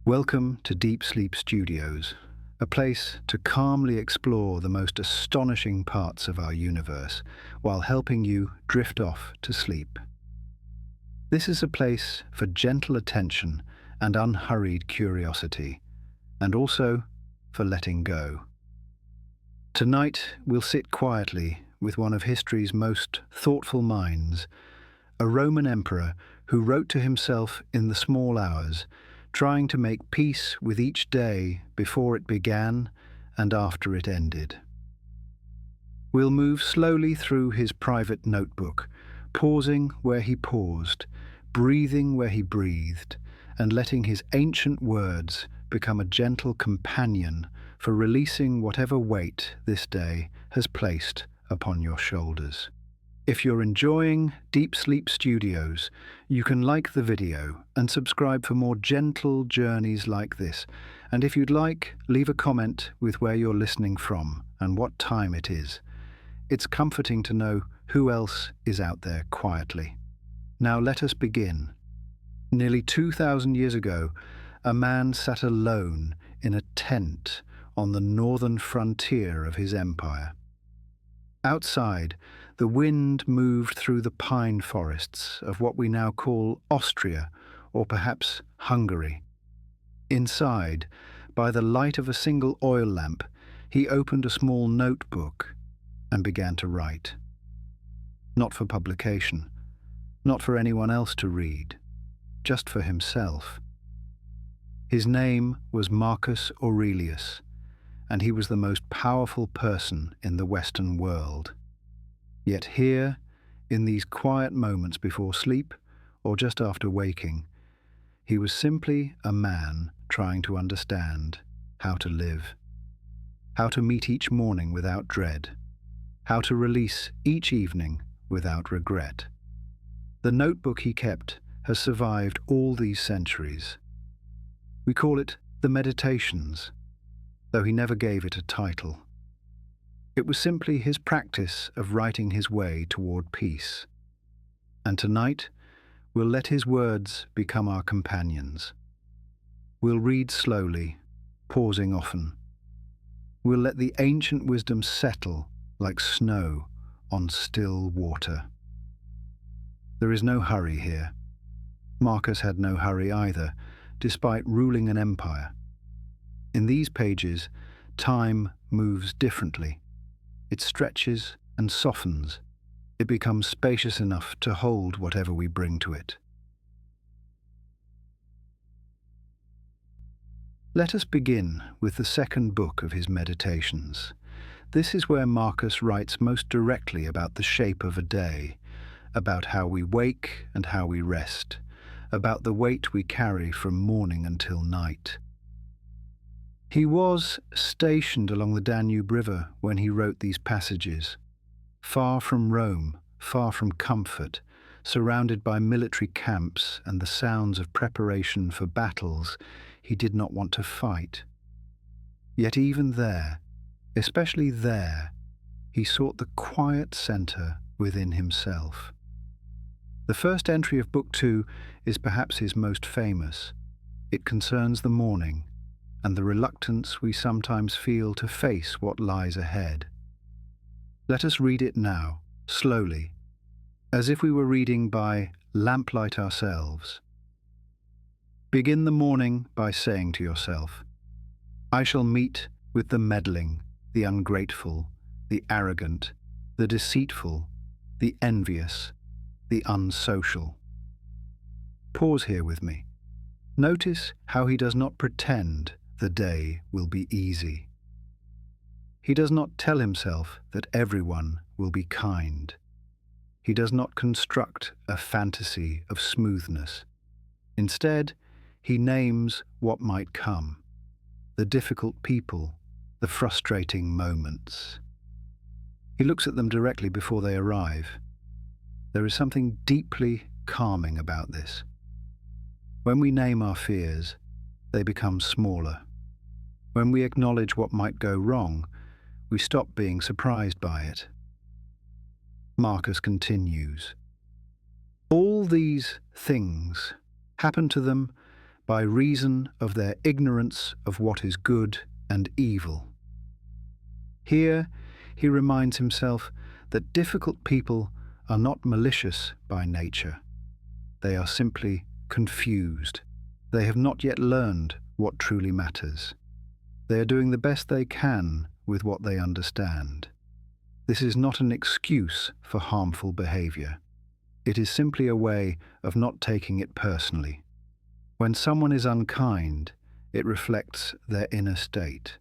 Welcome to Deep Sleep Studios, a place to calmly explore the most astonishing parts of our universe while helping you drift off to sleep. This is a place for gentle attention and unhurried curiosity, and also for letting go. Tonight, we'll sit quietly with one of history's most thoughtful minds, a Roman emperor who wrote to himself in the small hours, trying to make peace with each day before it began and after it ended. We'll move slowly through his private notebook, pausing where he paused, breathing where he breathed, and letting his ancient words become a gentle companion for releasing whatever weight this day has placed upon your shoulders. If you're enjoying Deep Sleep Studios, you can like the video and subscribe for more gentle journeys like this. And if you'd like, leave a comment with where you're listening from and what time it is. It's comforting to know who else is out there quietly. Now let us begin. Nearly 2,000 years ago, a man sat alone in a tent on the northern frontier of his empire. Outside, the wind moved through the pine forests of what we now call Austria, or perhaps Hungary. Inside, by the light of a single oil lamp, he opened a small notebook and began to write. Not for publication, not for anyone else to read, just for himself. His name was Marcus Aurelius, and he was the most powerful person in the Western world. Yet here, in these quiet moments before sleep or just after waking, he was simply a man trying to understand how to live, how to meet each morning without dread, how to release each evening without regret. The notebook he kept has survived all these centuries. We call it the Meditations, though he never gave it a title. It was simply his practice of writing his way toward peace. And tonight, we'll let his words become our companions. We'll read slowly, pausing often. We'll let the ancient wisdom settle like snow on still water. There is no hurry here. Marcus had no hurry either, despite ruling an empire. In these pages, time moves differently. It stretches and softens. It becomes spacious enough to hold whatever we bring to it. Let us begin with the second book of his Meditations. This is where Marcus writes most directly about the shape of a day, about how we wake and how we rest, about the weight we carry from morning until night. He was stationed along the Danube River when he wrote these passages. Far from Rome, far from comfort, surrounded by military camps and the sounds of preparation for battles he did not want to fight. Yet even there, especially there, he sought the quiet center within himself. The first entry of Book 2 is perhaps his most famous. It concerns the morning and the reluctance we sometimes feel to face what lies ahead. Let us read it now, slowly, as if we were reading by lamplight ourselves. Begin the morning by saying to yourself, I shall meet with the meddling, the ungrateful, the arrogant, the deceitful, the envious, the unsocial. Pause here with me. Notice how he does not pretend the day will be easy. He does not tell himself that everyone will be kind. He does not construct a fantasy of smoothness. Instead, he names what might come, the difficult people, the frustrating moments. He looks at them directly before they arrive. There is something deeply calming about this. When we name our fears, they become smaller. When we acknowledge what might go wrong, we stop being surprised by it. Marcus continues. All these things happen to them by reason of their ignorance of what is good and evil. Here, he reminds himself that difficult people are not malicious by nature. They are simply confused. They have not yet learned what truly matters. They are doing the best they can with what they understand. This is not an excuse for harmful behavior. It is simply a way of not taking it personally. When someone is unkind, it reflects their inner state,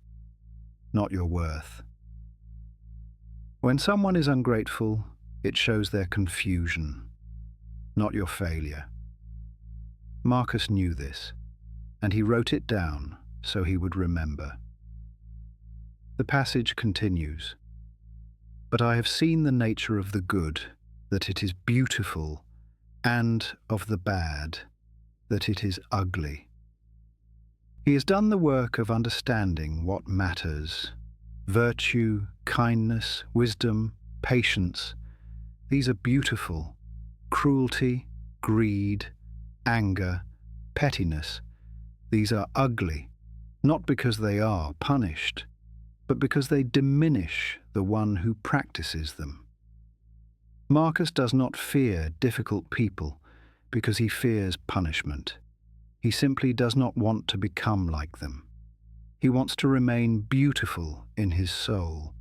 not your worth. When someone is ungrateful, it shows their confusion, not your failure. Marcus knew this, and he wrote it down so he would remember. The passage continues, "But I have seen the nature of the good, that it is beautiful, and of the bad, that it is ugly." He has done the work of understanding what matters. Virtue, kindness, wisdom, patience, these are beautiful. Cruelty, greed, anger, pettiness, these are ugly, not because they are punished, but because they diminish the one who practices them. Marcus does not fear difficult people because he fears punishment. He simply does not want to become like them. He wants to remain beautiful in his soul.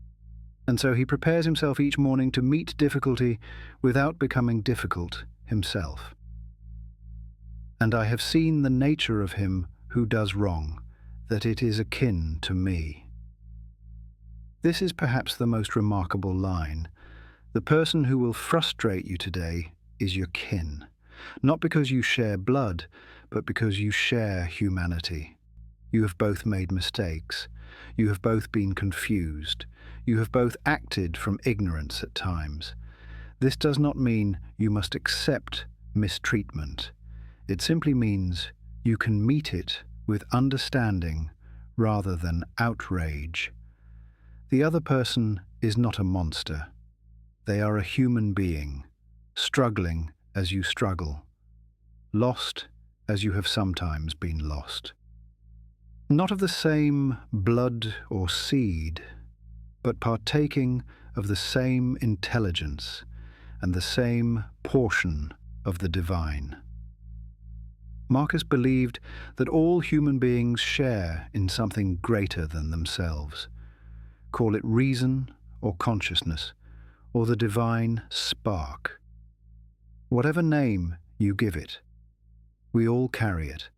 And so he prepares himself each morning to meet difficulty without becoming difficult himself. "And I have seen the nature of him who does wrong, that it is akin to me." This is perhaps the most remarkable line. The person who will frustrate you today is your kin, not because you share blood, but because you share humanity. You have both made mistakes. You have both been confused. You have both acted from ignorance at times. This does not mean you must accept mistreatment. It simply means you can meet it with understanding rather than outrage. The other person is not a monster. They are a human being, struggling as you struggle, lost as you have sometimes been lost. Not of the same blood or seed, but partaking of the same intelligence and the same portion of the divine. Marcus believed that all human beings share in something greater than themselves. Call it reason or consciousness, or the divine spark. Whatever name you give it, we all carry it.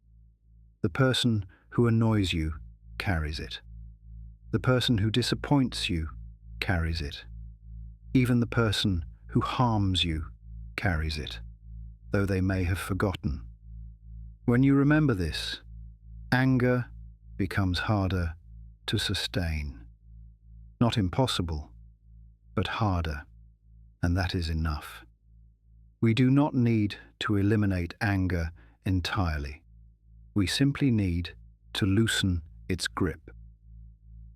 The person who annoys you carries it. The person who disappoints you carries it. Even the person who harms you carries it, though they may have forgotten. When you remember this, anger becomes harder to sustain. Not impossible, but harder, and that is enough. We do not need to eliminate anger entirely. We simply need to loosen its grip.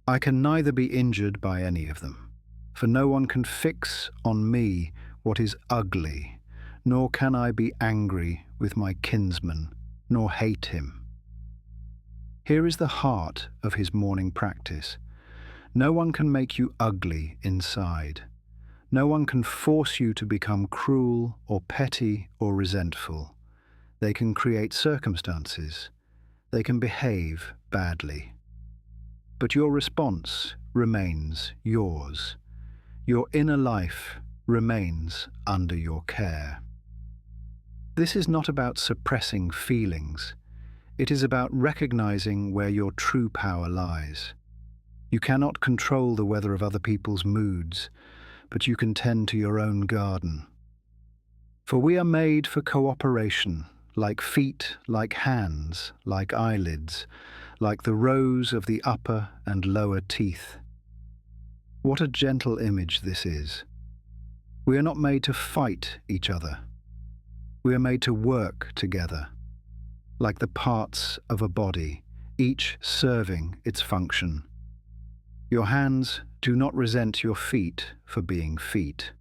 I can neither be injured by any of them, for no one can fix on me what is ugly, nor can I be angry with my kinsman, nor hate him. Here is the heart of his morning practice. No one can make you ugly inside. No one can force you to become cruel or petty or resentful. They can create circumstances. They can behave badly. But your response remains yours. Your inner life remains under your care. This is not about suppressing feelings. It is about recognizing where your true power lies. You cannot control the weather of other people's moods, but you can tend to your own garden. For we are made for cooperation, like feet, like hands, like eyelids, like the rows of the upper and lower teeth. What a gentle image this is. We are not made to fight each other. We are made to work together, like the parts of a body, each serving its function. Your hands do not resent your feet for being feet.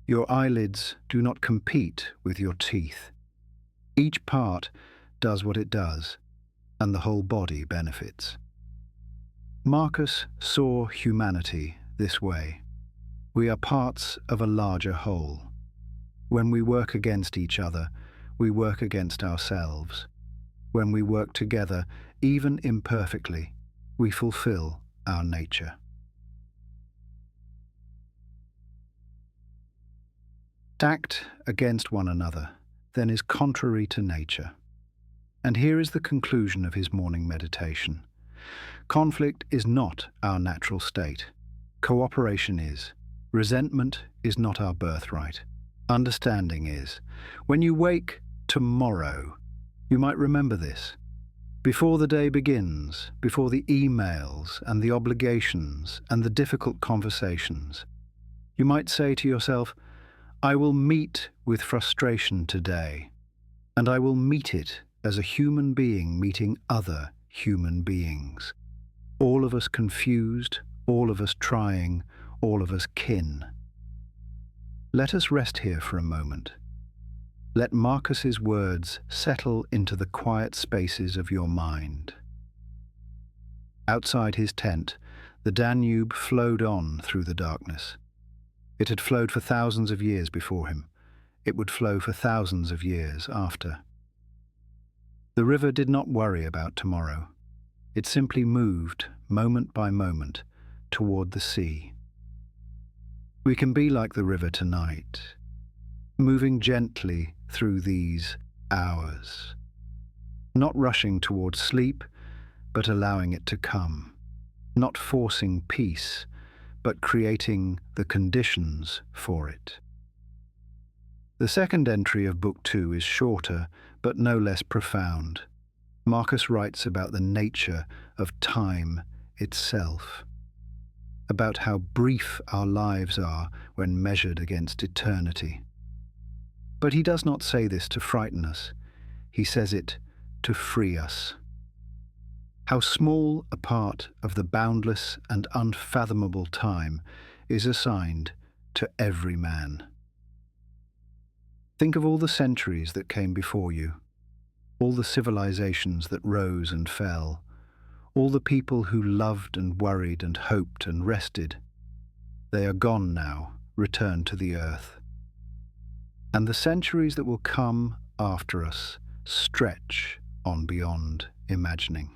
Your eyelids do not compete with your teeth. Each part does what it does, and the whole body benefits. Marcus saw humanity this way. We are parts of a larger whole. When we work against each other, we work against ourselves. When we work together, even imperfectly, we fulfill our nature. To act against one another, then, is contrary to nature. And here is the conclusion of his morning meditation. Conflict is not our natural state. Cooperation is. Resentment is not our birthright. Understanding is. When you wake tomorrow, you might remember this. Before the day begins, before the emails and the obligations and the difficult conversations, you might say to yourself, I will meet with frustration today, and I will meet it as a human being meeting other human beings. All of us confused, all of us trying, all of us kin. Let us rest here for a moment. Let Marcus's words settle into the quiet spaces of your mind. Outside his tent, the Danube flowed on through the darkness. It had flowed for thousands of years before him. It would flow for thousands of years after. The river did not worry about tomorrow. It simply moved, moment by moment, toward the sea. We can be like the river tonight, moving gently through these hours, not rushing toward sleep, but allowing it to come, not forcing peace, but creating the conditions for it. The second entry of Book 2 is shorter, but no less profound. Marcus writes about the nature of time itself, about how brief our lives are when measured against eternity. But he does not say this to frighten us. He says it to free us. How small a part of the boundless and unfathomable time is assigned to every man. Think of all the centuries that came before you, all the civilizations that rose and fell, all the people who loved and worried and hoped and rested. They are gone now, returned to the earth. And the centuries that will come after us stretch on beyond imagining.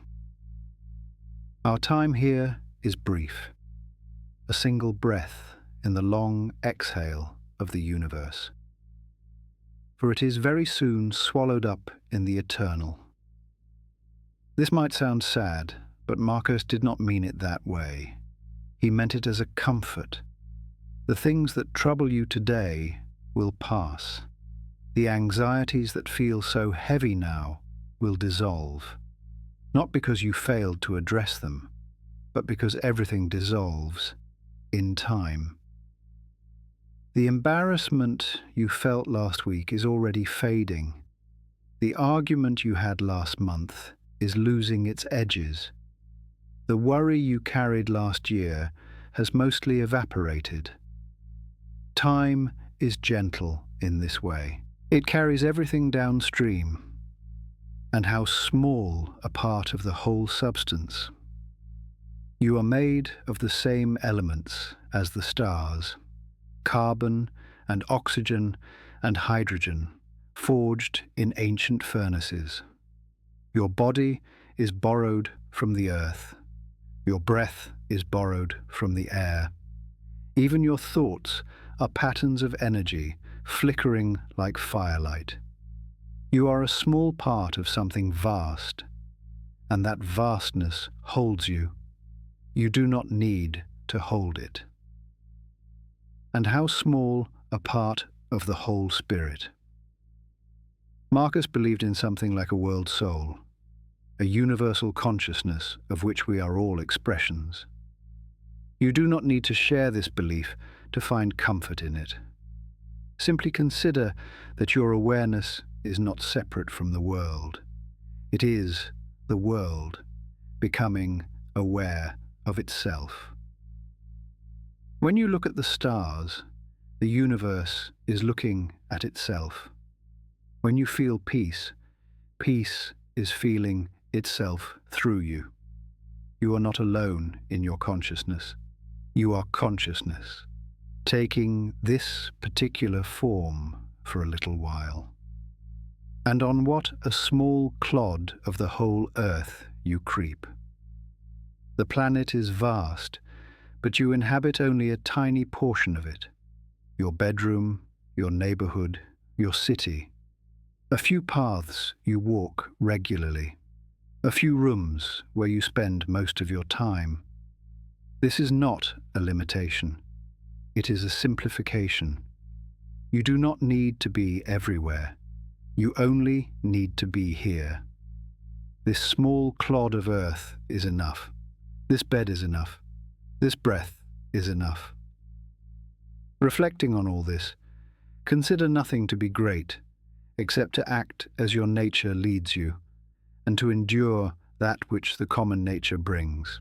Our time here is brief, a single breath in the long exhale of the universe. For it is very soon swallowed up in the eternal. This might sound sad, but Marcus did not mean it that way. He meant it as a comfort. The things that trouble you today will pass. The anxieties that feel so heavy now will dissolve. Not because you failed to address them, but because everything dissolves in time. The embarrassment you felt last week is already fading. The argument you had last month is losing its edges. The worry you carried last year has mostly evaporated. Time is gentle in this way. It carries everything downstream. And how small a part of the whole substance. You are made of the same elements as the stars, carbon and oxygen and hydrogen, forged in ancient furnaces. Your body is borrowed from the earth. Your breath is borrowed from the air. Even your thoughts are patterns of energy flickering like firelight. You are a small part of something vast, and that vastness holds you. You do not need to hold it. And how small a part of the whole spirit. Marcus believed in something like a world soul, a universal consciousness of which we are all expressions. You do not need to share this belief to find comfort in it. Simply consider that your awareness is not separate from the world. It is the world becoming aware of itself. When you look at the stars, the universe is looking at itself. When you feel peace, Peace is feeling itself through you. You are not alone in your consciousness. You are consciousness, taking this particular form for a little while. And on what a small clod of the whole earth you creep. The planet is vast, but you inhabit only a tiny portion of it. Your bedroom, your neighborhood, your city. A few paths you walk regularly. A few rooms where you spend most of your time. This is not a limitation. It is a simplification. You do not need to be everywhere. You only need to be here. This small clod of earth is enough. This bed is enough. This breath is enough. Reflecting on all this, consider nothing to be great, except to act as your nature leads you, and to endure that which the common nature brings.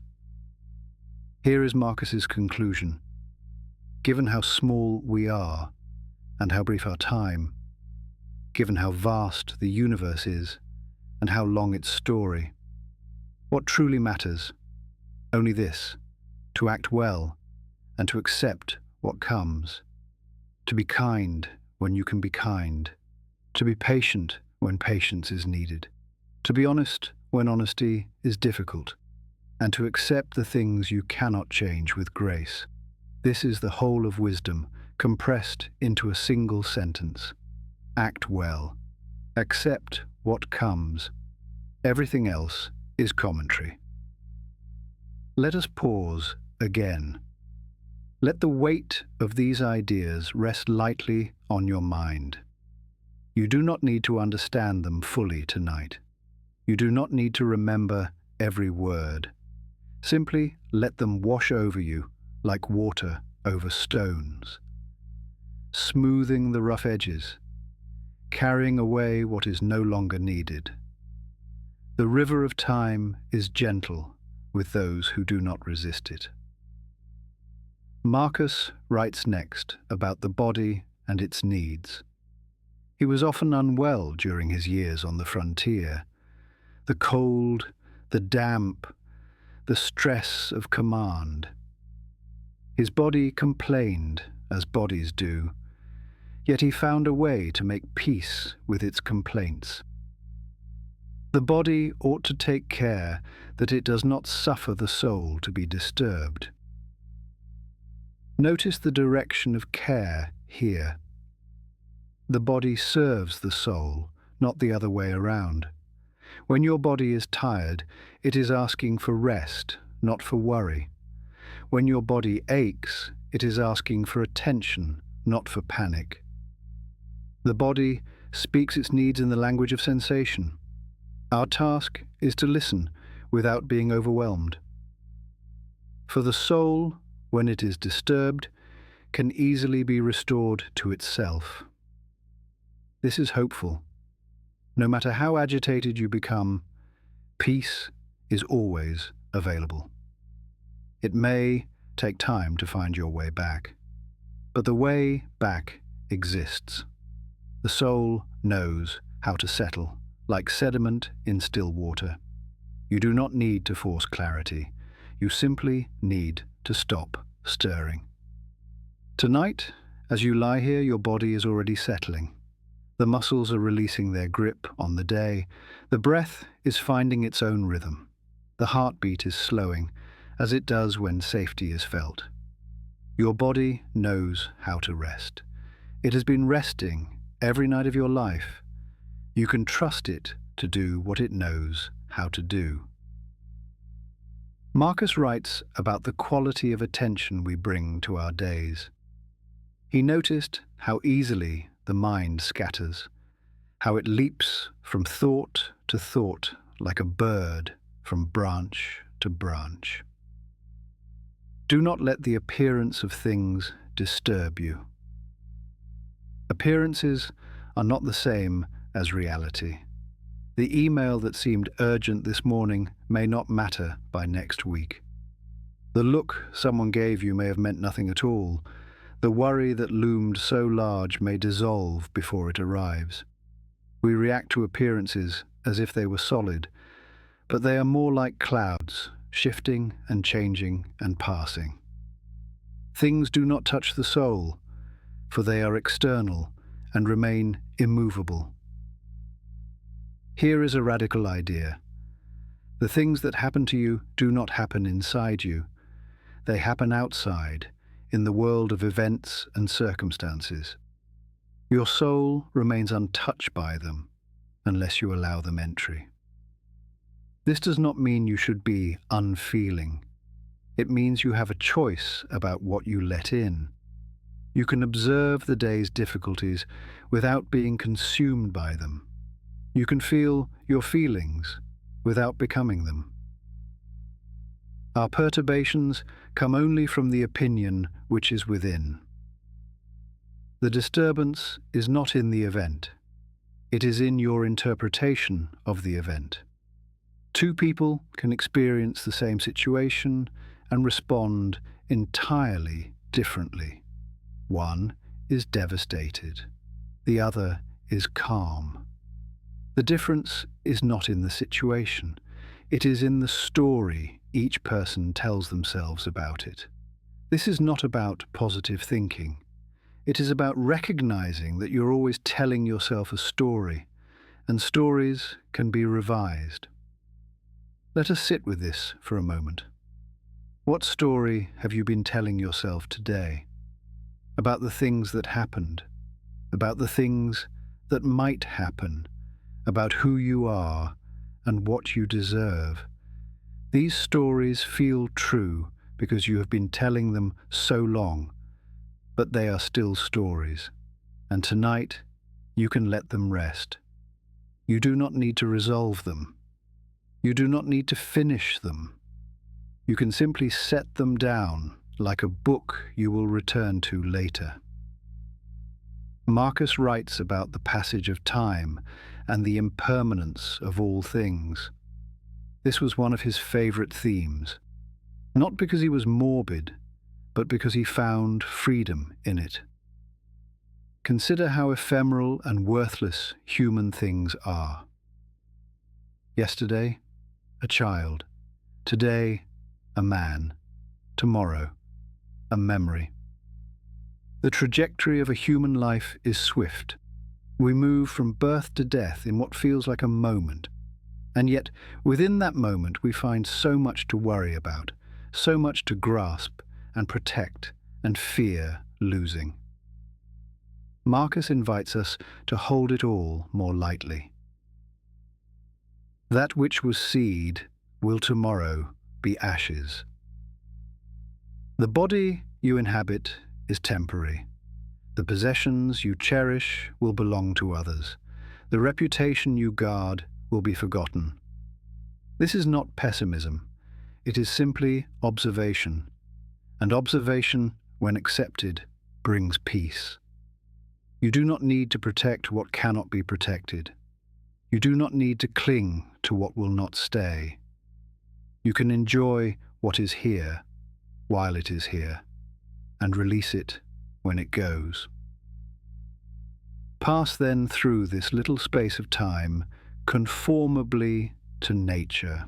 Here is Marcus's conclusion. Given how small we are, and how brief our time, given how vast the universe is, and how long its story, what truly matters? Only this, to act well, and to accept what comes, to be kind when you can be kind, to be patient when patience is needed, to be honest when honesty is difficult, and to accept the things you cannot change with grace. This is the whole of wisdom, compressed into a single sentence. Act well. Accept what comes. Everything else is commentary. Let us pause again. Let the weight of these ideas rest lightly on your mind. You do not need to understand them fully tonight. You do not need to remember every word. Simply let them wash over you like water over stones, smoothing the rough edges, carrying away what is no longer needed. The river of time is gentle with those who do not resist it. Marcus writes next about the body and its needs. He was often unwell during his years on the frontier. The cold, the damp, the stress of command. His body complained, as bodies do, yet he found a way to make peace with its complaints. The body ought to take care that it does not suffer the soul to be disturbed. Notice the direction of care here. The body serves the soul, not the other way around. When your body is tired, it is asking for rest, not for worry. When your body aches, it is asking for attention, not for panic. The body speaks its needs in the language of sensation. Our task is to listen without being overwhelmed. For the soul, when it is disturbed, can easily be restored to itself. This is hopeful. No matter how agitated you become, peace is always available. It may take time to find your way back, but the way back exists. The soul knows how to settle, like sediment in still water. You do not need to force clarity. You simply need to stop stirring. Tonight, as you lie here, your body is already settling. The muscles are releasing their grip on the day. The breath is finding its own rhythm. The heartbeat is slowing, as it does when safety is felt. Your body knows how to rest. It has been resting every night of your life. You can trust it to do what it knows how to do. Marcus writes about the quality of attention we bring to our days. He noticed how easily the mind scatters, how it leaps from thought to thought like a bird from branch to branch. Do not let the appearance of things disturb you. Appearances are not the same as reality. The email that seemed urgent this morning may not matter by next week. The look someone gave you may have meant nothing at all. The worry that loomed so large may dissolve before it arrives. We react to appearances as if they were solid, but they are more like clouds, shifting and changing and passing. Things do not touch the soul, for they are external and remain immovable. Here is a radical idea. The things that happen to you do not happen inside you. They happen outside, in the world of events and circumstances. Your soul remains untouched by them, unless you allow them entry. This does not mean you should be unfeeling. It means you have a choice about what you let in. You can observe the day's difficulties without being consumed by them. You can feel your feelings without becoming them. Our perturbations come only from the opinion which is within. The disturbance is not in the event. It is in your interpretation of the event. Two people can experience the same situation and respond entirely differently. One is devastated. The other is calm. The difference is not in the situation. It is in the story each person tells themselves about it. This is not about positive thinking. It is about recognizing that you're always telling yourself a story, and stories can be revised. Let us sit with this for a moment. What story have you been telling yourself today? About the things that happened, about the things that might happen, about who you are and what you deserve. These stories feel true because you have been telling them so long, but they are still stories, and tonight you can let them rest. You do not need to resolve them. You do not need to finish them. You can simply set them down like a book you will return to later. Marcus writes about the passage of time and the impermanence of all things. This was one of his favorite themes, not because he was morbid, but because he found freedom in it. Consider how ephemeral and worthless human things are. Yesterday, a child. Today, a man. Tomorrow, a memory. The trajectory of a human life is swift. We move from birth to death in what feels like a moment. And yet, within that moment, we find so much to worry about, so much to grasp and protect and fear losing. Marcus invites us to hold it all more lightly. That which was seed will tomorrow be ashes. The body you inhabit is temporary. The possessions you cherish will belong to others. The reputation you guard will be forgotten. This is not pessimism. It is simply observation. And observation, when accepted, brings peace. You do not need to protect what cannot be protected. You do not need to cling to what will not stay. You can enjoy what is here while it is here, and release it when it goes. Pass then through this little space of time conformably to nature.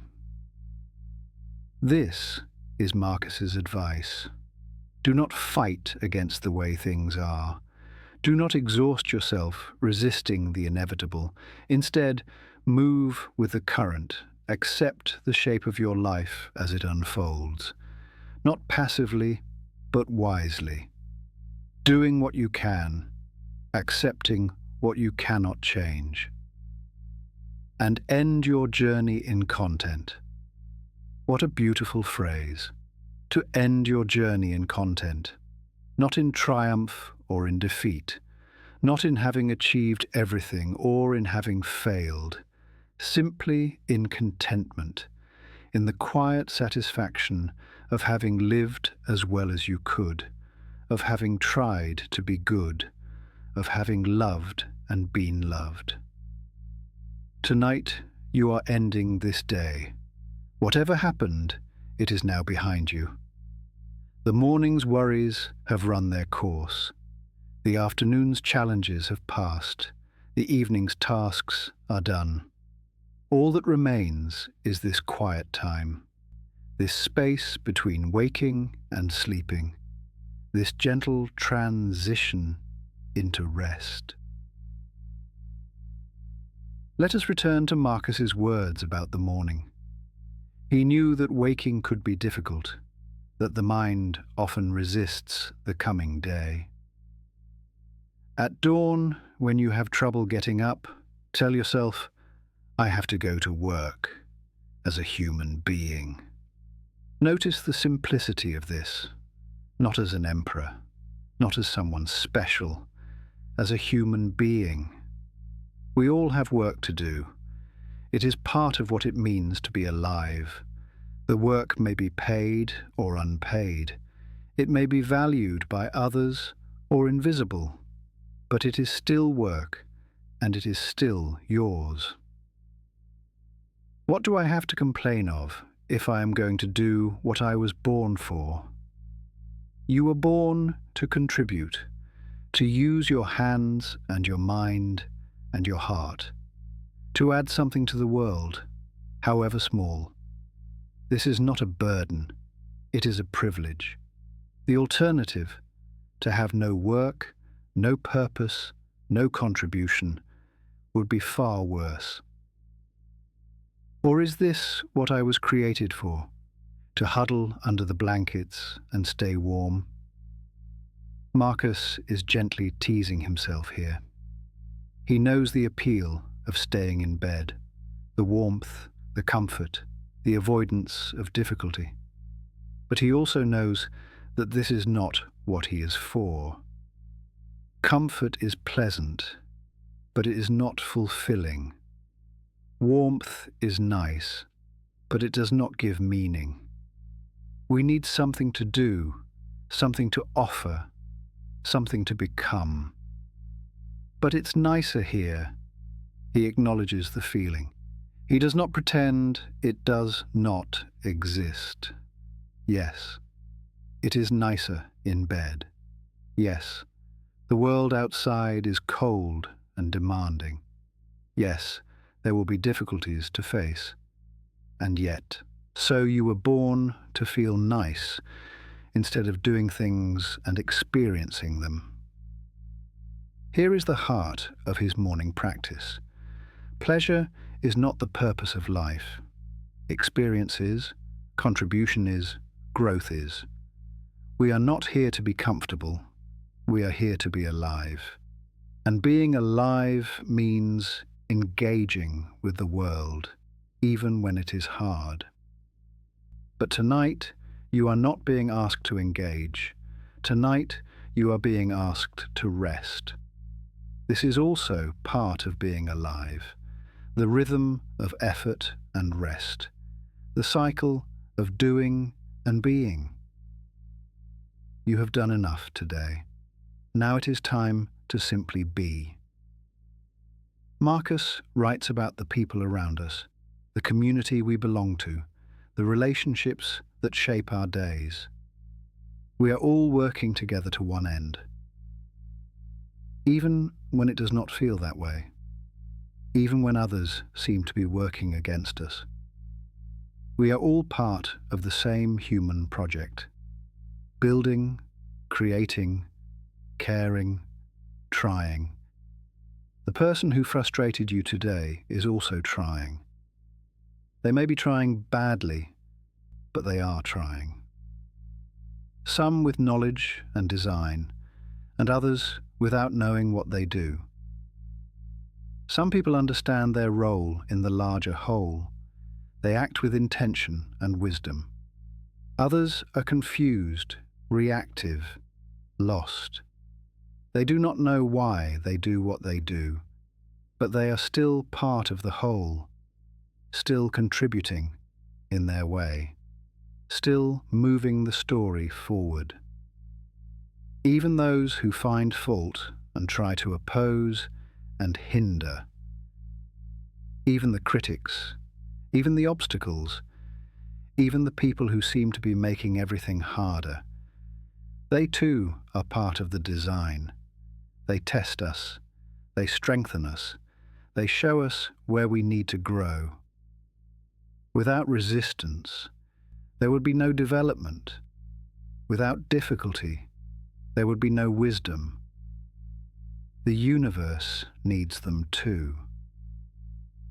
This is Marcus's advice. Do not fight against the way things are. Do not exhaust yourself resisting the inevitable. Instead, move with the current. Accept the shape of your life as it unfolds. Not passively, but wisely. Doing what you can, accepting what you cannot change. And end your journey in content. What a beautiful phrase. To end your journey in content. Not in triumph or in defeat. Not in having achieved everything or in having failed. Simply in contentment. In the quiet satisfaction of having lived as well as you could, of having tried to be good, of having loved and been loved. Tonight you are ending this day. Whatever happened, it is now behind you. The morning's worries have run their course. The afternoon's challenges have passed. The evening's tasks are done. All that remains is this quiet time, this space between waking and sleeping, this gentle transition into rest. Let us return to Marcus's words about the morning. He knew that waking could be difficult, that the mind often resists the coming day. At dawn, when you have trouble getting up, tell yourself, I have to go to work as a human being. Notice the simplicity of this, not as an emperor, not as someone special, as a human being. We all have work to do. It is part of what it means to be alive. The work may be paid or unpaid. It may be valued by others or invisible, but it is still work, and it is still yours. What do I have to complain of if I am going to do what I was born for? You were born to contribute, to use your hands and your mind and your heart, to add something to the world, however small. This is not a burden, it is a privilege. The alternative, to have no work, no purpose, no contribution, would be far worse. Or is this what I was created for? To huddle under the blankets and stay warm? Marcus is gently teasing himself here. He knows the appeal of staying in bed, the warmth, the comfort, the avoidance of difficulty. But he also knows that this is not what he is for. Comfort is pleasant, but it is not fulfilling. Warmth is nice, but it does not give meaning. We need something to do, something to offer, something to become. But it's nicer here. He acknowledges the feeling. He does not pretend it does not exist. Yes, it is nicer in bed. Yes, the world outside is cold and demanding. Yes, there will be difficulties to face. And yet, so you were born to feel nice instead of doing things and experiencing them. Here is the heart of his morning practice. Pleasure is not the purpose of life. Experience is, contribution is, growth is. We are not here to be comfortable. We are here to be alive. And being alive means engaging with the world, even when it is hard. But tonight, you are not being asked to engage. Tonight, you are being asked to rest. This is also part of being alive, the rhythm of effort and rest, the cycle of doing and being. You have done enough today. Now it is time to simply be. Marcus writes about the people around us, the community we belong to, the relationships that shape our days. We are all working together to one end. Even when it does not feel that way, even when others seem to be working against us. We are all part of the same human project, building, creating, caring, trying. The person who frustrated you today is also trying. They may be trying badly, but they are trying. Some with knowledge and design, and others without knowing what they do. Some people understand their role in the larger whole. They act with intention and wisdom. Others are confused, reactive, lost. They do not know why they do what they do, but they are still part of the whole, still contributing in their way, still moving the story forward. Even those who find fault and try to oppose and hinder, even the critics, even the obstacles, even the people who seem to be making everything harder, they too are part of the design. They test us, they strengthen us, They show us where we need to grow. Without resistance, there would be no development. Without difficulty, there would be no wisdom. The universe needs them too.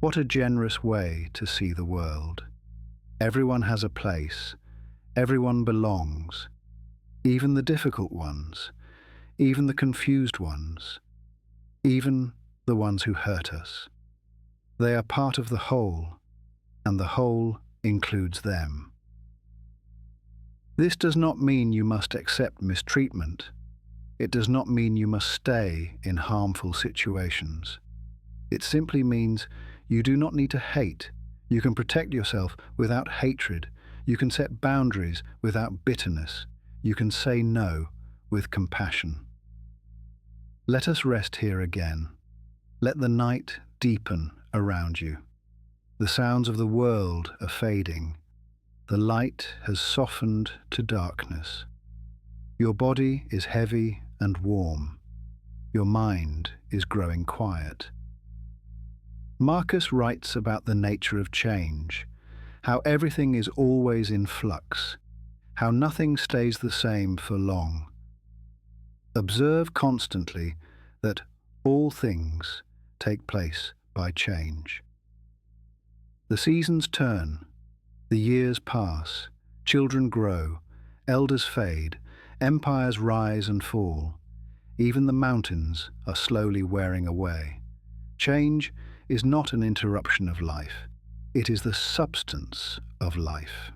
What a generous way to see the world. Everyone has a place. Everyone belongs. Even the difficult ones. Even the confused ones. Even the ones who hurt us. They are part of the whole, and the whole includes them. This does not mean you must accept mistreatment. It does not mean you must stay in harmful situations. It simply means you do not need to hate. You can protect yourself without hatred. You can set boundaries without bitterness. You can say no with compassion. Let us rest here again. Let the night deepen around you. The sounds of the world are fading. The light has softened to darkness. Your body is heavy and warm. Your mind is growing quiet. Marcus writes about the nature of change, how everything is always in flux, how nothing stays the same for long. Observe constantly that all things take place by change. The seasons turn, the years pass, children grow, elders fade, empires rise and fall. Even the mountains are slowly wearing away. Change is not an interruption of life. It is the substance of life.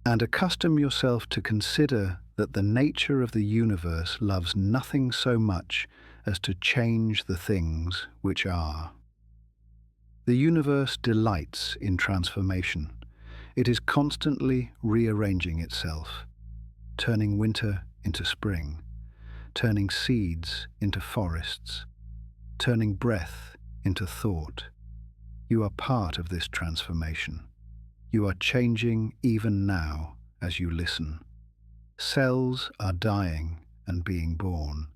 And accustom yourself to consider that the nature of the universe loves nothing so much as to change the things which are. The universe delights in transformation. It is constantly rearranging itself, turning winter into spring, turning seeds into forests, turning breath into thought. You are part of this transformation. You are changing even now as you listen. Cells are dying and being born.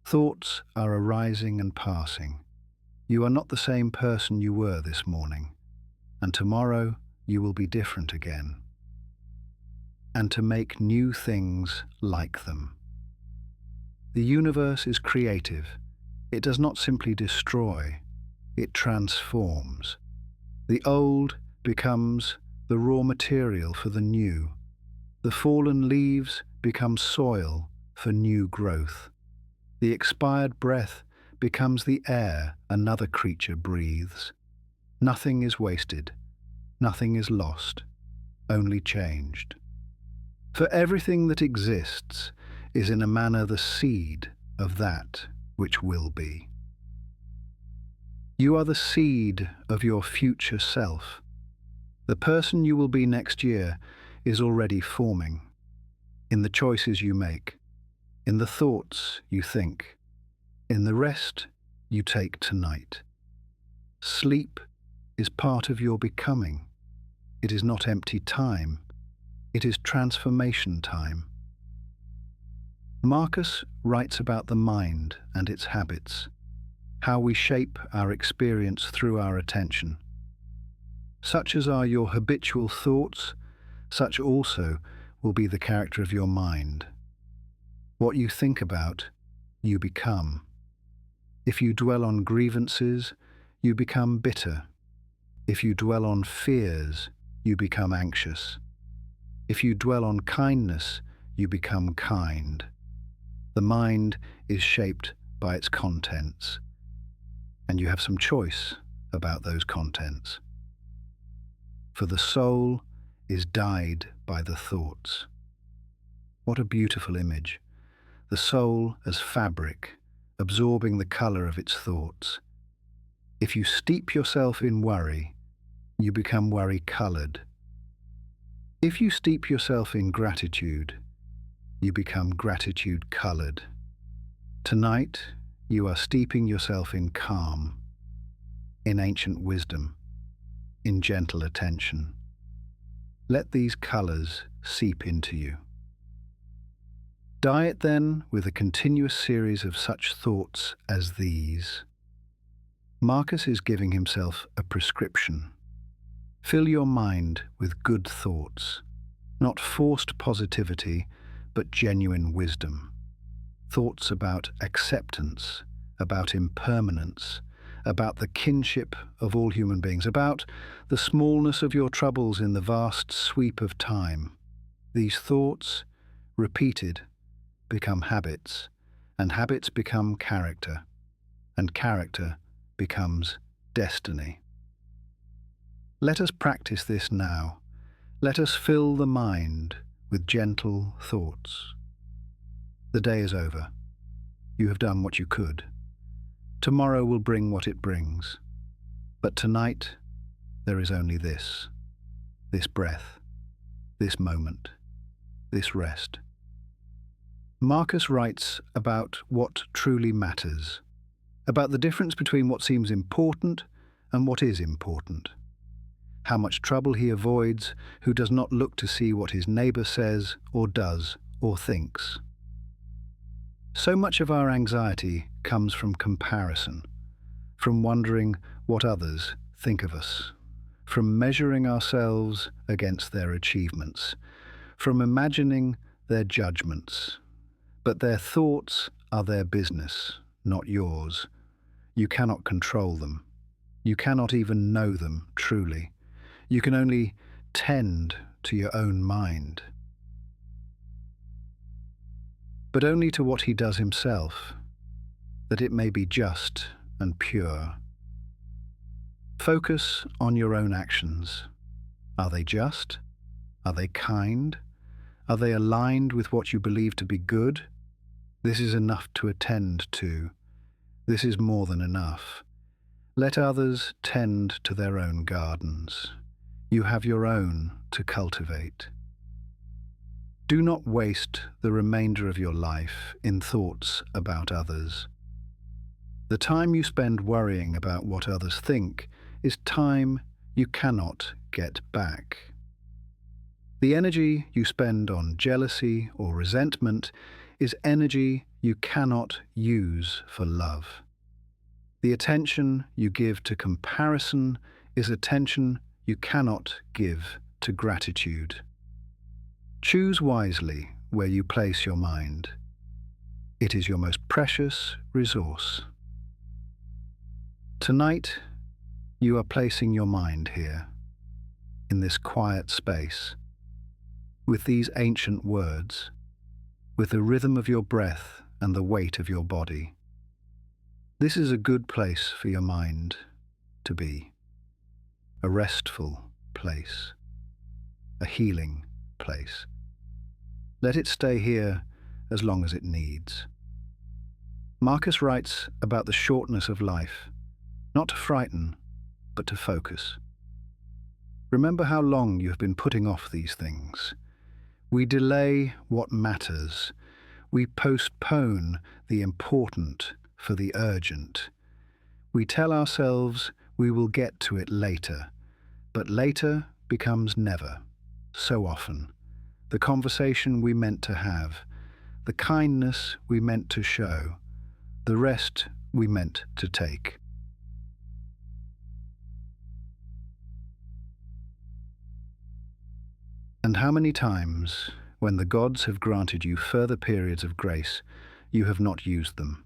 Thoughts are arising and passing. You are not the same person you were this morning, and tomorrow you will be different again. And to make new things like them. The universe is creative. It does not simply destroy, it transforms. The old becomes the raw material for the new. The fallen leaves become soil for new growth. The expired breath becomes the air another creature breathes. Nothing is wasted, nothing is lost, only changed. For everything that exists is in a manner the seed of that which will be. You are the seed of your future self. The person you will be next year is already forming, in the choices you make, in the thoughts you think, in the rest you take tonight. Sleep is part of your becoming. It is not empty time. It is transformation time. Marcus writes about the mind and its habits, how we shape our experience through our attention. Such as are your habitual thoughts, such also will be the character of your mind. What you think about, you become. If you dwell on grievances, you become bitter. If you dwell on fears, you become anxious. If you dwell on kindness, you become kind. The mind is shaped by its contents, and you have some choice about those contents. For the soul is dyed by the thoughts. What a beautiful image. The soul as fabric, absorbing the color of its thoughts. If you steep yourself in worry, you become worry-colored. If you steep yourself in gratitude, you become gratitude-colored. Tonight, you are steeping yourself in calm, in ancient wisdom, in gentle attention. Let these colors seep into you. Diet then with a continuous series of such thoughts as these. Marcus is giving himself a prescription. Fill your mind with good thoughts, not forced positivity, but genuine wisdom. Thoughts about acceptance, about impermanence, about the kinship of all human beings, about the smallness of your troubles in the vast sweep of time. These thoughts, repeated, become habits, and habits become character, and character becomes destiny. Let us practice this now. Let us fill the mind with gentle thoughts. The day is over. You have done what you could. Tomorrow will bring what it brings. But tonight, there is only this breath, this moment, this rest. Marcus writes about what truly matters, about the difference between what seems important and what is important. How much trouble he avoids who does not look to see what his neighbour says or does or thinks. So much of our anxiety comes from comparison, from wondering what others think of us, from measuring ourselves against their achievements, from imagining their judgments. But their thoughts are their business, not yours. You cannot control them. You cannot even know them truly. You can only tend to your own mind. But only to what he does himself, that it may be just and pure. Focus on your own actions. Are they just? Are they kind? Are they aligned with what you believe to be good? This is enough to attend to. This is more than enough. Let others tend to their own gardens. You have your own to cultivate. Do not waste the remainder of your life in thoughts about others. The time you spend worrying about what others think is time you cannot get back. The energy you spend on jealousy or resentment is energy you cannot use for love. The attention you give to comparison is attention you cannot give to gratitude. Choose wisely where you place your mind. It is your most precious resource. Tonight, you are placing your mind here, in this quiet space, with these ancient words, with the rhythm of your breath and the weight of your body. This is a good place for your mind to be, a restful place, a healing place. Let it stay here as long as it needs. Marcus writes about the shortness of life, not to frighten, but to focus. Remember how long you have been putting off these things. We delay what matters. We postpone the important for the urgent. We tell ourselves we will get to it later, but later becomes never, so often. The conversation we meant to have, the kindness we meant to show, the rest we meant to take. And how many times, when the gods have granted you further periods of grace, you have not used them?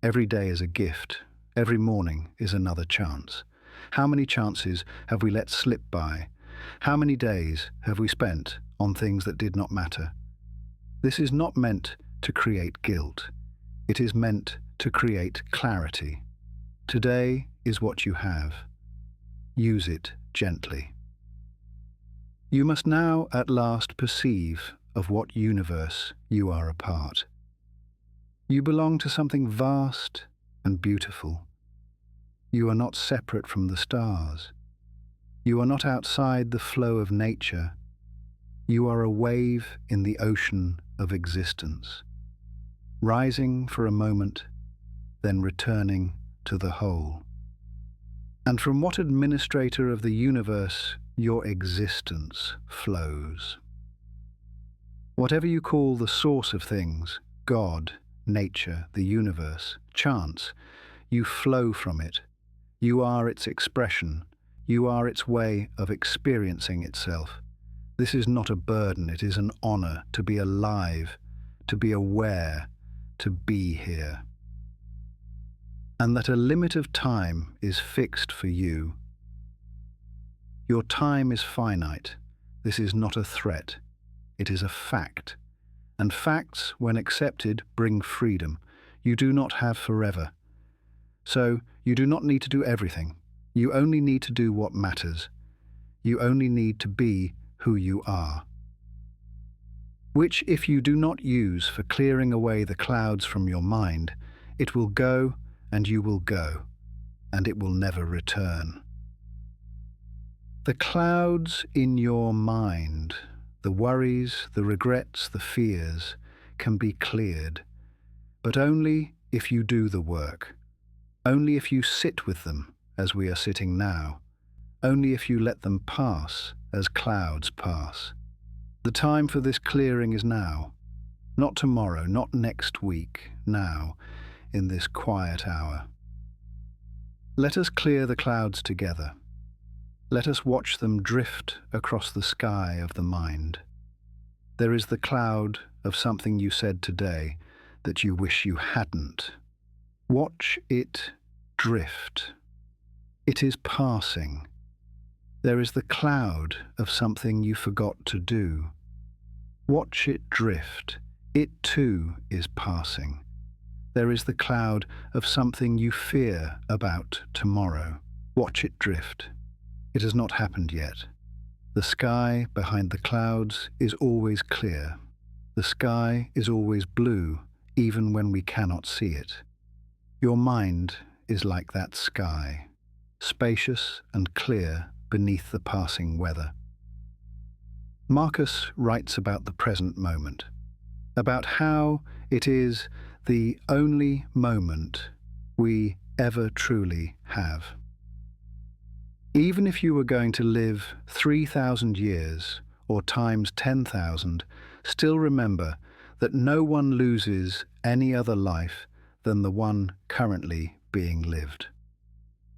Every day is a gift. Every morning is another chance. How many chances have we let slip by? How many days have we spent on things that did not matter? This is not meant to create guilt. It is meant to create clarity. Today is what you have. Use it gently. You must now at last perceive of what universe you are a part. You belong to something vast and beautiful. You are not separate from the stars. You are not outside the flow of nature. You are a wave in the ocean of existence, rising for a moment, then returning to the whole. And from what administrator of the universe your existence flows? Whatever you call the source of things, God, nature, the universe, chance, you flow from it. You are its expression. You are its way of experiencing itself. This is not a burden, it is an honor to be alive, to be aware, to be here. And that a limit of time is fixed for you. Your time is finite. This is not a threat. It is a fact. And facts, when accepted, bring freedom. You do not have forever. So, you do not need to do everything. You only need to do what matters. You only need to be who you are. Which, if you do not use for clearing away the clouds from your mind, it will go, and you will go, and it will never return. The clouds in your mind, the worries, the regrets, the fears, can be cleared, but only if you do the work, only if you sit with them as we are sitting now, only if you let them pass as clouds pass. The time for this clearing is now, not tomorrow, not next week, now, in this quiet hour. Let us clear the clouds together. Let us watch them drift across the sky of the mind. There is the cloud of something you said today that you wish you hadn't. Watch it drift. It is passing. There is the cloud of something you forgot to do. Watch it drift. It too is passing. There is the cloud of something you fear about tomorrow. Watch it drift. It has not happened yet. The sky behind the clouds is always clear. The sky is always blue, even when we cannot see it. Your mind is like that sky, spacious and clear beneath the passing weather. Marcus writes about the present moment, about how it is the only moment we ever truly have. Even if you were going to live 3,000 years or times 10,000, still remember that no one loses any other life than the one currently being lived.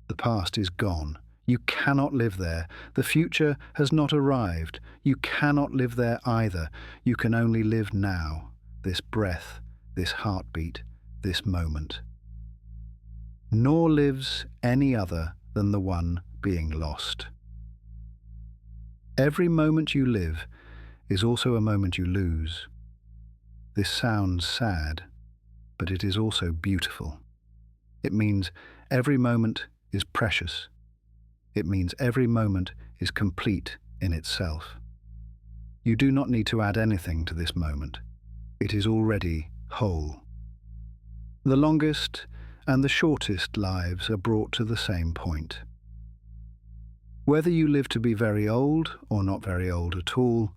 The past is gone. You cannot live there. The future has not arrived. You cannot live there either. You can only live now, this breath, this heartbeat, this moment. Nor lives any other than the one being lost. Every moment you live is also a moment you lose. This sounds sad, but it is also beautiful. It means every moment is precious. It means every moment is complete in itself. You do not need to add anything to this moment. It is already whole. The longest and the shortest lives are brought to the same point. Whether you live to be very old or not very old at all,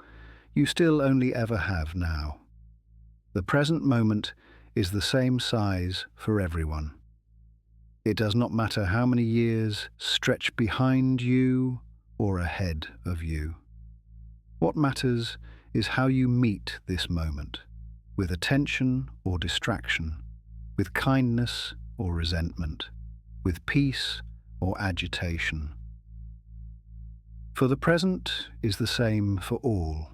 you still only ever have now. The present moment is the same size for everyone. It does not matter how many years stretch behind you or ahead of you. What matters is how you meet this moment, with attention or distraction, with kindness or resentment, with peace or agitation. For the present is the same for all.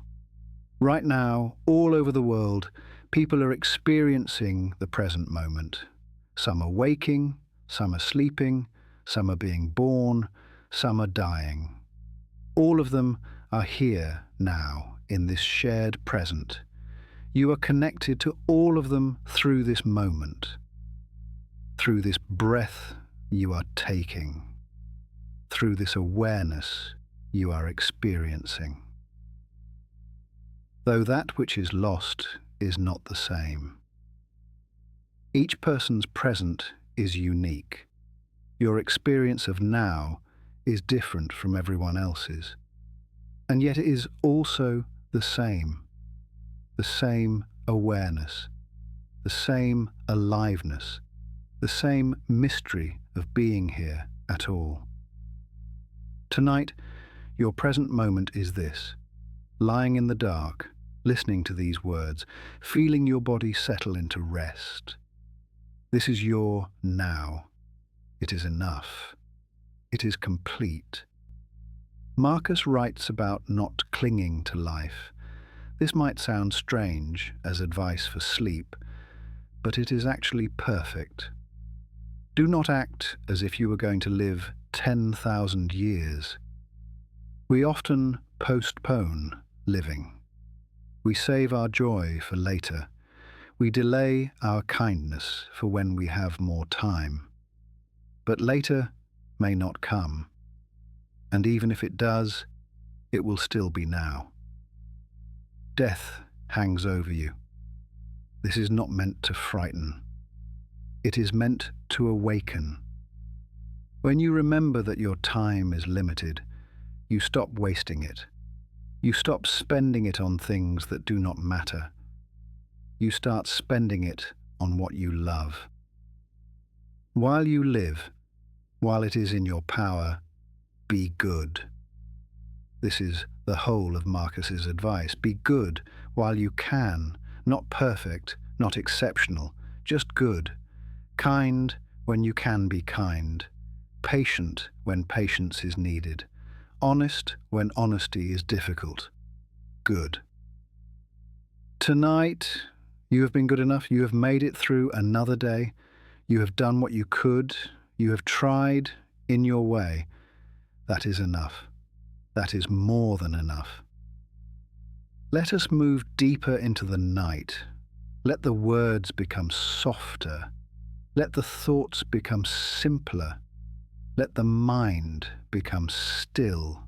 Right now, all over the world, people are experiencing the present moment. Some are waking, some are sleeping, some are being born, some are dying. All of them are here now, in this shared present. You are connected to all of them through this moment, through this breath you are taking, through this awareness you are experiencing. Though that which is lost is not the same. Each person's present is unique. Your experience of now is different from everyone else's, and yet it is also the same awareness, the same aliveness, the same mystery of being here at all. Tonight, your present moment is this: lying in the dark, listening to these words, feeling your body settle into rest. This is your now. It is enough. It is complete. Marcus writes about not clinging to life. This might sound strange as advice for sleep, but it is actually perfect. Do not act as if you were going to live 10,000 years. We often postpone living. We save our joy for later. We delay our kindness for when we have more time. But later may not come. And even if it does, it will still be now. Death hangs over you. This is not meant to frighten. It is meant to awaken. When you remember that your time is limited, you stop wasting it. You stop spending it on things that do not matter. You start spending it on what you love. While you live, while it is in your power, be good. This is the whole of Marcus's advice. Be good while you can, not perfect, not exceptional, just good. Kind when you can be kind. Patient when patience is needed. Honest when honesty is difficult. Good. Tonight, you have been good enough. You have made it through another day. You have done what you could. You have tried in your way. That is enough. That is more than enough. Let us move deeper into the night. Let the words become softer. Let the thoughts become simpler. Let the mind become still.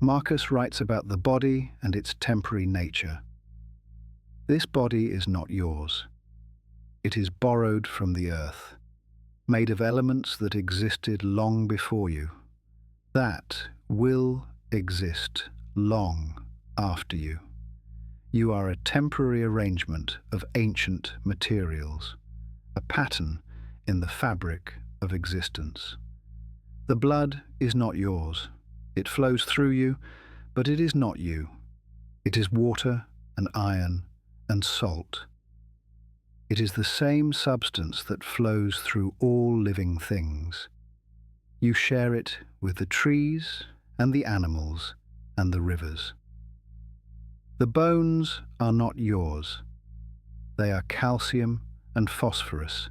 Marcus writes about the body and its temporary nature. This body is not yours. It is borrowed from the earth, made of elements that existed long before you. That will exist long after you. You are a temporary arrangement of ancient materials, a pattern in the fabric of existence. The blood is not yours. It flows through you, but it is not you. It is water and iron and salt. It is the same substance that flows through all living things. You share it with the trees and the animals and the rivers. The bones are not yours. They are calcium and phosphorus.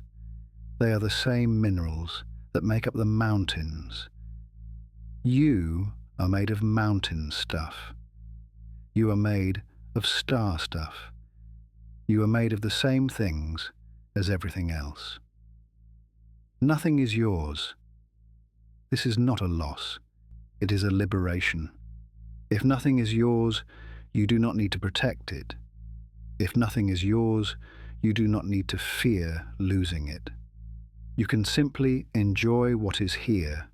They are the same minerals that make up the mountains. You are made of mountain stuff. You are made of star stuff. You are made of the same things as everything else. Nothing is yours. This is not a loss. It is a liberation. If nothing is yours, you do not need to protect it. If nothing is yours, you do not need to fear losing it. You can simply enjoy what is here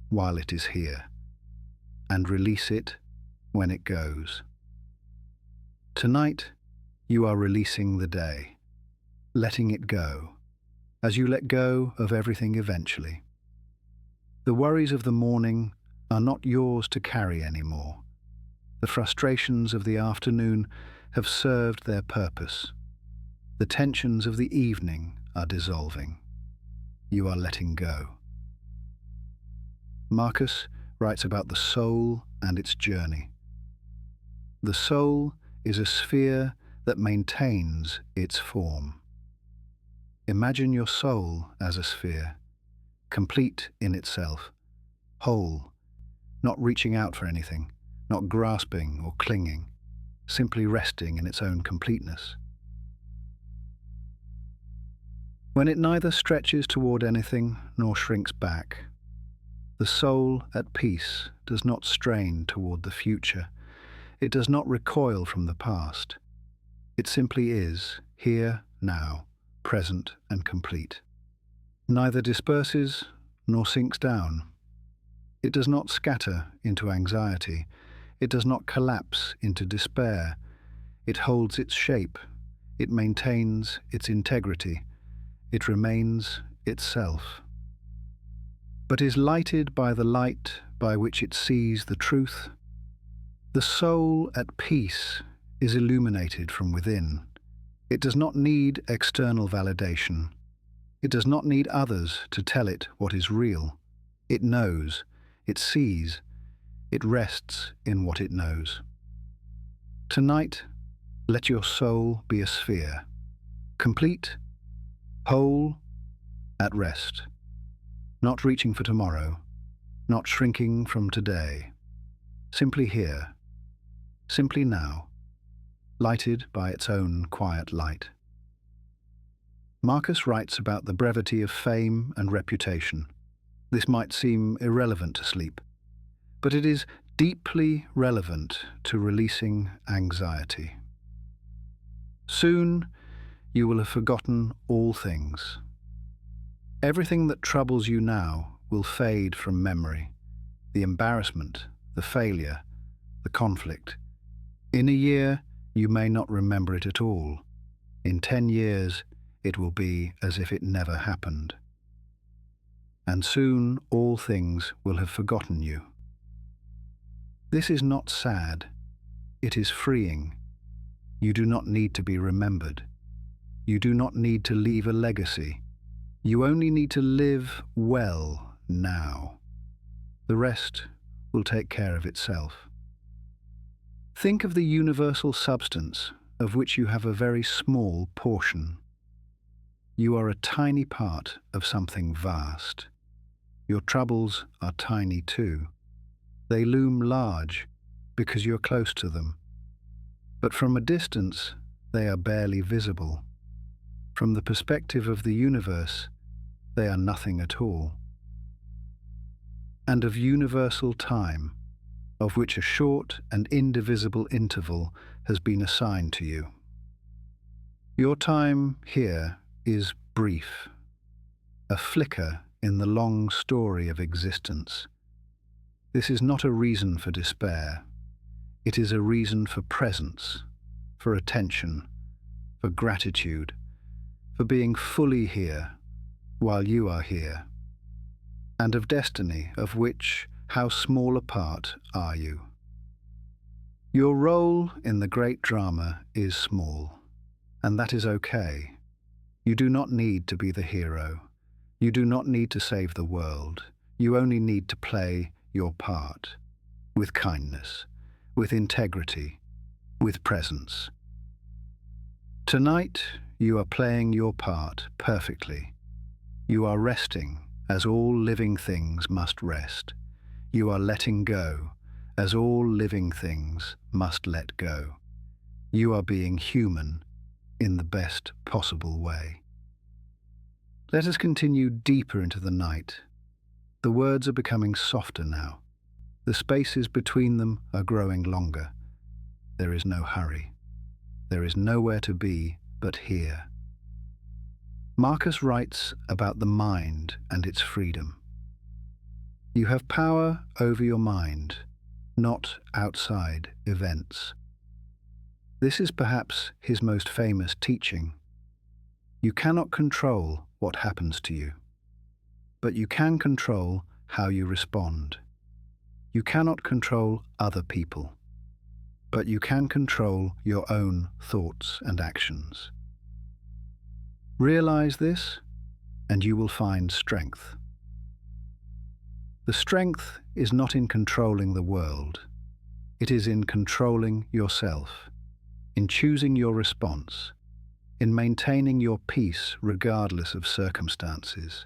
while it is here, and release it when it goes. Tonight, you are releasing the day, letting it go, as you let go of everything eventually. The worries of the morning are not yours to carry anymore. The frustrations of the afternoon have served their purpose. The tensions of the evening are dissolving. You are letting go. Marcus writes about the soul and its journey. The soul is a sphere that maintains its form. Imagine your soul as a sphere, complete in itself, whole, not reaching out for anything, not grasping or clinging, simply resting in its own completeness. When it neither stretches toward anything nor shrinks back, the soul at peace does not strain toward the future. It does not recoil from the past. It simply is, here, now, present and complete. Neither disperses nor sinks down. It does not scatter into anxiety. It does not collapse into despair. It holds its shape. It maintains its integrity. It remains itself, but is lighted by the light by which it sees the truth. The soul at peace is illuminated from within. It does not need external validation. It does not need others to tell it what is real. It knows, it sees, it rests in what it knows. Tonight, let your soul be a sphere, complete, whole, at rest, not reaching for tomorrow, not shrinking from today, simply here, simply now, lighted by its own quiet light. Marcus writes about the brevity of fame and reputation. This might seem irrelevant to sleep, but it is deeply relevant to releasing anxiety. Soon, you will have forgotten all things. Everything that troubles you now will fade from memory. The embarrassment, the failure, the conflict. In a year, you may not remember it at all. In 10 years, it will be as if it never happened. And soon all things will have forgotten you. This is not sad. It is freeing. You do not need to be remembered. You do not need to leave a legacy. You only need to live well now. The rest will take care of itself. Think of the universal substance of which you have a very small portion. You are a tiny part of something vast. Your troubles are tiny too. They loom large because you're close to them. But from a distance, they are barely visible. From the perspective of the universe, they are nothing at all. And of universal time, of which a short and indivisible interval has been assigned to you. Your time here is brief, a flicker in the long story of existence. This is not a reason for despair. It is a reason for presence, for attention, for gratitude, for being fully here while you are here, and of destiny, of which how small a part are you. Your role in the great drama is small, and that is okay. You do not need to be the hero. You do not need to save the world. You only need to play your part, with kindness, with integrity, with presence. Tonight, you are playing your part perfectly. You are resting as all living things must rest. You are letting go as all living things must let go. You are being human in the best possible way. Let us continue deeper into the night. The words are becoming softer now. The spaces between them are growing longer. There is no hurry. There is nowhere to be but here. Marcus writes about the mind and its freedom. You have power over your mind, not outside events. This is perhaps his most famous teaching. You cannot control what happens to you, but you can control how you respond. You cannot control other people, but you can control your own thoughts and actions. Realize this, and you will find strength. The strength is not in controlling the world. It is in controlling yourself, in choosing your response, in maintaining your peace regardless of circumstances.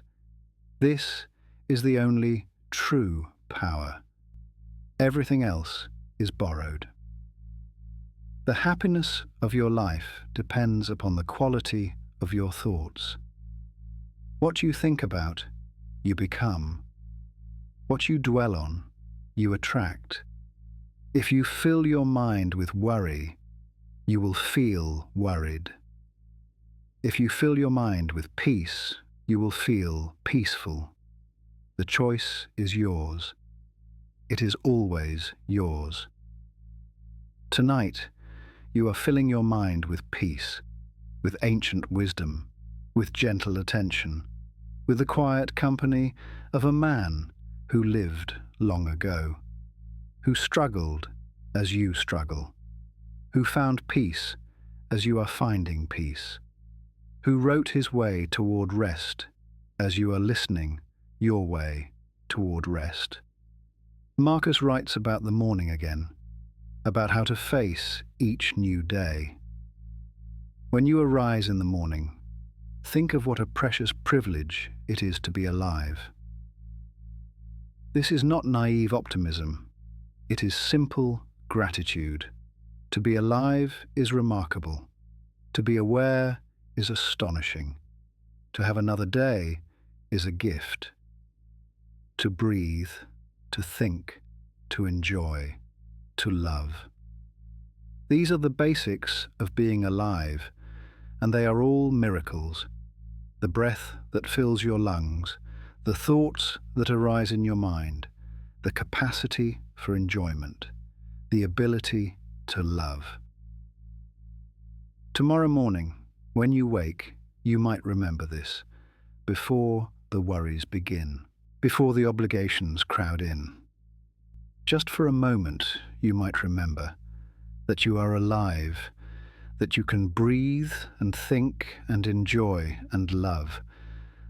This is the only true power. Everything else is borrowed. The happiness of your life depends upon the quality of your thoughts. What you think about, you become. What you dwell on, you attract. If you fill your mind with worry, you will feel worried. If you fill your mind with peace, you will feel peaceful. The choice is yours. It is always yours. Tonight, you are filling your mind with peace, with ancient wisdom, with gentle attention, with the quiet company of a man who lived long ago, who struggled as you struggle, who found peace as you are finding peace, who wrote his way toward rest as you are listening your way toward rest. Marcus writes about the morning again, about how to face each new day. When you arise in the morning, think of what a precious privilege it is to be alive. This is not naive optimism. It is simple gratitude. To be alive is remarkable. To be aware is astonishing. To have another day is a gift. To breathe, to think, to enjoy, to love. These are the basics of being alive, and they are all miracles. The breath that fills your lungs, the thoughts that arise in your mind, the capacity for enjoyment, the ability to love. Tomorrow morning, when you wake, you might remember this, before the worries begin, before the obligations crowd in. Just for a moment, you might remember that you are alive, that you can breathe and think and enjoy and love,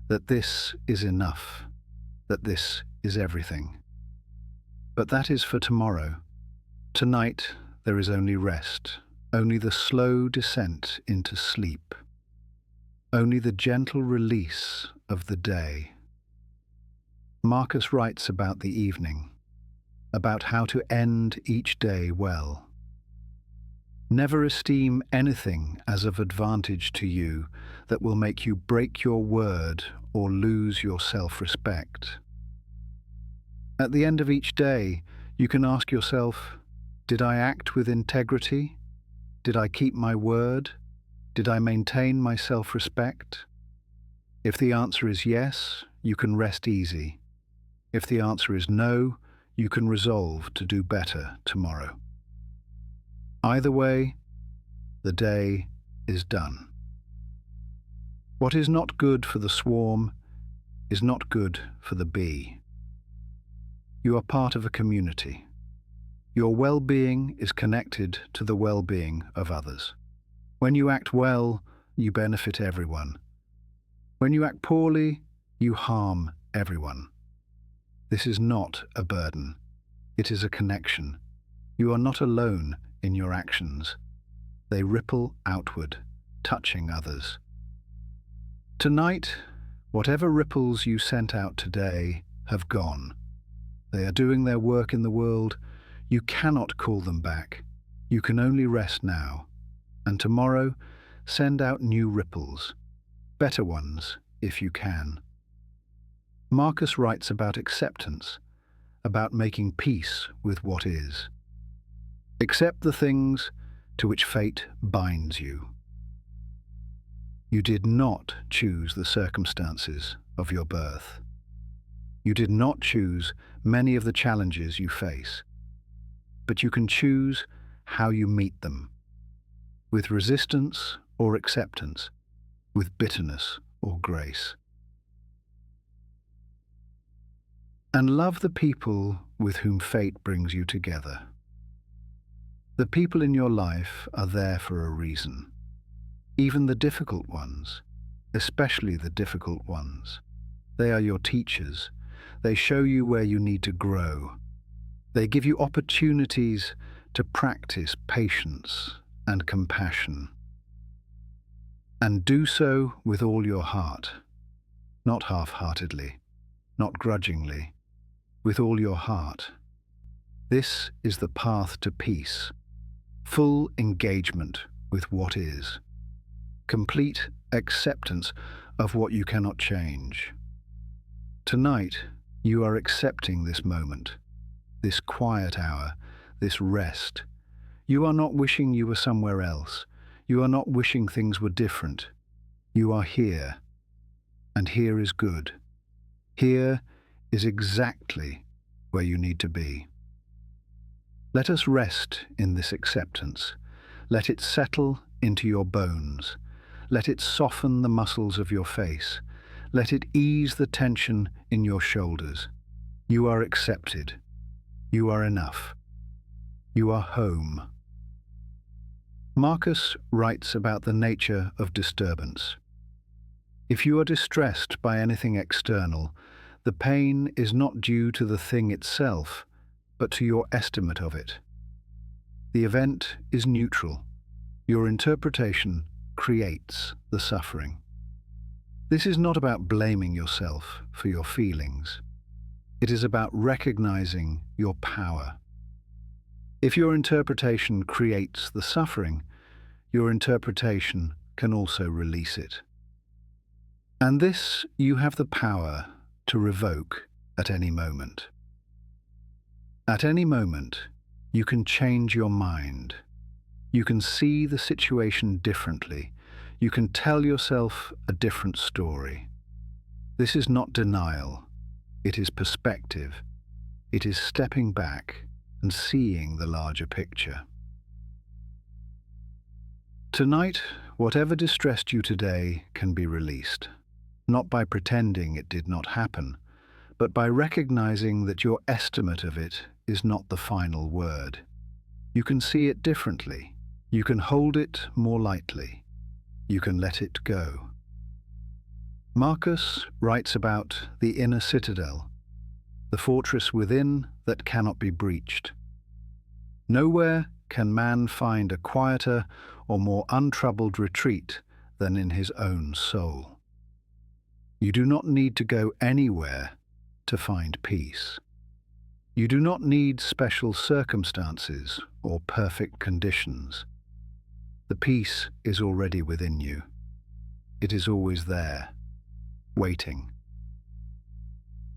that this is enough, that this is everything. But that is for tomorrow. Tonight there is only rest, only the slow descent into sleep, only the gentle release of the day. Marcus writes about the evening, about how to end each day well. Never esteem anything as of advantage to you that will make you break your word or lose your self-respect. At the end of each day, you can ask yourself, did I act with integrity? Did I keep my word? Did I maintain my self-respect? If the answer is yes, you can rest easy. If the answer is no, you can resolve to do better tomorrow. Either way, the day is done. What is not good for the swarm is not good for the bee. You are part of a community. Your well-being is connected to the well-being of others. When you act well, you benefit everyone. When you act poorly, you harm everyone. This is not a burden. It is a connection. You are not alone in your actions. They ripple outward, touching others. Tonight, whatever ripples you sent out today have gone. They are doing their work in the world. You cannot call them back. You can only rest now. And tomorrow, send out new ripples, better ones if you can. Marcus writes about acceptance, about making peace with what is. Accept the things to which fate binds you. You did not choose the circumstances of your birth. You did not choose many of the challenges you face, but you can choose how you meet them, with resistance or acceptance, with bitterness or grace. And love the people with whom fate brings you together. The people in your life are there for a reason. Even the difficult ones, especially the difficult ones. They are your teachers. They show you where you need to grow. They give you opportunities to practice patience and compassion. And do so with all your heart, not half-heartedly, not grudgingly, with all your heart. This is the path to peace. Full engagement with what is. Complete acceptance of what you cannot change. Tonight, you are accepting this moment, this quiet hour, this rest. You are not wishing you were somewhere else. You are not wishing things were different. You are here, and here is good. Here is exactly where you need to be. Let us rest in this acceptance. Let it settle into your bones. Let it soften the muscles of your face. Let it ease the tension in your shoulders. You are accepted. You are enough. You are home. Marcus writes about the nature of disturbance. If you are distressed by anything external, the pain is not due to the thing itself, but to your estimate of it. The event is neutral. Your interpretation creates the suffering. This is not about blaming yourself for your feelings. It is about recognizing your power. If your interpretation creates the suffering, your interpretation can also release it. And this you have the power to revoke at any moment. At any moment, you can change your mind. You can see the situation differently. You can tell yourself a different story. This is not denial. It is perspective. It is stepping back and seeing the larger picture. Tonight, whatever distressed you today can be released, not by pretending it did not happen, but by recognizing that your estimate of it is not the final word. You can see it differently. You can hold it more lightly. You can let it go. Marcus writes about the inner citadel, the fortress within that cannot be breached. Nowhere can man find a quieter or more untroubled retreat than in his own soul. You do not need to go anywhere to find peace. You do not need special circumstances or perfect conditions. The peace is already within you. It is always there, waiting.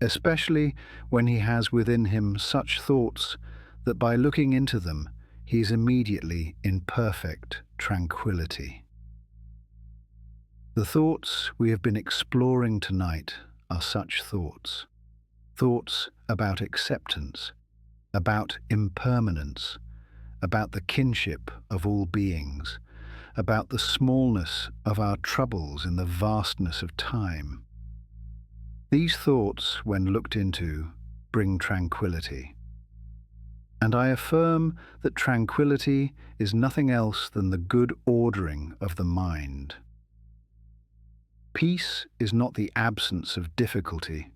Especially when he has within him such thoughts that by looking into them, he is immediately in perfect tranquility. The thoughts we have been exploring tonight are such thoughts. Thoughts about acceptance, about impermanence, about the kinship of all beings, about the smallness of our troubles in the vastness of time. These thoughts, when looked into, bring tranquility. And I affirm that tranquility is nothing else than the good ordering of the mind. Peace is not the absence of difficulty.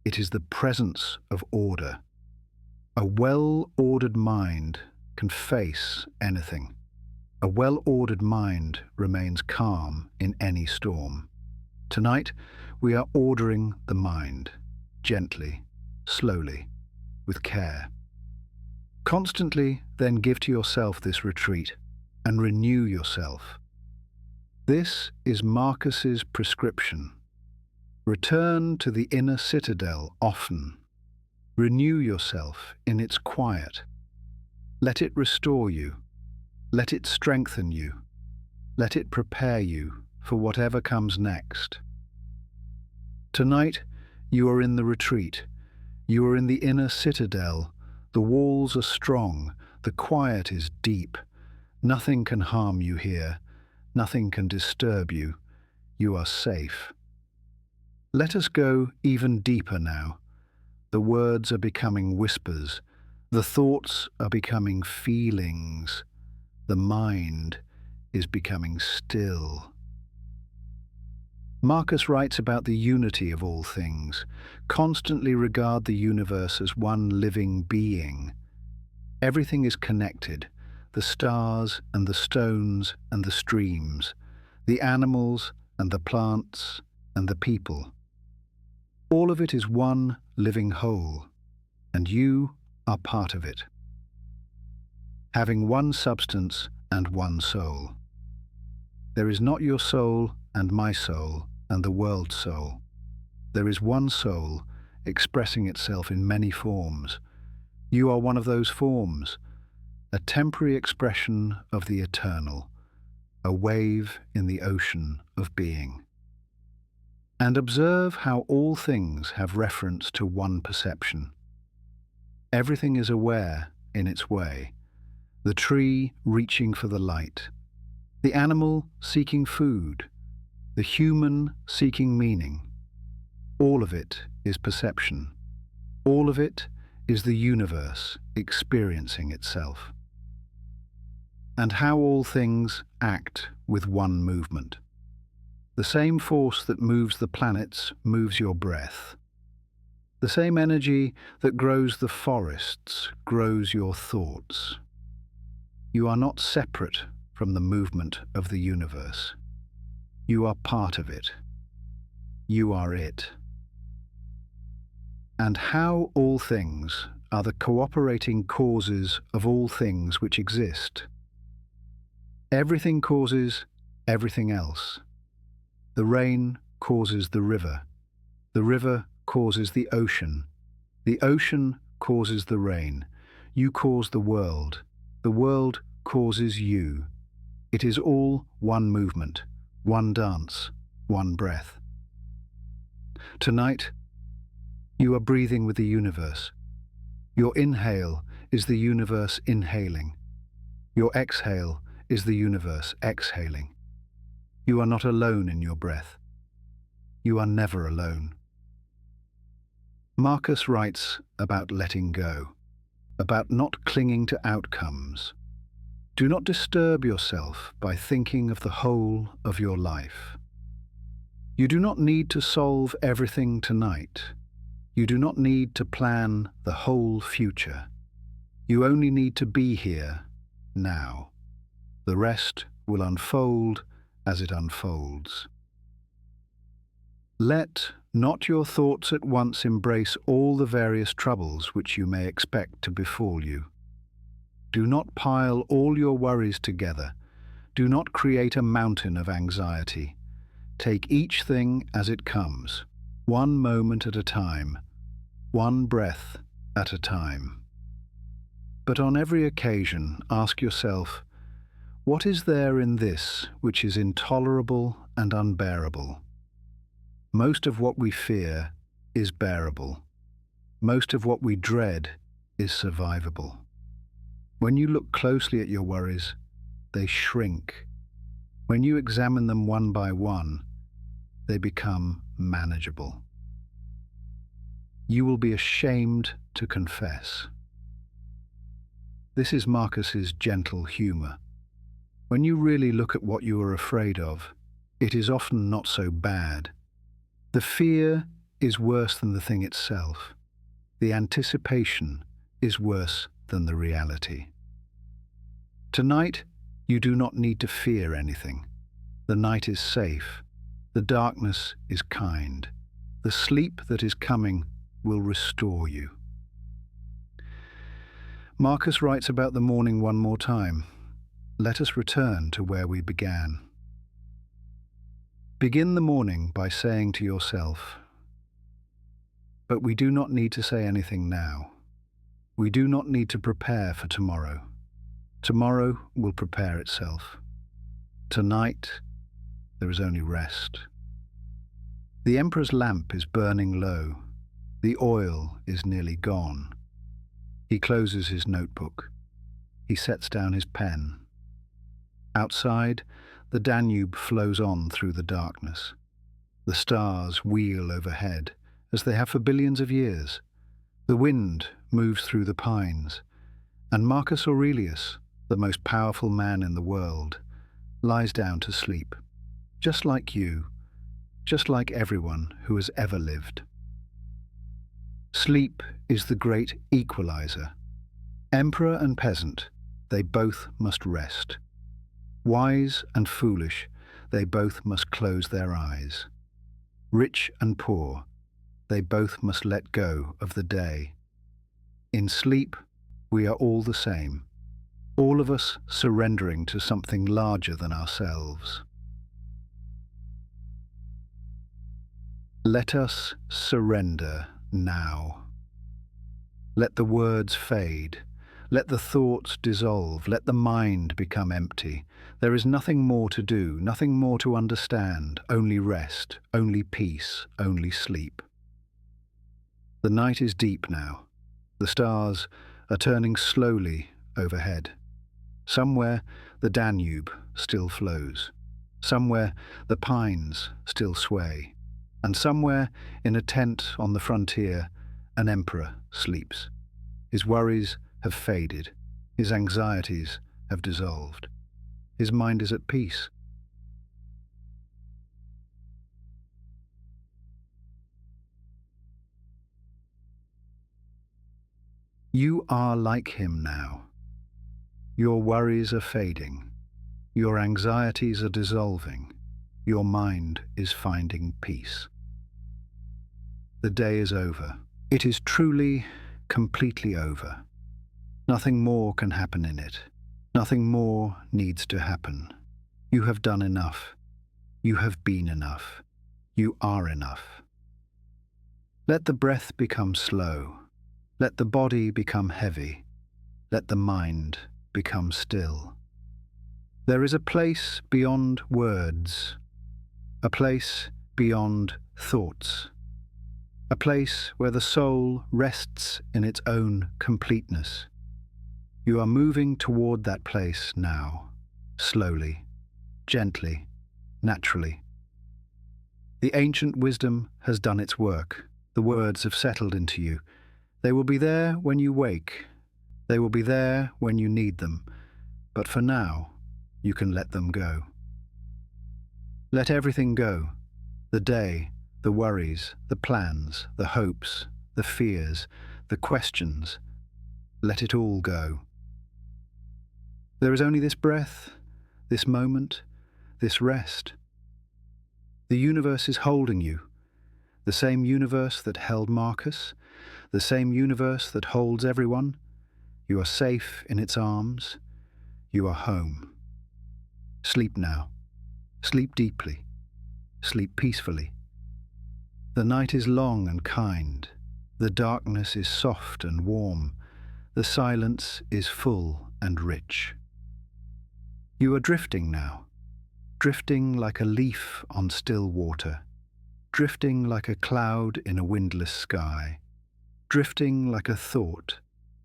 It is the presence of order. A well-ordered mind can face anything. A well-ordered mind remains calm in any storm. Tonight, we are ordering the mind, gently, slowly, with care. Constantly, then give to yourself this retreat and renew yourself. This is Marcus's prescription. Return to the inner citadel often. Renew yourself in its quiet. Let it restore you. Let it strengthen you. Let it prepare you for whatever comes next. Tonight, you are in the retreat. You are in the inner citadel. The walls are strong. The quiet is deep. Nothing can harm you here. Nothing can disturb you. You are safe. Let us go even deeper now. The words are becoming whispers. The thoughts are becoming feelings. The mind is becoming still. Marcus writes about the unity of all things. Constantly regard the universe as one living being. Everything is connected. The stars and the stones and the streams, the animals and the plants and the people. All of it is one living whole, and you are part of it. Having one substance and one soul. There is not your soul and my soul and the world's soul. There is one soul expressing itself in many forms. You are one of those forms, a temporary expression of the eternal, a wave in the ocean of being. And observe how all things have reference to one perception. Everything is aware in its way. The tree reaching for the light, the animal seeking food, the human seeking meaning. All of it is perception. All of it is the universe experiencing itself. and how all things act with one movement. The same force that moves the planets moves your breath. The same energy that grows the forests grows your thoughts. You are not separate from the movement of the universe. You are part of it. You are it. And how all things are the cooperating causes of all things which exist. Everything causes everything else. The rain causes the river causes the ocean causes the rain, you cause the world causes you. It is all one movement, one dance, one breath. Tonight, you are breathing with the universe. Your inhale is the universe inhaling. Your exhale is the universe exhaling. You are not alone in your breath. You are never alone. Marcus writes about letting go, about not clinging to outcomes. Do not disturb yourself by thinking of the whole of your life. You do not need to solve everything tonight. You do not need to plan the whole future. You only need to be here, now. The rest will unfold as it unfolds. Let not your thoughts at once embrace all the various troubles which you may expect to befall you. Do not pile all your worries together. Do not create a mountain of anxiety. Take each thing as it comes, one moment at a time, one breath at a time. But on every occasion, ask yourself, what is there in this which is intolerable and unbearable? Most of what we fear is bearable. Most of what we dread is survivable. When you look closely at your worries, they shrink. When you examine them one by one, they become manageable. You will be ashamed to confess. This is Marcus's gentle humor. When you really look at what you are afraid of, it is often not so bad. The fear is worse than the thing itself. The anticipation is worse than the reality. Tonight, you do not need to fear anything. The night is safe. The darkness is kind. The sleep that is coming will restore you. Marcus writes about the morning one more time. Let us return to where we began. Begin the morning by saying to yourself, but we do not need to say anything now. We do not need to prepare for tomorrow. Tomorrow will prepare itself. Tonight, there is only rest. The emperor's lamp is burning low. The oil is nearly gone. He closes his notebook. He sets down his pen. Outside, the Danube flows on through the darkness. The stars wheel overhead, as they have for billions of years. The wind moves through the pines, and Marcus Aurelius, the most powerful man in the world, lies down to sleep, just like you, just like everyone who has ever lived. Sleep is the great equalizer. Emperor and peasant, they both must rest. Wise and foolish, they both must close their eyes. Rich and poor, they both must let go of the day. In sleep, we are all the same, all of us surrendering to something larger than ourselves. Let us surrender now. Let the words fade. Let the thoughts dissolve. Let the mind become empty. There is nothing more to do, nothing more to understand, only rest, only peace, only sleep. The night is deep now. The stars are turning slowly overhead. Somewhere the Danube still flows. Somewhere the pines still sway. And somewhere in a tent on the frontier, an emperor sleeps. His worries have faded. His anxieties have dissolved. His mind is at peace. You are like him now. Your worries are fading. Your anxieties are dissolving. Your mind is finding peace. The day is over. It is truly, completely over. Nothing more can happen in it. Nothing more needs to happen. You have done enough. You have been enough. You are enough. Let the breath become slow. Let the body become heavy. Let the mind become still. There is a place beyond words, a place beyond thoughts, a place where the soul rests in its own completeness. You are moving toward that place now, slowly, gently, naturally. The ancient wisdom has done its work. The words have settled into you. They will be there when you wake. They will be there when you need them. But for now, you can let them go. Let everything go. The day, the worries, the plans, the hopes, the fears, the questions. Let it all go. There is only this breath, this moment, this rest. The universe is holding you. The same universe that held Marcus, the same universe that holds everyone. You are safe in its arms. You are home. Sleep now. Sleep deeply. Sleep peacefully. The night is long and kind. The darkness is soft and warm. The silence is full and rich. You are drifting now. Drifting like a leaf on still water. Drifting like a cloud in a windless sky. Drifting like a thought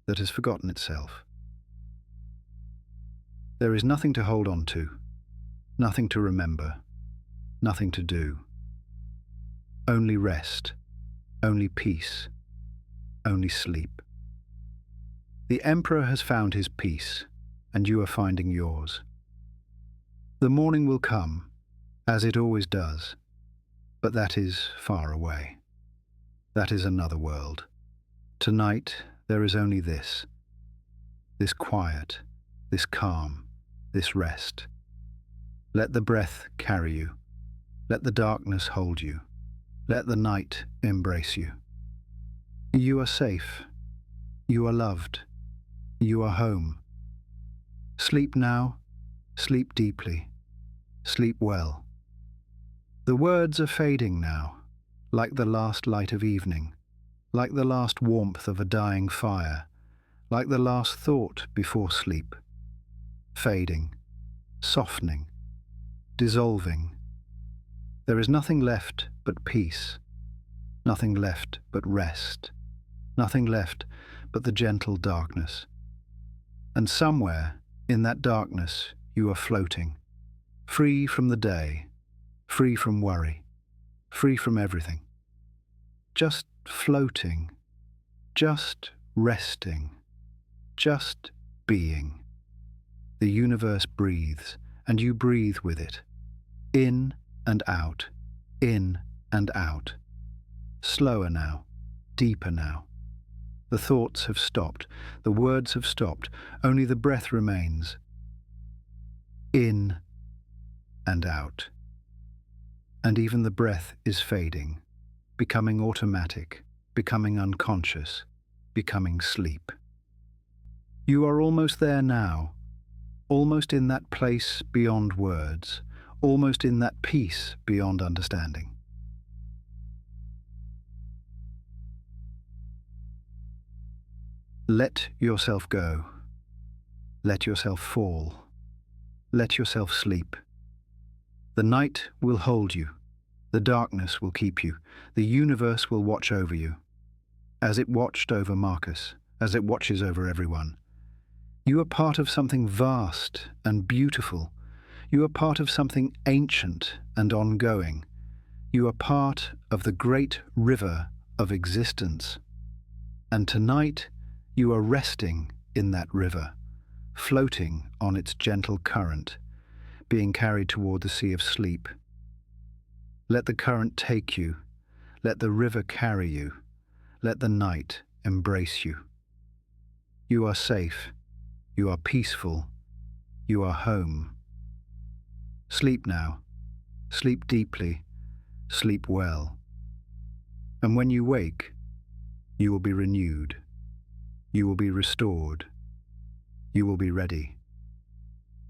that has forgotten itself. There is nothing to hold on to, nothing to remember, nothing to do. Only rest, only peace, only sleep. The Emperor has found his peace, and you are finding yours. The morning will come, as it always does, but that is far away. That is another world. Tonight there is only this quiet, this calm, this rest. Let the breath carry you. Let the darkness hold you. Let the night embrace you. You are safe. You are loved. You are home. Sleep now. Sleep deeply. Sleep well. The words are fading now, like the last light of evening, like the last warmth of a dying fire, like the last thought before sleep. Fading, softening, dissolving. There is nothing left but peace, nothing left but rest, nothing left but the gentle darkness. And somewhere in that darkness you are floating, free from the day, free from worry, free from everything. Just floating, just resting, just being. The universe breathes, and you breathe with it. In and out, in and out. Slower now, deeper now. The thoughts have stopped, the words have stopped, only the breath remains. In and out. And even the breath is fading, becoming automatic, becoming unconscious, becoming sleep. You are almost there now, almost in that place beyond words, almost in that peace beyond understanding. Let yourself go. Let yourself fall. Let yourself sleep. The night will hold you. The darkness will keep you. The universe will watch over you. As it watched over Marcus, as it watches over everyone. You are part of something vast and beautiful. You are part of something ancient and ongoing. You are part of the great river of existence. And tonight, you are resting in that river, floating on its gentle current, being carried toward the sea of sleep. Let the current take you. Let the river carry you. Let the night embrace you. You are safe. You are peaceful. You are home. Sleep now. Sleep deeply. Sleep well. And when you wake, you will be renewed. You will be restored. You will be ready.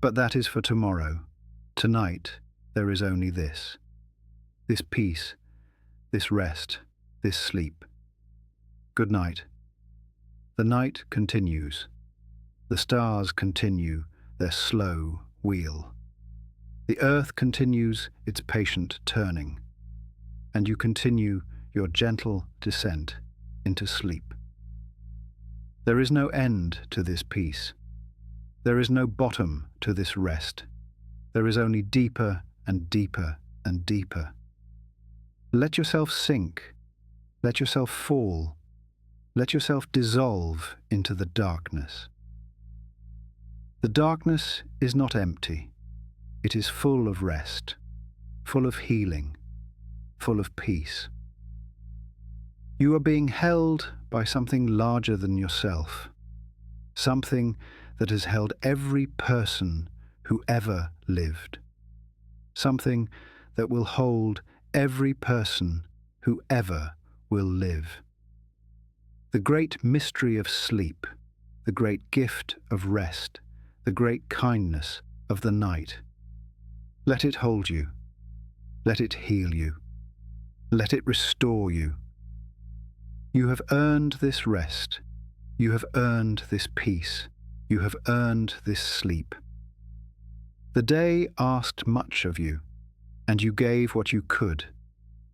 But that is for tomorrow. Tonight, there is only this peace, this rest, this sleep. Good night. The night continues. The stars continue their slow wheel. The earth continues its patient turning, and you continue your gentle descent into sleep. There is no end to this peace. There is no bottom to this rest. There is only deeper and deeper and deeper. Let yourself sink. Let yourself fall. Let yourself dissolve into the darkness. The darkness is not empty. It is full of rest, full of healing, full of peace. You are being held by something larger than yourself, something that has held every person who ever lived, something that will hold every person who ever will live. The great mystery of sleep, the great gift of rest, the great kindness of the night. Let it hold you. Let it heal you. Let it restore you. You have earned this rest. You have earned this peace. You have earned this sleep. The day asked much of you, and you gave what you could.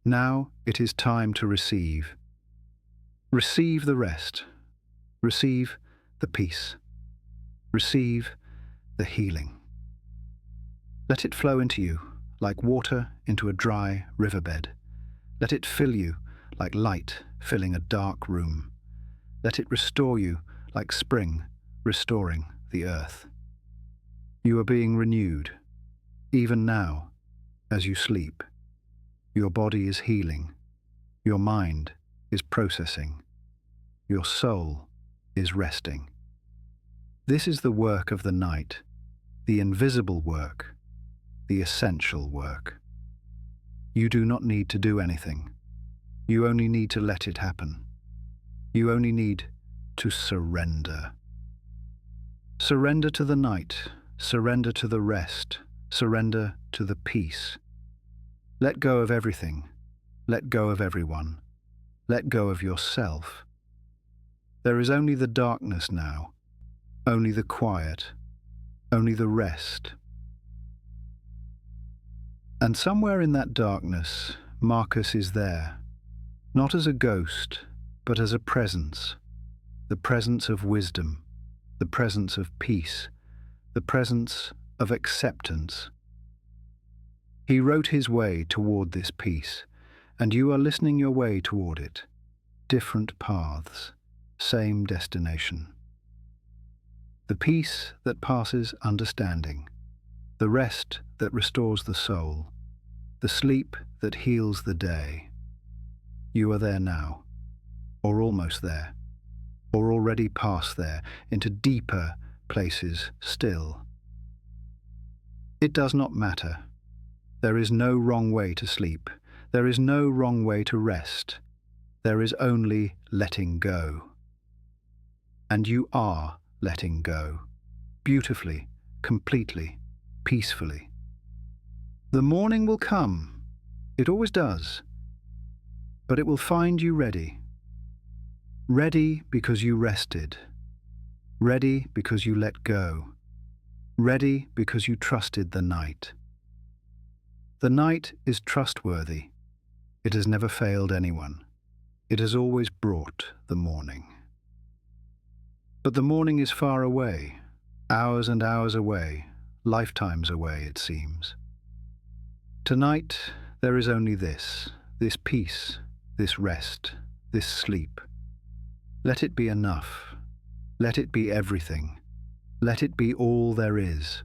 Now it is time to receive. Receive the rest. Receive the peace. Receive the healing. Let it flow into you like water into a dry riverbed. Let it fill you like light filling a dark room. Let it restore you like spring restoring the earth. You are being renewed, even now, as you sleep. Your body is healing. Your mind is processing. Your soul is resting. This is the work of the night, the invisible work, the essential work. You do not need to do anything. You only need to let it happen. You only need to surrender. Surrender to the night. Surrender to the rest. Surrender to the peace. Let go of everything. Let go of everyone. Let go of yourself. There is only the darkness now, only the quiet, only the rest. And somewhere in that darkness, Marcus is there, not as a ghost, but as a presence, the presence of wisdom, the presence of peace, the presence of acceptance. He wrote his way toward this peace, and you are listening your way toward it. Different paths, same destination. The peace that passes understanding, the rest that restores the soul, the sleep that heals the day. You are there now, or almost there, or already past there, into deeper places still. It does not matter. There is no wrong way to sleep. There is no wrong way to rest. There is only letting go. And you are letting go, beautifully, completely, peacefully. The morning will come. It always does. But it will find you ready. Ready because you rested. Ready because you let go. Ready because you trusted the night. The night is trustworthy. It has never failed anyone. It has always brought the morning. But the morning is far away, hours and hours away, lifetimes away, it seems. Tonight, there is only this peace, this rest, this sleep. Let it be enough. Let it be everything. Let it be all there is.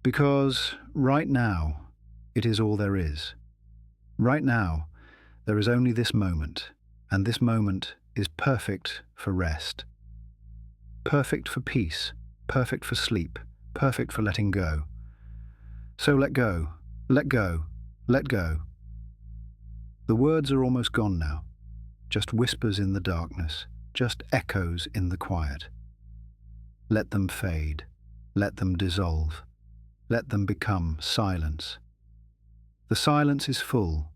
Because right now, it is all there is. Right now, there is only this moment, and this moment is perfect for rest. Perfect for peace, perfect for sleep, perfect for letting go. So let go, let go, let go. The words are almost gone now, just whispers in the darkness, just echoes in the quiet. Let them fade, let them dissolve, let them become silence. The silence is full,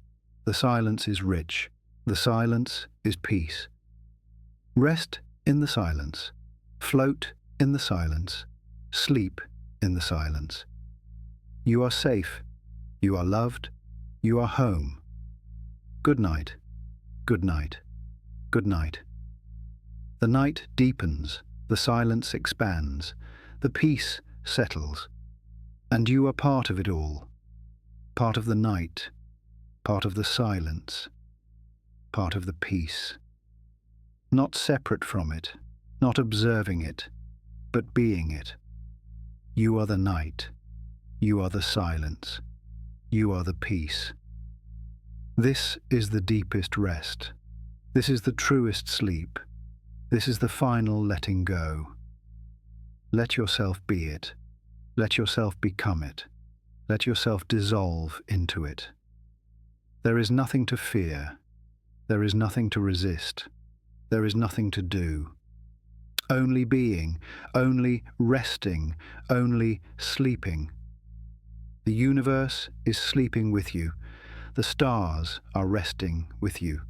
the silence is rich, the silence is peace. Rest in the silence, float in the silence, sleep in the silence. You are safe, you are loved, you are home. Good night, good night, good night. The night deepens, the silence expands, the peace settles, and you are part of it all, part of the night, part of the silence, part of the peace. Not separate from it, not observing it, but being it. You are the night, you are the silence, you are the peace. This is the deepest rest. This is the truest sleep. This is the final letting go. Let yourself be it. Let yourself become it. Let yourself dissolve into it. There is nothing to fear. There is nothing to resist. There is nothing to do. Only being, only resting, only sleeping. The universe is sleeping with you. The stars are resting with you.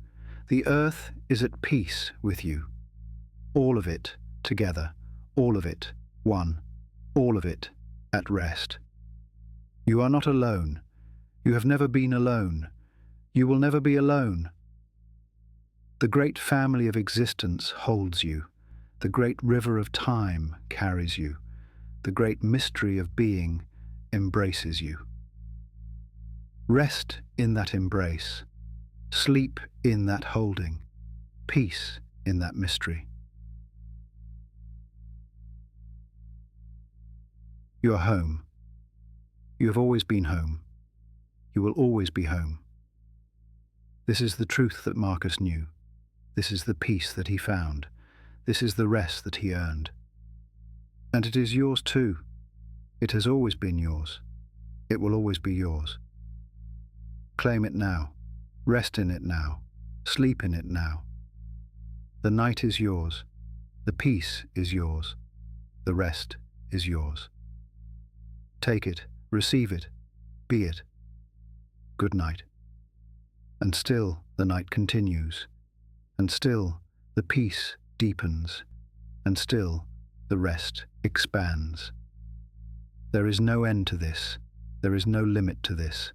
The earth is at peace with you. All of it together, all of it one, all of it at rest. You are not alone. You have never been alone. You will never be alone. The great family of existence holds you. The great river of time carries you. The great mystery of being embraces you. Rest in that embrace. Sleep in that holding. Peace in that mystery. You are home. You have always been home. You will always be home. This is the truth that Marcus knew. This is the peace that he found. This is the rest that he earned. And it is yours too. It has always been yours. It will always be yours. Claim it now. Rest in it now. Sleep in it now. The night is yours. The peace is yours. The rest is yours. Take it, receive it, be it. Good night. And still the night continues, and still the peace deepens, and still the rest expands. There is no end to this. There is no limit to this.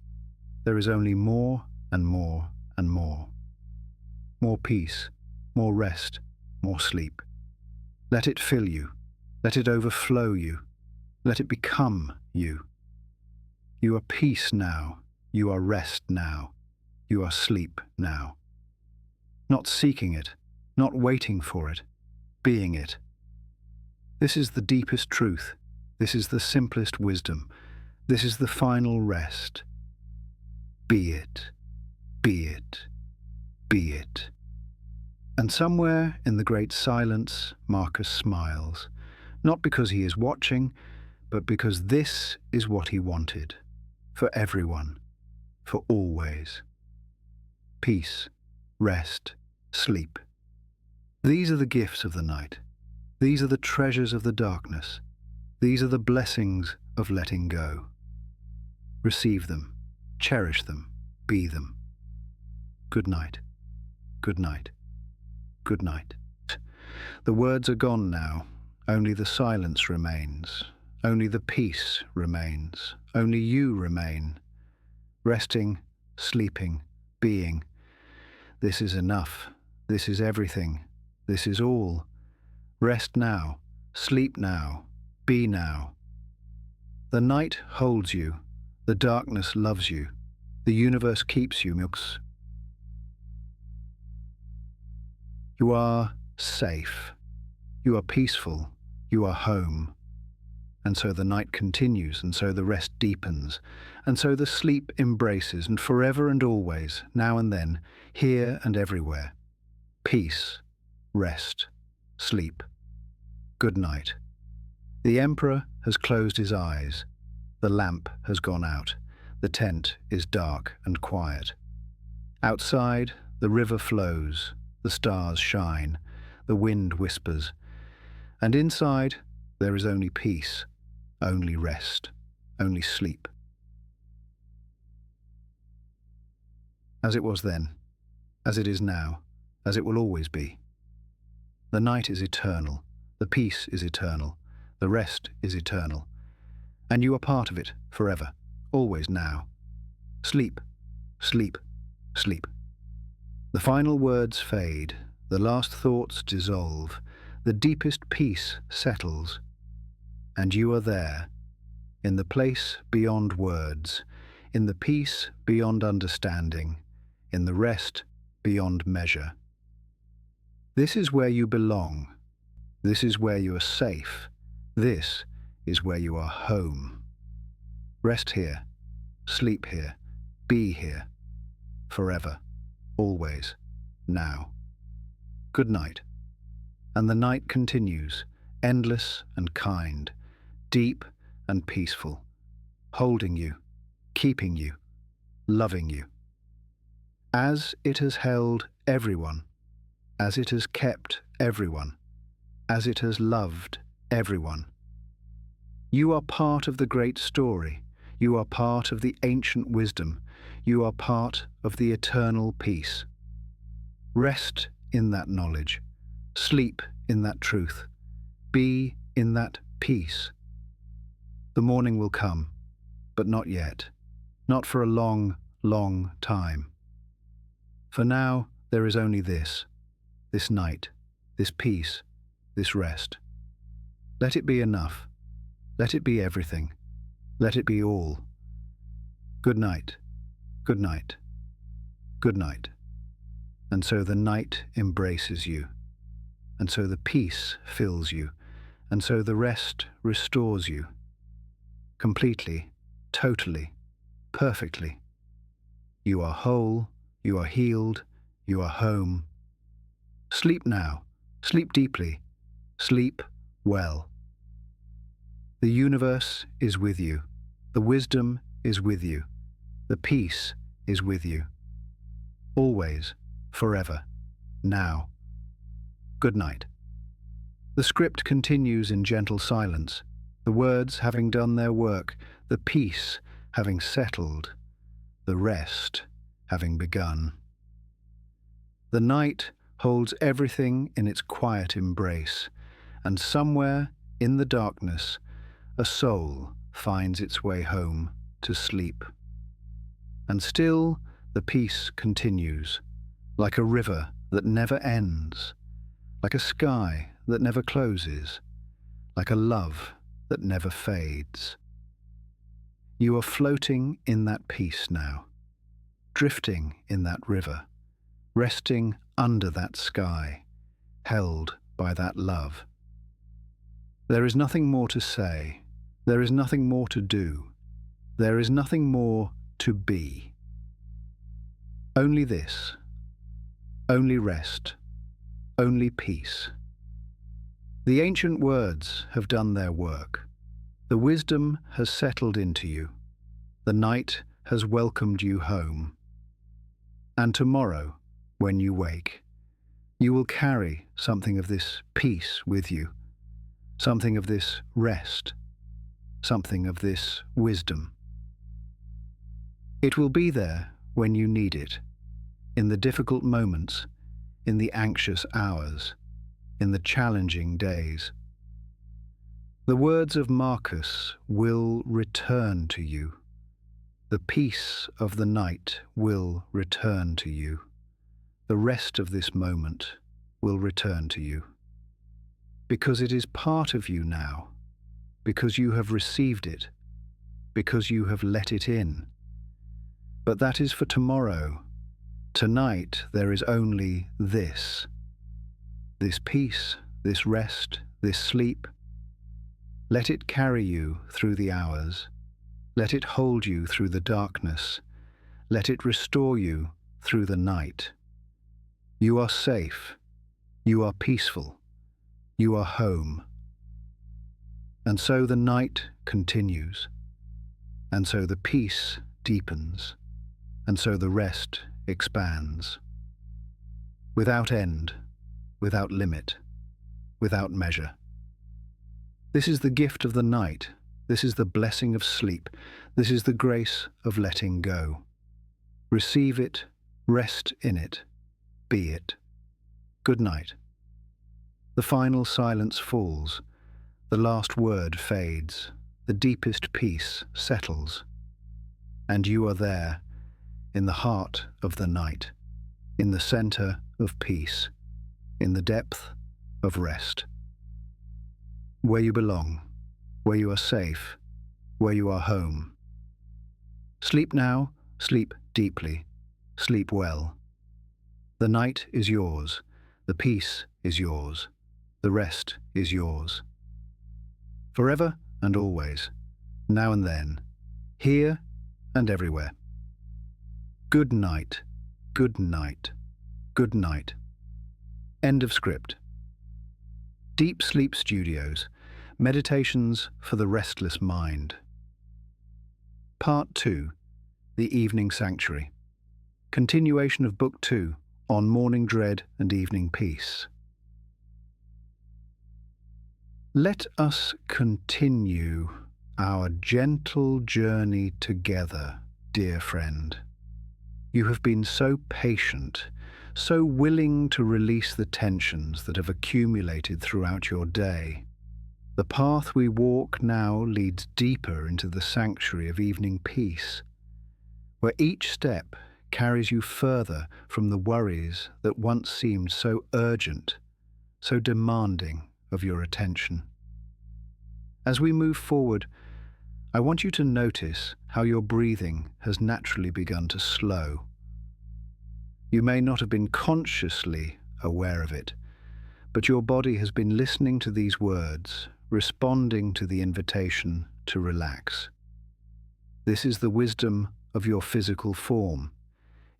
There is only more and more and more. More peace, more rest, more sleep. Let it fill you. Let it overflow you. Let it become you. You are peace now. You are rest now. You are sleep now. Not seeking it, not waiting for it, being it. This is the deepest truth. This is the simplest wisdom. This is the final rest. Be it, be it, be it. And somewhere in the great silence, Marcus smiles, not because he is watching, but because this is what he wanted, for everyone, for always. Peace, rest, sleep. These are the gifts of the night. These are the treasures of the darkness. These are the blessings of letting go. Receive them, cherish them, be them. Good night, good night, good night. The words are gone now. Only the silence remains. Only the peace remains. Only you remain. Resting, sleeping, being. This is enough. This is everything. This is all. Rest now. Sleep now. Be now. The night holds you. The darkness loves you. The universe keeps you. You are safe. you are peaceful, you are home. And so the night continues, and so the rest deepens, and so the sleep embraces, and forever and always, now and then, here and everywhere. Peace, rest, sleep. Good night. The emperor has closed his eyes. The lamp has gone out. The tent is dark and quiet. Outside, the river flows, the stars shine, the wind whispers, and inside there is only peace, only rest, only sleep. As it was then, as it is now, as it will always be. The night is eternal, the peace is eternal, the rest is eternal, and you are part of it forever, always now. Sleep, sleep, sleep. The final words fade, the last thoughts dissolve, the deepest peace settles, and you are there, in the place beyond words, in the peace beyond understanding, in the rest beyond measure. This is where you belong. This is where you are safe. This is where you are home. Rest here, sleep here, be here, forever, always, now. Good night. And the night continues, endless and kind, deep and peaceful, holding you, keeping you, loving you. As it has held everyone, as it has kept everyone, as it has loved everyone. You are part of the great story. You are part of the ancient wisdom. You are part of the eternal peace. Rest in that knowledge. Sleep in that truth. Be in that peace. The morning will come, but not yet. Not for a long, long time. For now, there is only this night, this peace, this rest. Let it be enough. Let it be everything. Let it be all. Good night, good night, good night. And so the night embraces you, and so the peace fills you, and so the rest restores you. Completely, totally, perfectly. You are whole, you are healed, you are home. Sleep now, sleep deeply, sleep well. The universe is with you, the wisdom is with you, the peace is with you. Always, forever, now. Good night. The script continues in gentle silence, the words having done their work, the peace having settled, the rest having begun. The night holds everything in its quiet embrace, and somewhere in the darkness, a soul finds its way home to sleep. And still the peace continues, like a river that never ends, like a sky that never closes, like a love that never fades. You are floating in that peace now, drifting in that river, resting under that sky, held by that love. There is nothing more to say, there is nothing more to do, there is nothing more to be. Only this, only rest, only peace. The ancient words have done their work. The wisdom has settled into you. The night has welcomed you home. And tomorrow, when you wake, you will carry something of this peace with you, something of this rest, something of this wisdom. It will be there when you need it, in the difficult moments, in the anxious hours, in the challenging days. The words of Marcus will return to you. The peace of the night will return to you. The rest of this moment will return to you. Because it is part of you now, because you have received it, because you have let it in. But that is for tomorrow. Tonight there is only this peace, this rest, this sleep. Let it carry you through the hours. Let it hold you through the darkness. Let it restore you through the night. You are safe. You are peaceful. You are home. And so the night continues. And so the peace deepens. And so the rest expands. Without end, without limit, without measure. This is the gift of the night. This is the blessing of sleep. This is the grace of letting go. Receive it, rest in it, be it. Good night. The final silence falls. The last word fades. The deepest peace settles. And you are there, in the heart of the night, in the center of peace, in the depth of rest. Where you belong, where you are safe, where you are home. Sleep now, sleep deeply, sleep well. The night is yours, the peace is yours, the rest is yours. Forever and always, now and then, here and everywhere. Good night, good night, good night. End of script. Deep Sleep Studios, Meditations for the Restless Mind. Part 2, The Evening Sanctuary. Continuation of Book 2, on Morning Dread and Evening Peace. Let us continue our gentle journey together, dear friend. You have been so patient, so willing to release the tensions that have accumulated throughout your day. The path we walk now leads deeper into the sanctuary of evening peace, where each step carries you further from the worries that once seemed so urgent, so demanding of your attention. As we move forward, I want you to notice how your breathing has naturally begun to slow. You may not have been consciously aware of it, but your body has been listening to these words, responding to the invitation to relax. This is the wisdom of your physical form.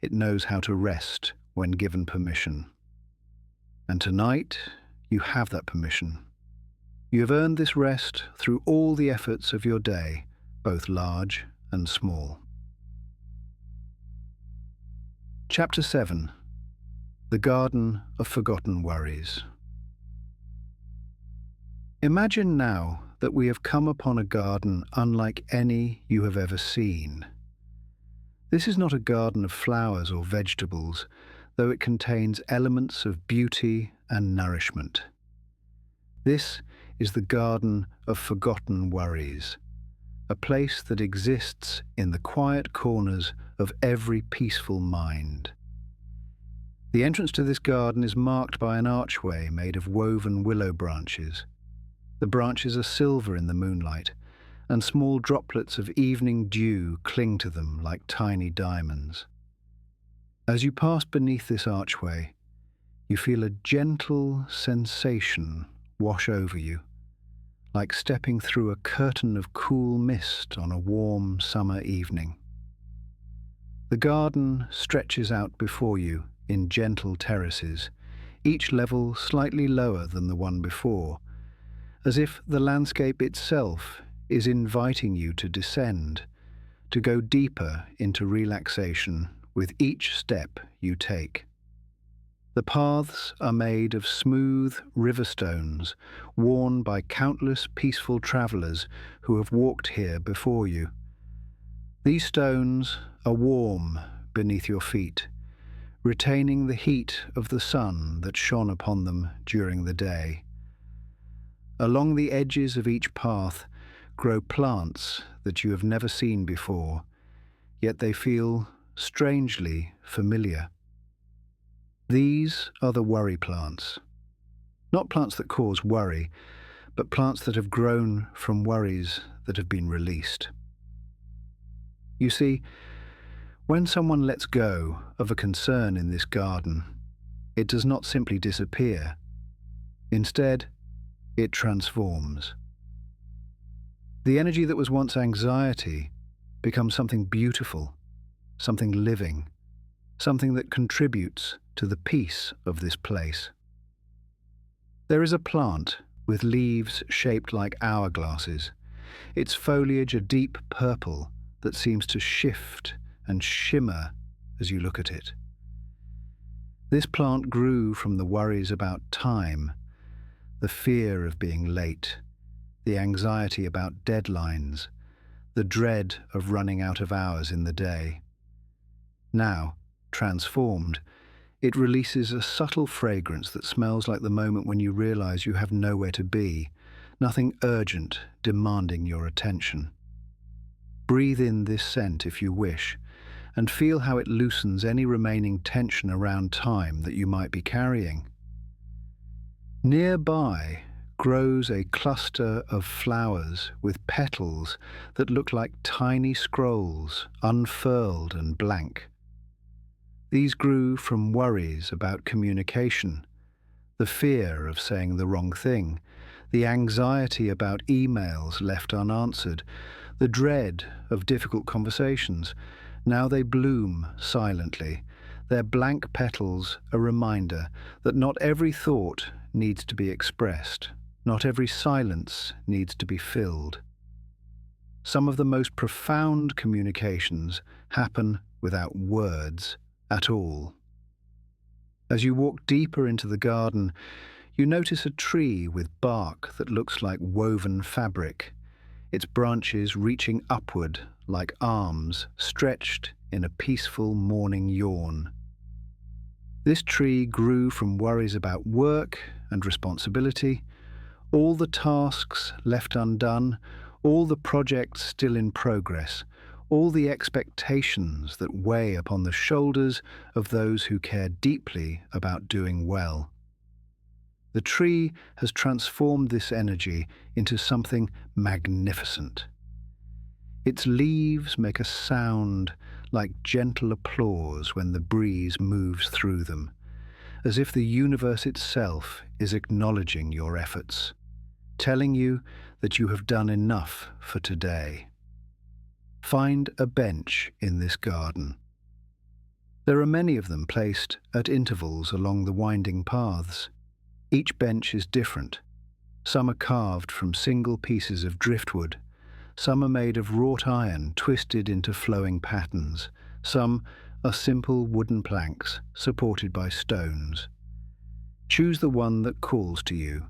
It knows how to rest when given permission. And tonight, you have that permission. You have earned this rest through all the efforts of your day, both large and small. Chapter 7. The Garden of Forgotten Worries. Imagine now that we have come upon a garden unlike any you have ever seen. This is not a garden of flowers or vegetables, though it contains elements of beauty and nourishment. This is the garden of forgotten worries, a place that exists in the quiet corners of every peaceful mind. The entrance to this garden is marked by an archway made of woven willow branches. The branches are silver in the moonlight, and small droplets of evening dew cling to them like tiny diamonds. As you pass beneath this archway, you feel a gentle sensation wash over you, like stepping through a curtain of cool mist on a warm summer evening. The garden stretches out before you in gentle terraces, each level slightly lower than the one before, as if the landscape itself is inviting you to descend, to go deeper into relaxation with each step you take. The paths are made of smooth river stones, worn by countless peaceful travellers who have walked here before you. These stones are warm beneath your feet, retaining the heat of the sun that shone upon them during the day. Along the edges of each path grow plants that you have never seen before, yet they feel strangely familiar. These are the worry plants. Not plants that cause worry, but plants that have grown from worries that have been released. You see, when someone lets go of a concern in this garden, it does not simply disappear. Instead, it transforms. The energy that was once anxiety becomes something beautiful, something living, something that contributes to the peace of this place. There is a plant with leaves shaped like hourglasses, its foliage a deep purple that seems to shift and shimmer as you look at it. This plant grew from the worries about time, the fear of being late, the anxiety about deadlines, the dread of running out of hours in the day. Now, transformed, it releases a subtle fragrance that smells like the moment when you realize you have nowhere to be, nothing urgent demanding your attention. Breathe in this scent if you wish, and feel how it loosens any remaining tension around time that you might be carrying. Nearby grows a cluster of flowers with petals that look like tiny scrolls, unfurled and blank. These grew from worries about communication, the fear of saying the wrong thing, the anxiety about emails left unanswered, the dread of difficult conversations. Now they bloom silently, their blank petals a reminder that not every thought needs to be expressed, not every silence needs to be filled. Some of the most profound communications happen without words at all. As you walk deeper into the garden, you notice a tree with bark that looks like woven fabric, its branches reaching upward like arms stretched in a peaceful morning yawn. This tree grew from worries about work and responsibility, all the tasks left undone, all the projects still in progress, all the expectations that weigh upon the shoulders of those who care deeply about doing well. The tree has transformed this energy into something magnificent. Its leaves make a sound like gentle applause when the breeze moves through them, as if the universe itself is acknowledging your efforts, telling you that you have done enough for today. Find a bench in this garden. There are many of them placed at intervals along the winding paths. Each bench is different. Some are carved from single pieces of driftwood. Some are made of wrought iron twisted into flowing patterns. Some are simple wooden planks supported by stones. Choose the one that calls to you,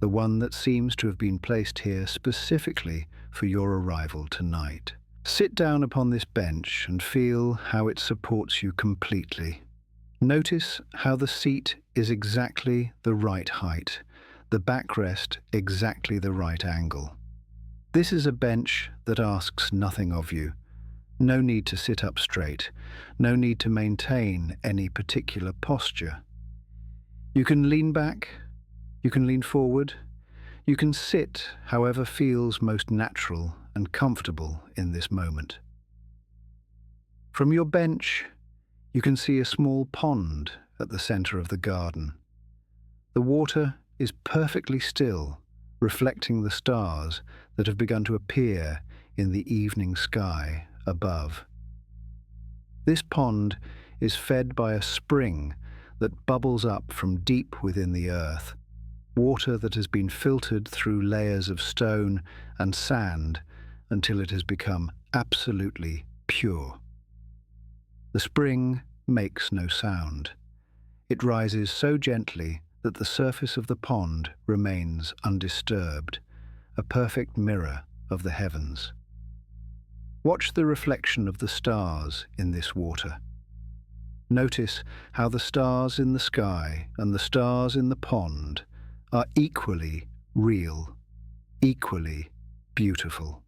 the one that seems to have been placed here specifically for your arrival tonight. Sit down upon this bench and feel how it supports you completely. Notice how the seat is exactly the right height, the backrest exactly the right angle. This is a bench that asks nothing of you. No need to sit up straight, no need to maintain any particular posture. You can lean back, you can lean forward, you can sit however feels most natural and comfortable in this moment. From your bench, you can see a small pond at the center of the garden. The water is perfectly still, reflecting the stars that have begun to appear in the evening sky above. This pond is fed by a spring that bubbles up from deep within the earth, water that has been filtered through layers of stone and sand until it has become absolutely pure. The spring makes no sound. It rises so gently that the surface of the pond remains undisturbed, a perfect mirror of the heavens. Watch the reflection of the stars in this water. Notice how the stars in the sky and the stars in the pond are equally real, equally beautiful.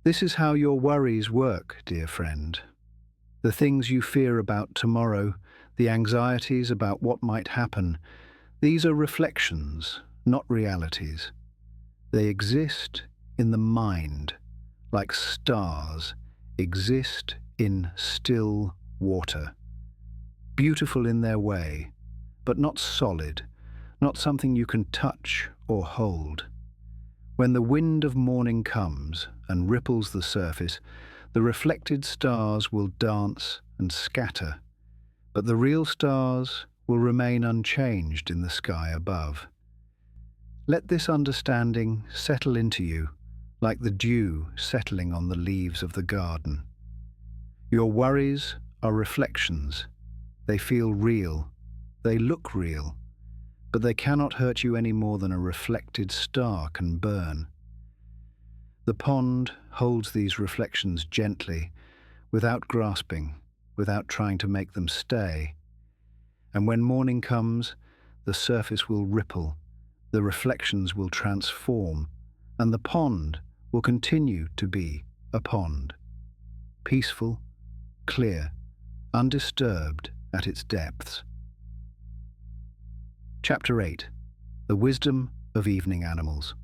This is how your worries work, dear friend. The things you fear about tomorrow, the anxieties about what might happen, these are reflections, not realities. They exist in the mind, like stars exist in still water. Beautiful in their way, but not solid, not something you can touch or hold. When the wind of morning comes and ripples the surface, the reflected stars will dance and scatter, but the real stars will remain unchanged in the sky above. Let this understanding settle into you like the dew settling on the leaves of the garden. Your worries are reflections. They feel real, they look real, but they cannot hurt you any more than a reflected star can burn. The pond holds these reflections gently, without grasping, without trying to make them stay. And when morning comes, the surface will ripple, the reflections will transform, and the pond will continue to be a pond. Peaceful, clear, undisturbed at its depths. Chapter 8. The Wisdom of Evening Animals.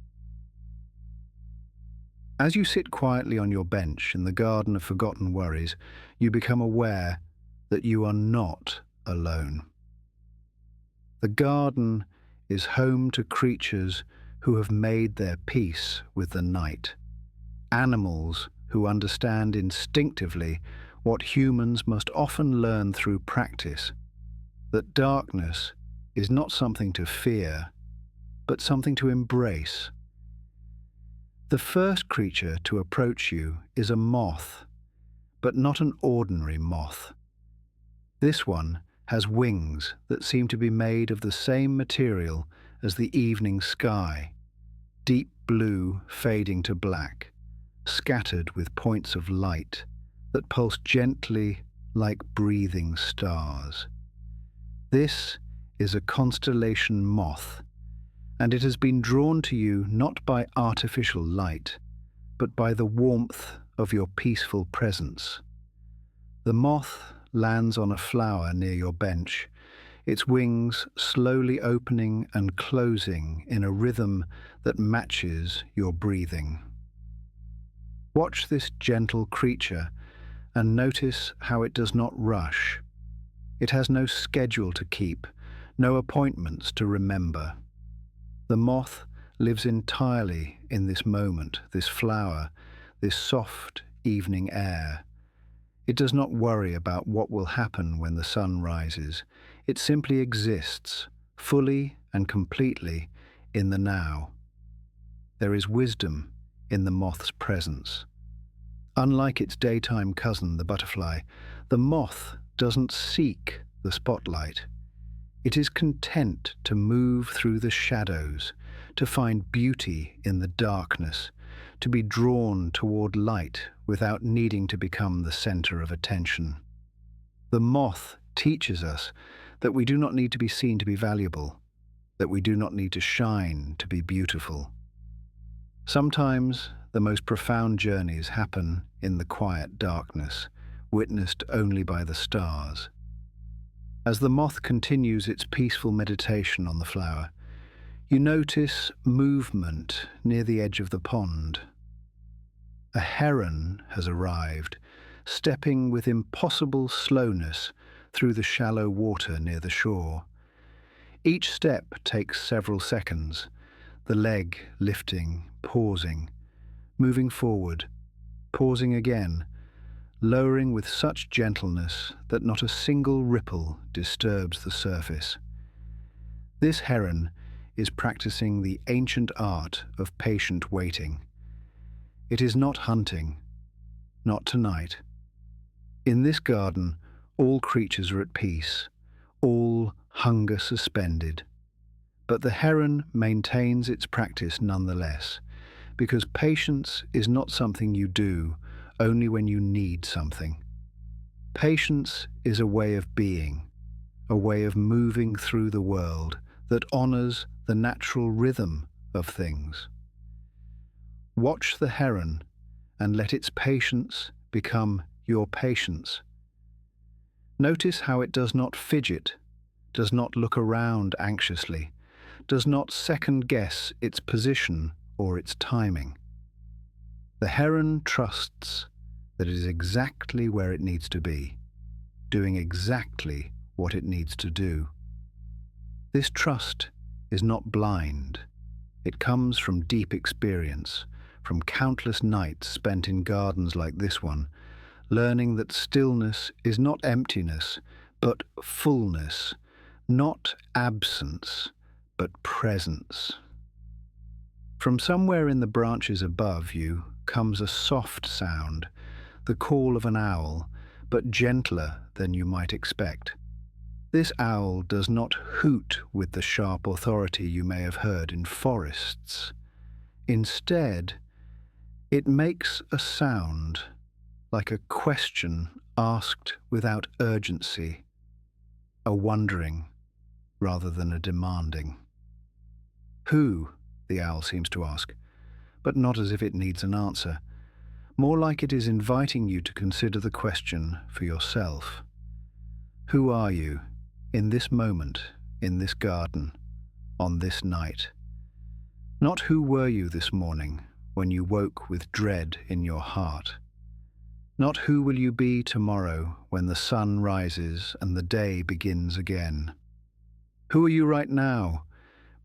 As you sit quietly on your bench in the garden of forgotten worries, you become aware that you are not alone. The garden is home to creatures who have made their peace with the night, animals who understand instinctively what humans must often learn through practice, that darkness is not something to fear, but something to embrace. The first creature to approach you is a moth, but not an ordinary moth. This one has wings that seem to be made of the same material as the evening sky, deep blue fading to black, scattered with points of light that pulse gently like breathing stars. This is a constellation moth, and it has been drawn to you not by artificial light, but by the warmth of your peaceful presence. The moth lands on a flower near your bench, its wings slowly opening and closing in a rhythm that matches your breathing. Watch this gentle creature and notice how it does not rush. It has no schedule to keep, no appointments to remember. The moth lives entirely in this moment, this flower, this soft evening air. It does not worry about what will happen when the sun rises. It simply exists, fully and completely, in the now. There is wisdom in the moth's presence. Unlike its daytime cousin, the butterfly, the moth doesn't seek the spotlight. It is content to move through the shadows, to find beauty in the darkness, to be drawn toward light without needing to become the center of attention. The moth teaches us that we do not need to be seen to be valuable, that we do not need to shine to be beautiful. Sometimes the most profound journeys happen in the quiet darkness, witnessed only by the stars. As the moth continues its peaceful meditation on the flower, you notice movement near the edge of the pond. A heron has arrived, stepping with impossible slowness through the shallow water near the shore. Each step takes several seconds, the leg lifting, pausing, moving forward, pausing again, lowering with such gentleness that not a single ripple disturbs the surface. This heron is practicing the ancient art of patient waiting. It is not hunting, not tonight. In this garden, all creatures are at peace, all hunger suspended. But the heron maintains its practice nonetheless, because patience is not something you do only when you need something. Patience is a way of being, a way of moving through the world that honors the natural rhythm of things. Watch the heron and let its patience become your patience. Notice how it does not fidget, does not look around anxiously, does not second-guess its position or its timing. The heron trusts that it is exactly where it needs to be, doing exactly what it needs to do. This trust is not blind. It comes from deep experience, from countless nights spent in gardens like this one, learning that stillness is not emptiness, but fullness, not absence, but presence. From somewhere in the branches above you comes a soft sound, the call of an owl, but gentler than you might expect. This owl does not hoot with the sharp authority you may have heard in forests. Instead, it makes a sound like a question asked without urgency, a wondering rather than a demanding. Who? The owl seems to ask, but not as if it needs an answer. More like it is inviting you to consider the question for yourself. Who are you, in this moment, in this garden, on this night? Not who were you this morning, when you woke with dread in your heart. Not who will you be tomorrow, when the sun rises and the day begins again. Who are you right now,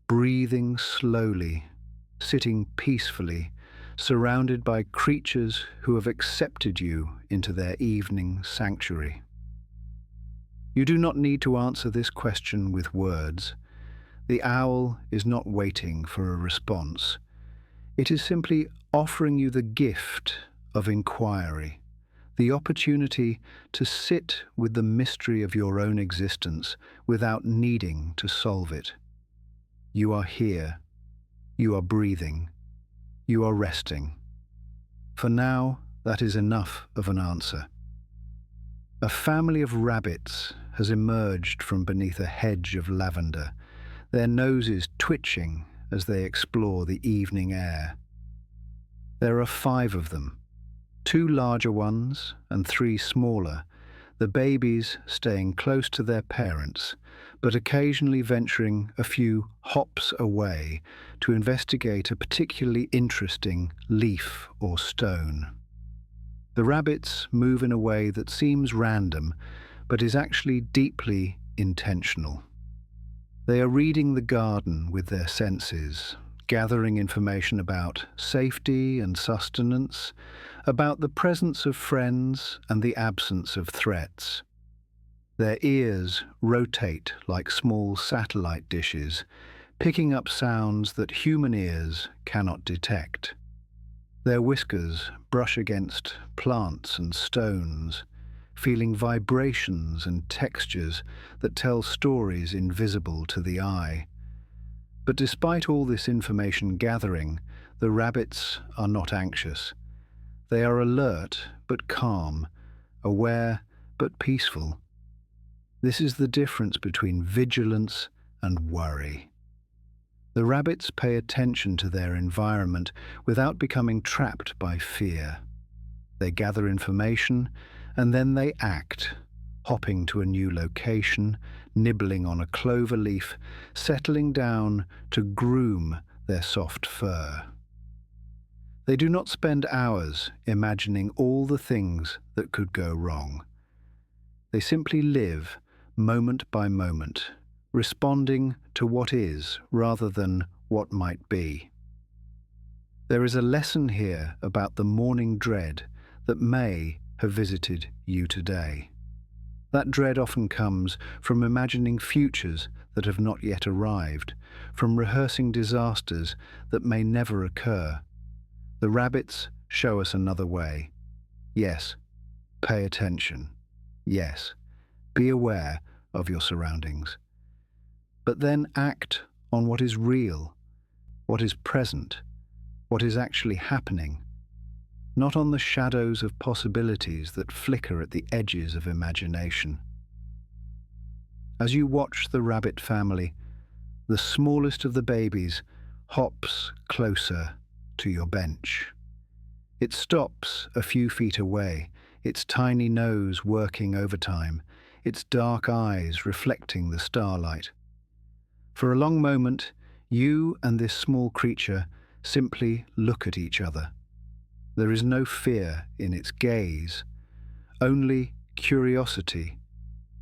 breathing slowly, sitting peacefully, surrounded by creatures who have accepted you into their evening sanctuary? You do not need to answer this question with words. The owl is not waiting for a response. It is simply offering you the gift of inquiry, the opportunity to sit with the mystery of your own existence without needing to solve it. You are here. You are breathing. You are resting. For now, that is enough of an answer. A family of rabbits has emerged from beneath a hedge of lavender, their noses twitching as they explore the evening air. There are 5 of them, 2 larger ones and 3 smaller, the babies staying close to their parents, but occasionally venturing a few hops away to investigate a particularly interesting leaf or stone. The rabbits move in a way that seems random, but is actually deeply intentional. They are reading the garden with their senses, gathering information about safety and sustenance, about the presence of friends and the absence of threats. Their ears rotate like small satellite dishes, picking up sounds that human ears cannot detect. Their whiskers brush against plants and stones, feeling vibrations and textures that tell stories invisible to the eye. But despite all this information gathering, the rabbits are not anxious. They are alert but calm, aware but peaceful. This is the difference between vigilance and worry. The rabbits pay attention to their environment without becoming trapped by fear. They gather information and then they act, hopping to a new location, nibbling on a clover leaf, settling down to groom their soft fur. They do not spend hours imagining all the things that could go wrong. They simply live moment by moment, responding to what is rather than what might be. There is a lesson here about the morning dread that may have visited you today. That dread often comes from imagining futures that have not yet arrived, from rehearsing disasters that may never occur. The rabbits show us another way. Yes, pay attention. Yes, be aware of your surroundings. But then act on what is real, what is present, what is actually happening, not on the shadows of possibilities that flicker at the edges of imagination. As you watch the rabbit family, the smallest of the babies hops closer to your bench. It stops a few feet away, its tiny nose working overtime, its dark eyes reflecting the starlight. For a long moment, you and this small creature simply look at each other. There is no fear in its gaze, only curiosity,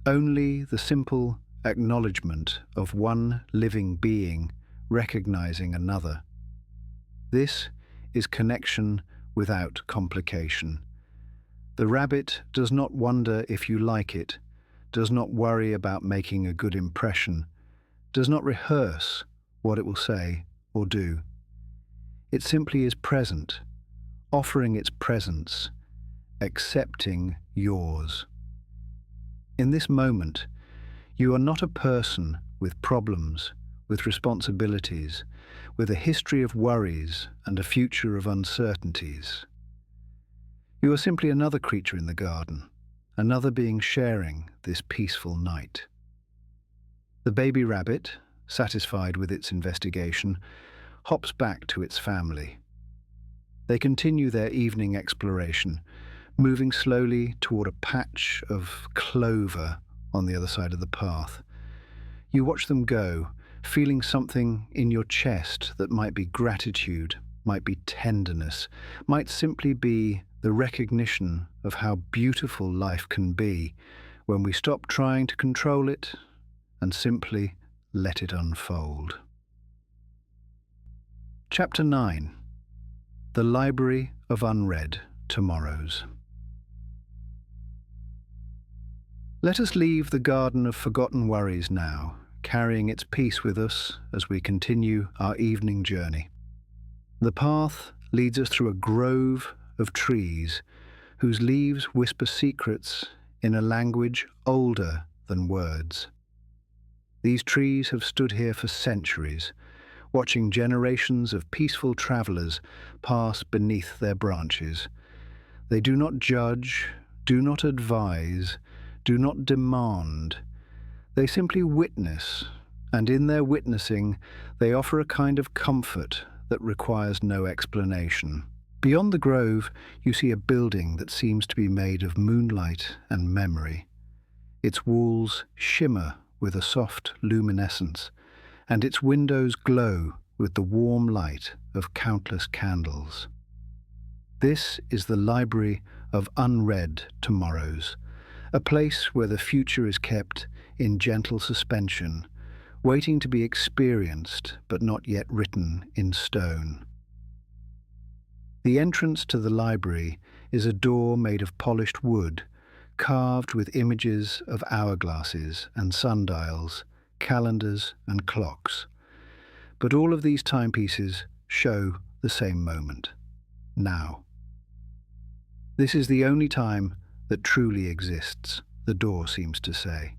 only the simple acknowledgement of one living being recognizing another. This is connection without complication. The rabbit does not wonder if you like it, does not worry about making a good impression, does not rehearse what it will say or do. It simply is present, offering its presence, accepting yours. In this moment, you are not a person with problems, with responsibilities, with a history of worries and a future of uncertainties. You are simply another creature in the garden, another being sharing this peaceful night. The baby rabbit, satisfied with its investigation, hops back to its family. They continue their evening exploration, moving slowly toward a patch of clover on the other side of the path. You watch them go, feeling something in your chest that might be gratitude, might be tenderness, might simply be the recognition of how beautiful life can be when we stop trying to control it and simply let it unfold. Chapter 9. The Library of Unread Tomorrows. Let us leave the garden of forgotten worries now, carrying its peace with us as we continue our evening journey. The path leads us through a grove of trees whose leaves whisper secrets in a language older than words. These trees have stood here for centuries, watching generations of peaceful travelers pass beneath their branches. They do not judge, do not advise, do not demand. They simply witness, and in their witnessing, they offer a kind of comfort that requires no explanation. Beyond the grove, you see a building that seems to be made of moonlight and memory. Its walls shimmer with a soft luminescence, and its windows glow with the warm light of countless candles. This is the Library of Unread Tomorrows, a place where the future is kept in gentle suspension, waiting to be experienced but not yet written in stone. The entrance to the library is a door made of polished wood, carved with images of hourglasses and sundials, calendars and clocks. But all of these timepieces show the same moment, now. This is the only time that truly exists, the door seems to say.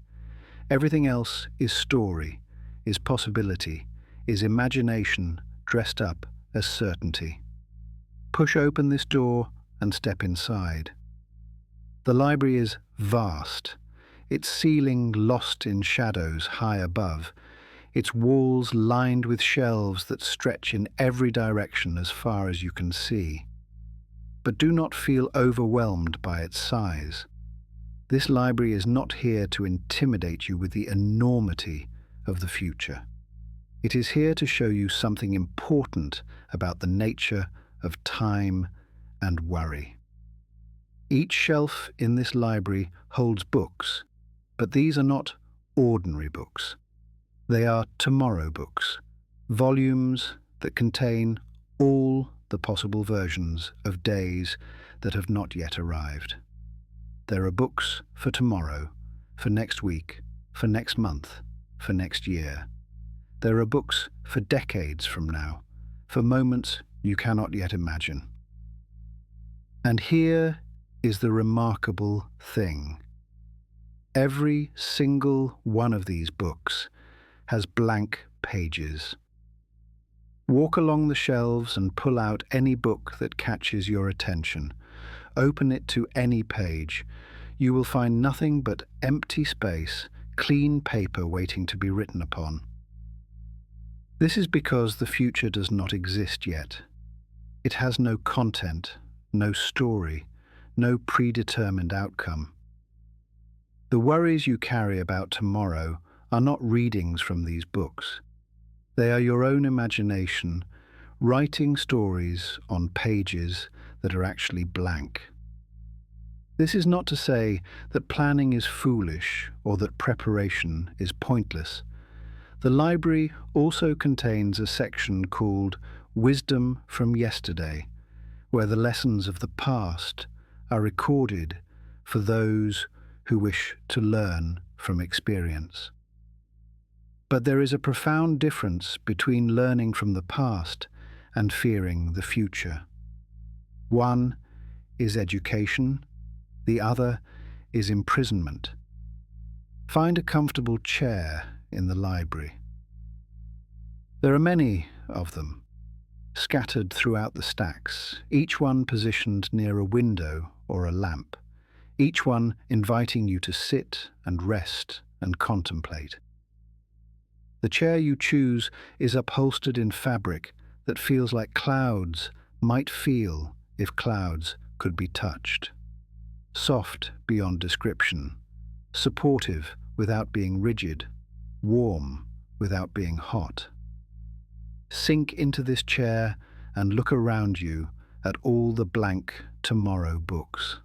Everything else is story, is possibility, is imagination dressed up as certainty. Push open this door and step inside. The library is vast, its ceiling lost in shadows high above, its walls lined with shelves that stretch in every direction as far as you can see. But do not feel overwhelmed by its size. This library is not here to intimidate you with the enormity of the future. It is here to show you something important about the nature of time and worry. Each shelf in this library holds books, but these are not ordinary books. They are tomorrow books, volumes that contain all the possible versions of days that have not yet arrived. There are books for tomorrow, for next week, for next month, for next year. There are books for decades from now, for moments you cannot yet imagine. And here is the remarkable thing. Every single one of these books has blank pages. Walk along the shelves and pull out any book that catches your attention. Open it to any page. You will find nothing but empty space, clean paper waiting to be written upon. This is because the future does not exist yet. It has no content, no story, no predetermined outcome. The worries you carry about tomorrow are not readings from these books. They are your own imagination, writing stories on pages that are actually blank. This is not to say that planning is foolish or that preparation is pointless. The library also contains a section called Wisdom from Yesterday, where the lessons of the past are recorded for those who wish to learn from experience. But there is a profound difference between learning from the past and fearing the future. One is education, the other is imprisonment. Find a comfortable chair in the library. There are many of them, scattered throughout the stacks, each one positioned near a window or a lamp, each one inviting you to sit and rest and contemplate. The chair you choose is upholstered in fabric that feels like clouds might feel if clouds could be touched. Soft beyond description, supportive without being rigid, warm without being hot. Sink into this chair and look around you at all the blank tomorrow books.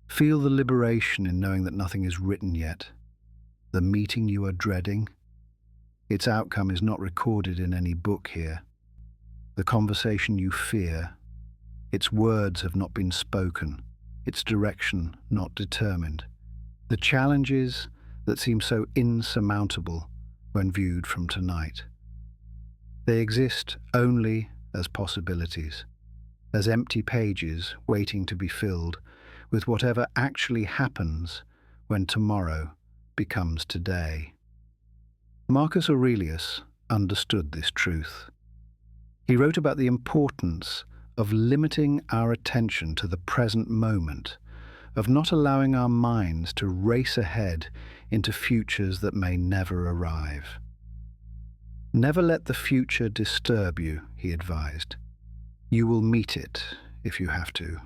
Feel the liberation in knowing that nothing is written yet. The meeting you are dreading, its outcome is not recorded in any book here. The conversation you fear, its words have not been spoken, its direction not determined. The challenges that seem so insurmountable when viewed from tonight. They exist only as possibilities, as empty pages waiting to be filled with whatever actually happens when tomorrow becomes today. Marcus Aurelius understood this truth. He wrote about the importance of limiting our attention to the present moment, of not allowing our minds to race ahead into futures that may never arrive. Never let the future disturb you, he advised. You will meet it, if you have to,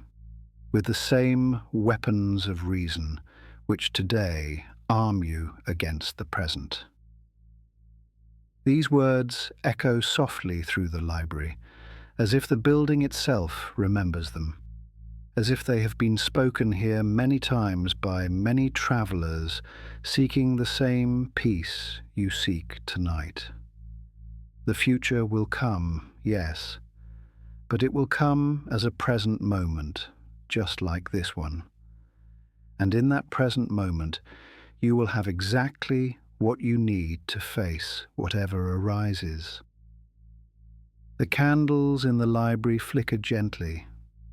with the same weapons of reason which today arm you against the present. These words echo softly through the library, as if the building itself remembers them, as if they have been spoken here many times by many travellers seeking the same peace you seek tonight. The future will come, yes, but it will come as a present moment, just like this one. And in that present moment, you will have exactly what you need to face whatever arises. The candles in the library flicker gently,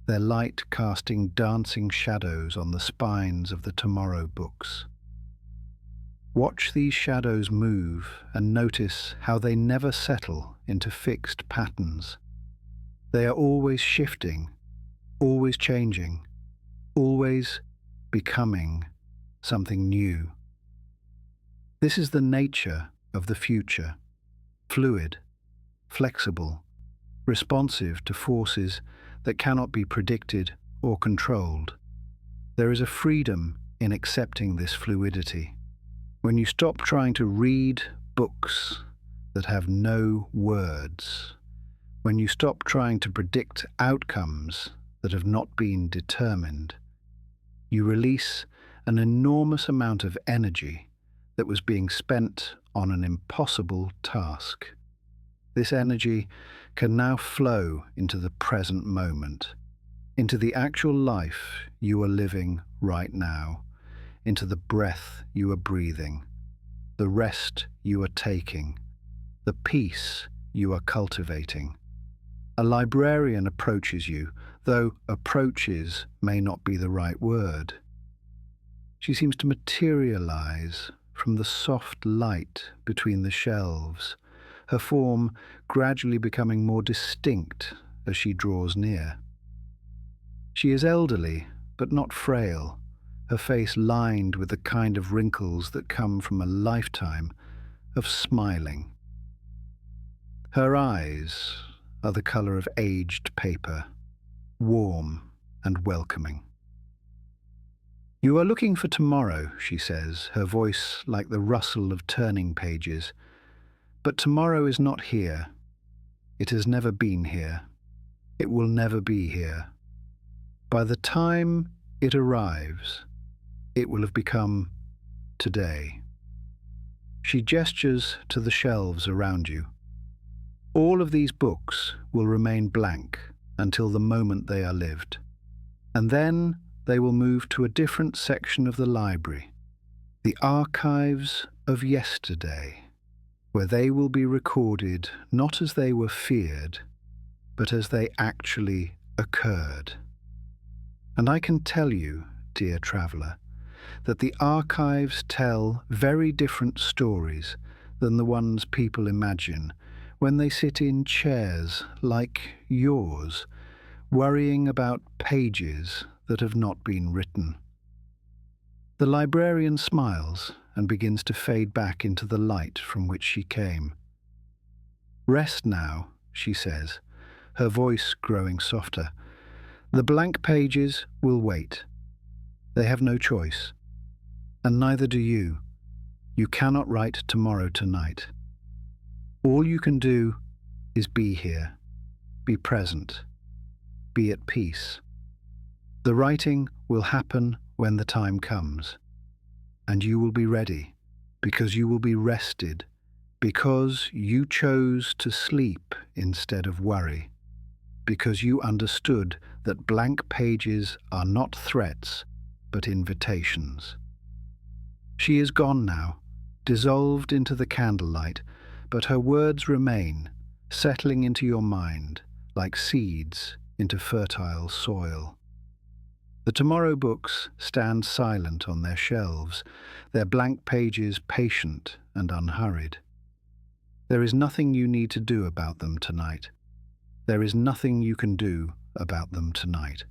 their light casting dancing shadows on the spines of the tomorrow books. Watch these shadows move and notice how they never settle into fixed patterns. They are always shifting, always changing, always becoming something new. This is the nature of the future, fluid, flexible, responsive to forces that cannot be predicted or controlled. There is a freedom in accepting this fluidity. When you stop trying to read books that have no words, when you stop trying to predict outcomes that have not been determined, you release an enormous amount of energy that was being spent on an impossible task. This energy can now flow into the present moment, into the actual life you are living right now, into the breath you are breathing, the rest you are taking, the peace you are cultivating. A librarian approaches you, though approaches may not be the right word. She seems to materialize from the soft light between the shelves, her form gradually becoming more distinct as she draws near. She is elderly, but not frail, her face lined with the kind of wrinkles that come from a lifetime of smiling. Her eyes are the color of aged paper, warm and welcoming. "You are looking for tomorrow," she says, her voice like the rustle of turning pages. "But tomorrow is not here. It has never been here. It will never be here. By the time it arrives, it will have become today. She gestures to the shelves around you. All of these books will remain blank until the moment they are lived, and then they will move to a different section of the library, the archives of yesterday, where they will be recorded not as they were feared, but as they actually occurred. And I can tell you, dear traveller, that the archives tell very different stories than the ones people imagine when they sit in chairs like yours, worrying about pages that have not been written. The librarian smiles and begins to fade back into the light from which she came. "Rest now," she says, her voice growing softer. "The blank pages will wait. They have no choice. And neither do you. You cannot write tomorrow tonight. All you can do is be here, be present, be at peace. The writing will happen when the time comes, and you will be ready, because you will be rested, because you chose to sleep instead of worry, because you understood that blank pages are not threats, but invitations." She is gone now, dissolved into the candlelight, but her words remain, settling into your mind like seeds into fertile soil. The tomorrow books stand silent on their shelves, their blank pages patient and unhurried. There is nothing you need to do about them tonight. There is nothing you can do about them tonight.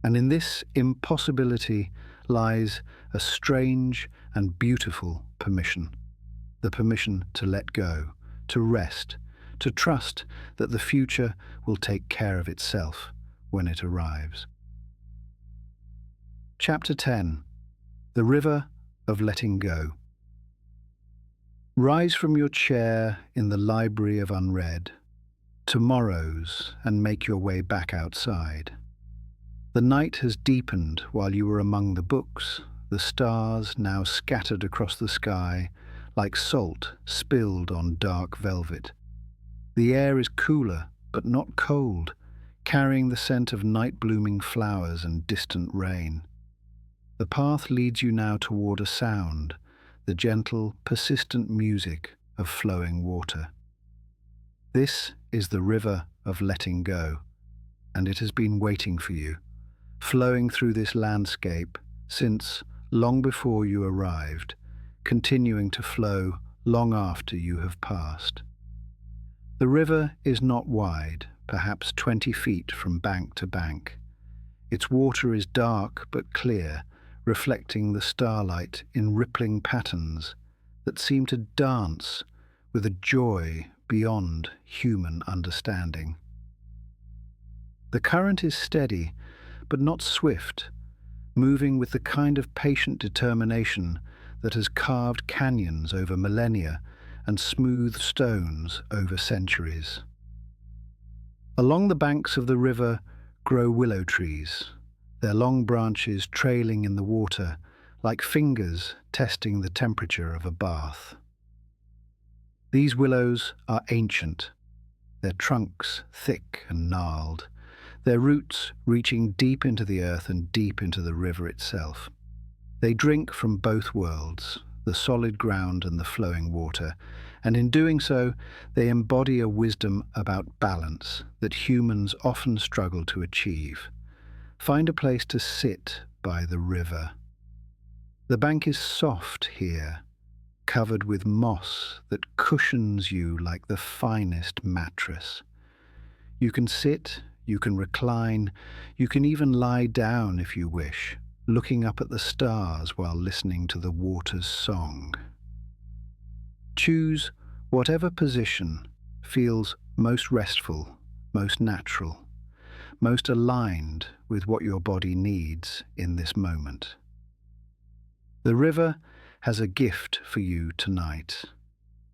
And in this impossibility lies a strange and beautiful permission. The permission to let go, to rest, to trust that the future will take care of itself when it arrives. Chapter 10. The River of Letting Go. Rise from your chair in the library of unread, tomorrows, and make your way back outside. The night has deepened while you were among the books, the stars now scattered across the sky like salt spilled on dark velvet. The air is cooler, but not cold, carrying the scent of night-blooming flowers and distant rain. The path leads you now toward a sound, the gentle, persistent music of flowing water. This is the river of letting go, and it has been waiting for you, flowing through this landscape since long before you arrived, continuing to flow long after you have passed. The river is not wide, perhaps 20 feet from bank to bank. Its water is dark but clear, reflecting the starlight in rippling patterns that seem to dance with a joy beyond human understanding. The current is steady, but not swift, moving with the kind of patient determination that has carved canyons over millennia and smooth stones over centuries. Along the banks of the river grow willow trees, their long branches trailing in the water like fingers testing the temperature of a bath. These willows are ancient, their trunks thick and gnarled, their roots reaching deep into the earth and deep into the river itself. They drink from both worlds, the solid ground and the flowing water, and in doing so, they embody a wisdom about balance that humans often struggle to achieve. Find a place to sit by the river. The bank is soft here, covered with moss that cushions you like the finest mattress. You can sit, you can recline, you can even lie down if you wish, looking up at the stars while listening to the water's song. Choose whatever position feels most restful, most natural, most aligned with what your body needs in this moment. The river has a gift for you tonight.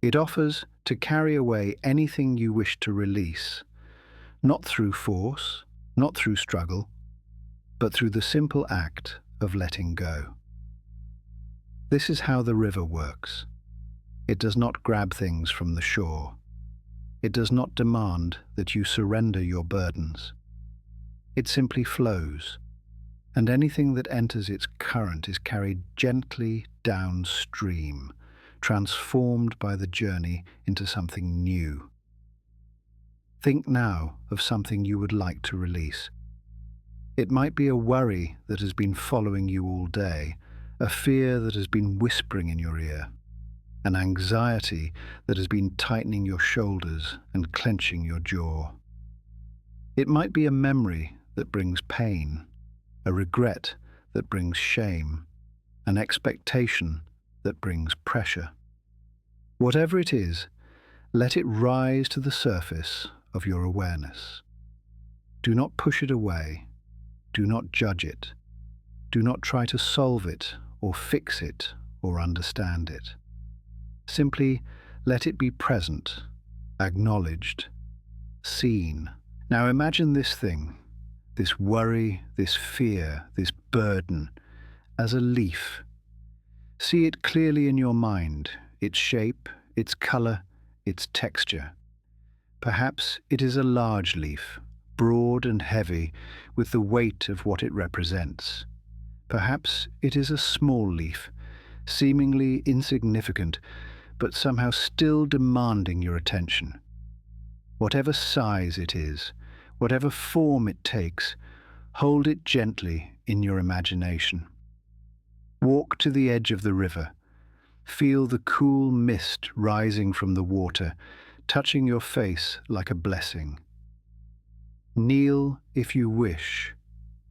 It offers to carry away anything you wish to release, not through force, not through struggle, but through the simple act of letting go. This is how the river works. It does not grab things from the shore. It does not demand that you surrender your burdens. It simply flows, and anything that enters its current is carried gently downstream, transformed by the journey into something new. Think now of something you would like to release. It might be a worry that has been following you all day, a fear that has been whispering in your ear, an anxiety that has been tightening your shoulders and clenching your jaw. It might be a memory that brings pain, a regret that brings shame, an expectation that brings pressure. Whatever it is, let it rise to the surface of your awareness. Do not push it away. Do not judge it. Do not try to solve it or fix it or understand it. Simply let it be present, acknowledged, seen. Now imagine this thing, this worry, this fear, this burden, as a leaf. See it clearly in your mind, its shape, its color, its texture. Perhaps it is a large leaf, broad and heavy, with the weight of what it represents. Perhaps it is a small leaf, seemingly insignificant, but somehow still demanding your attention. Whatever size it is, whatever form it takes, hold it gently in your imagination. Walk to the edge of the river. Feel the cool mist rising from the water, touching your face like a blessing. Kneel if you wish,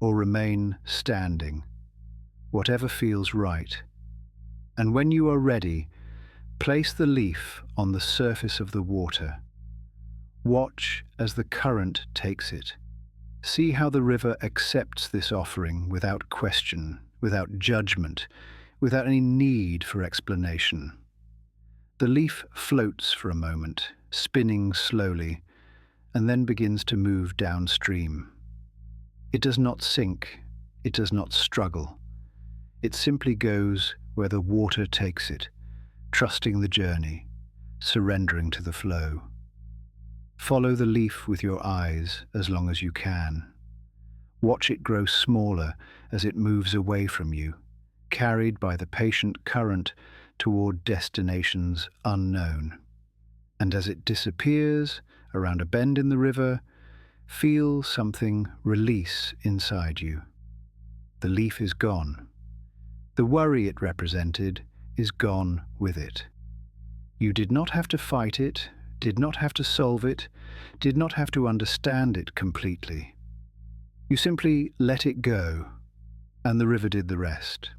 or remain standing, whatever feels right. And when you are ready, place the leaf on the surface of the water. Watch as the current takes it. See how the river accepts this offering without question, without judgment, without any need for explanation. The leaf floats for a moment, spinning slowly, and then begins to move downstream. It does not sink, it does not struggle. It simply goes where the water takes it, trusting the journey, surrendering to the flow. Follow the leaf with your eyes as long as you can. Watch it grow smaller as it moves away from you, carried by the patient current toward destinations unknown. And as it disappears around a bend in the river, feel something release inside you. The leaf is gone. The worry it represented is gone with it. You did not have to fight it, did not have to solve it, did not have to understand it completely. You simply let it go, and the river did the rest.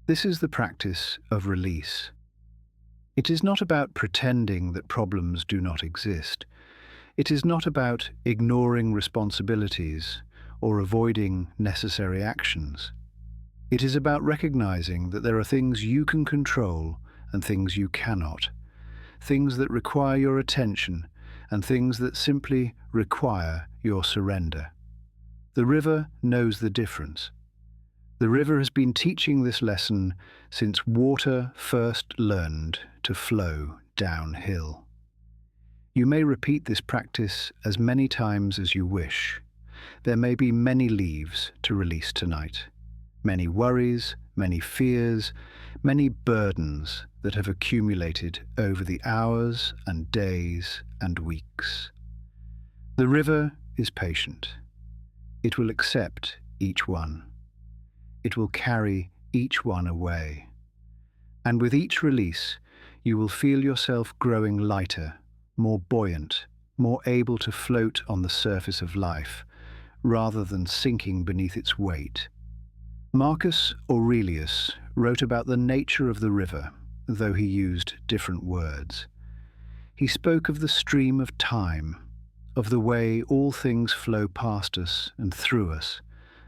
This is the practice of release. It is not about pretending that problems do not exist. It is not about ignoring responsibilities or avoiding necessary actions. It is about recognizing that there are things you can control and things you cannot, things that require your attention and things that simply require your surrender. The river knows the difference. The river has been teaching this lesson since water first learned to flow downhill. You may repeat this practice as many times as you wish. There may be many leaves to release tonight, many worries, many fears, many burdens that have accumulated over the hours and days and weeks. The river is patient. It will accept each one. It will carry each one away. And with each release, you will feel yourself growing lighter, more buoyant, more able to float on the surface of life, rather than sinking beneath its weight. Marcus Aurelius wrote about the nature of the river, though he used different words. He spoke of the stream of time, of the way all things flow past us and through us,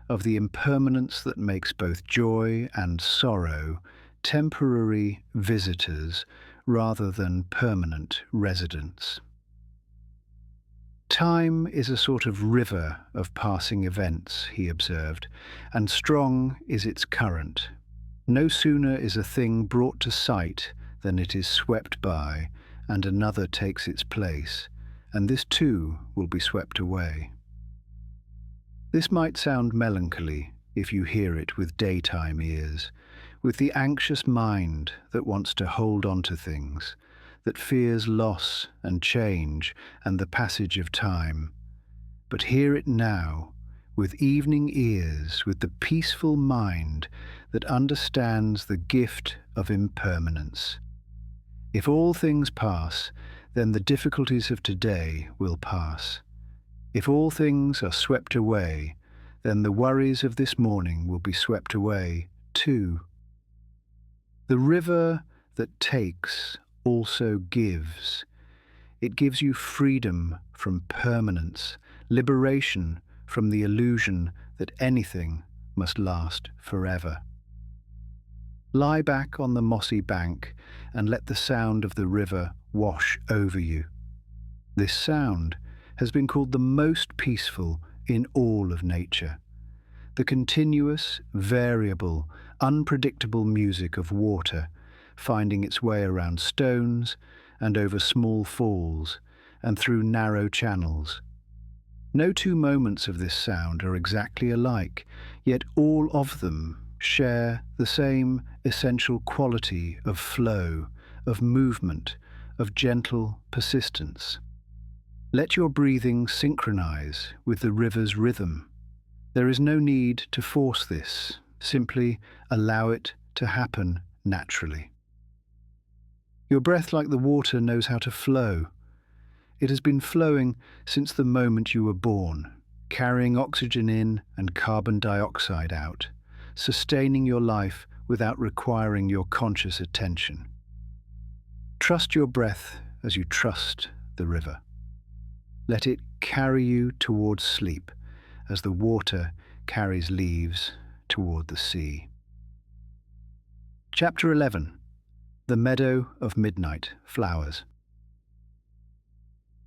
of the impermanence that makes both joy and sorrow temporary visitors rather than permanent residents. Time is a sort of river of passing events, he observed, and strong is its current. No sooner is a thing brought to sight than it is swept by, and another takes its place, and this too will be swept away. This might sound melancholy if you hear it with daytime ears, with the anxious mind that wants to hold on to things, that fears loss and change and the passage of time. But hear it now, with evening ears, with the peaceful mind that understands the gift of impermanence. If all things pass, then the difficulties of today will pass. If all things are swept away, then the worries of this morning will be swept away too. The river that takes also gives. It gives you freedom from permanence, liberation from the illusion that anything must last forever. Lie back on the mossy bank and let the sound of the river wash over you. This sound has been called the most peaceful in all of nature. The continuous, variable, unpredictable music of water finding its way around stones and over small falls and through narrow channels. No two moments of this sound are exactly alike, yet all of them share the same essential quality of flow, of movement, of gentle persistence. Let your breathing synchronize with the river's rhythm. There is no need to force this, simply allow it to happen naturally. Your breath, like the water, knows how to flow. It has been flowing since the moment you were born, carrying oxygen in and carbon dioxide out, sustaining your life without requiring your conscious attention. Trust your breath as you trust the river. Let it carry you towards sleep, as the water carries leaves toward the sea. Chapter 11. The Meadow of Midnight Flowers.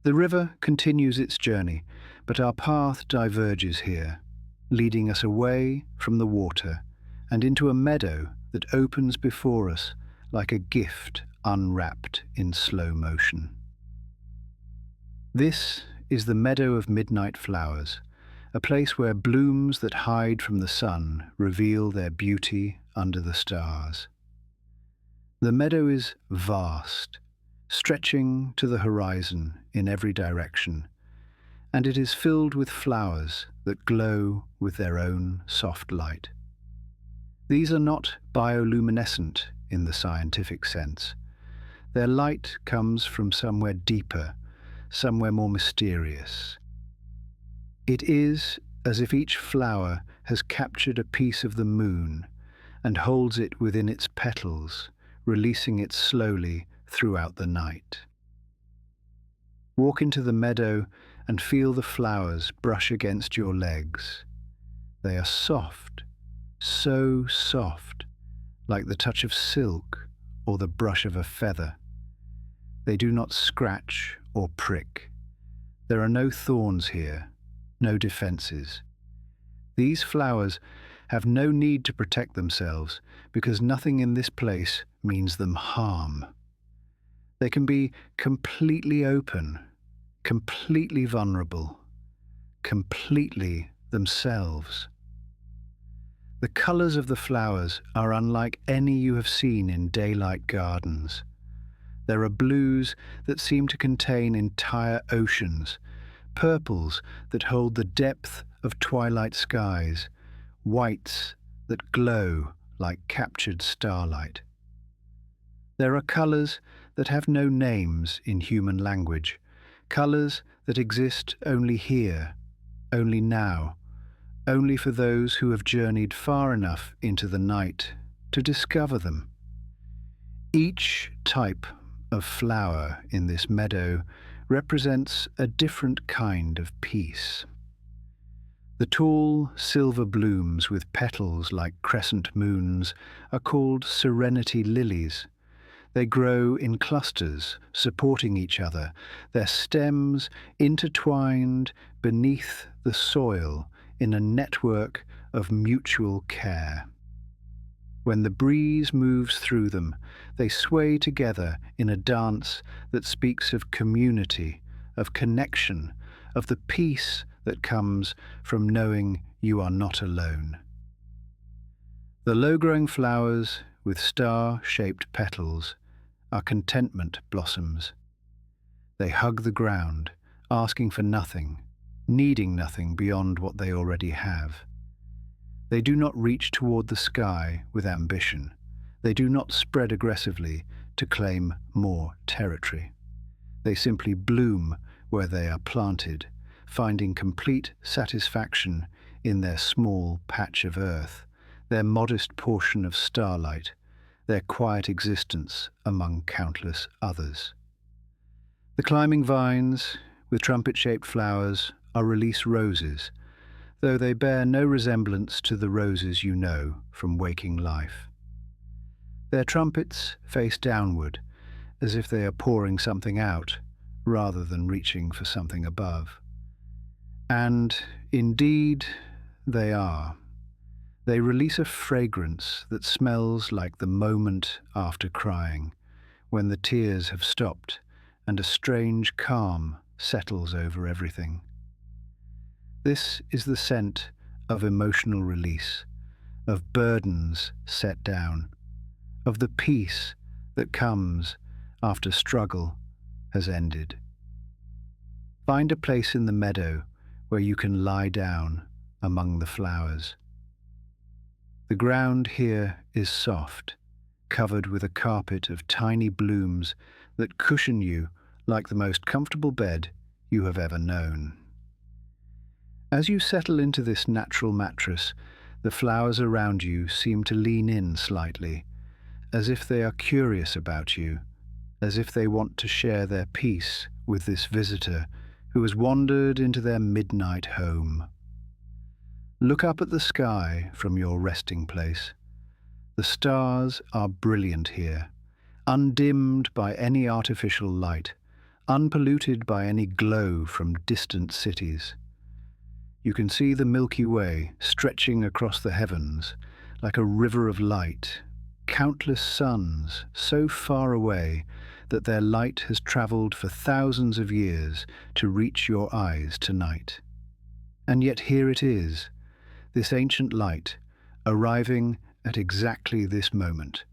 The river continues its journey, but our path diverges here, leading us away from the water and into a meadow that opens before us like a gift unwrapped in slow motion. This is the Meadow of Midnight Flowers, a place where blooms that hide from the sun reveal their beauty under the stars. The meadow is vast, stretching to the horizon in every direction, and it is filled with flowers that glow with their own soft light. These are not bioluminescent in the scientific sense. Their light comes from somewhere deeper, somewhere more mysterious. It is as if each flower has captured a piece of the moon and holds it within its petals, releasing it slowly throughout the night. Walk into the meadow and feel the flowers brush against your legs. They are soft, so soft, like the touch of silk or the brush of a feather. They do not scratch or prick. There are no thorns here, no defenses. These flowers have no need to protect themselves because nothing in this place means them harm. They can be completely open, completely vulnerable, completely themselves. The colours of the flowers are unlike any you have seen in daylight gardens. There are blues that seem to contain entire oceans, purples that hold the depth of twilight skies, whites that glow like captured starlight. There are colours that have no names in human language, colours that exist only here, only now, only for those who have journeyed far enough into the night to discover them. Each type of flower in this meadow represents a different kind of peace. The tall silver blooms with petals like crescent moons are called serenity lilies. They grow in clusters, supporting each other, their stems intertwined beneath the soil in a network of mutual care. When the breeze moves through them, they sway together in a dance that speaks of community, of connection, of the peace that comes from knowing you are not alone. The low-growing flowers with star-shaped petals are contentment blossoms. They hug the ground, asking for nothing, needing nothing beyond what they already have. They do not reach toward the sky with ambition. They do not spread aggressively to claim more territory. They simply bloom where they are planted, finding complete satisfaction in their small patch of earth, their modest portion of starlight, their quiet existence among countless others. The climbing vines, with trumpet-shaped flowers, are release roses, though they bear no resemblance to the roses you know from waking life. Their trumpets face downward, as if they are pouring something out, rather than reaching for something above. And, indeed, they are. They release a fragrance that smells like the moment after crying, when the tears have stopped and a strange calm settles over everything. This is the scent of emotional release, of burdens set down, of the peace that comes after struggle has ended. Find a place in the meadow where you can lie down among the flowers. The ground here is soft, covered with a carpet of tiny blooms that cushion you like the most comfortable bed you have ever known. As you settle into this natural mattress, the flowers around you seem to lean in slightly, as if they are curious about you, as if they want to share their peace with this visitor who has wandered into their midnight home. Look up at the sky from your resting place. The stars are brilliant here, undimmed by any artificial light, unpolluted by any glow from distant cities. You can see the Milky Way stretching across the heavens like a river of light, countless suns so far away that their light has travelled for thousands of years to reach your eyes tonight. And yet here it is, this ancient light, arriving at exactly this moment,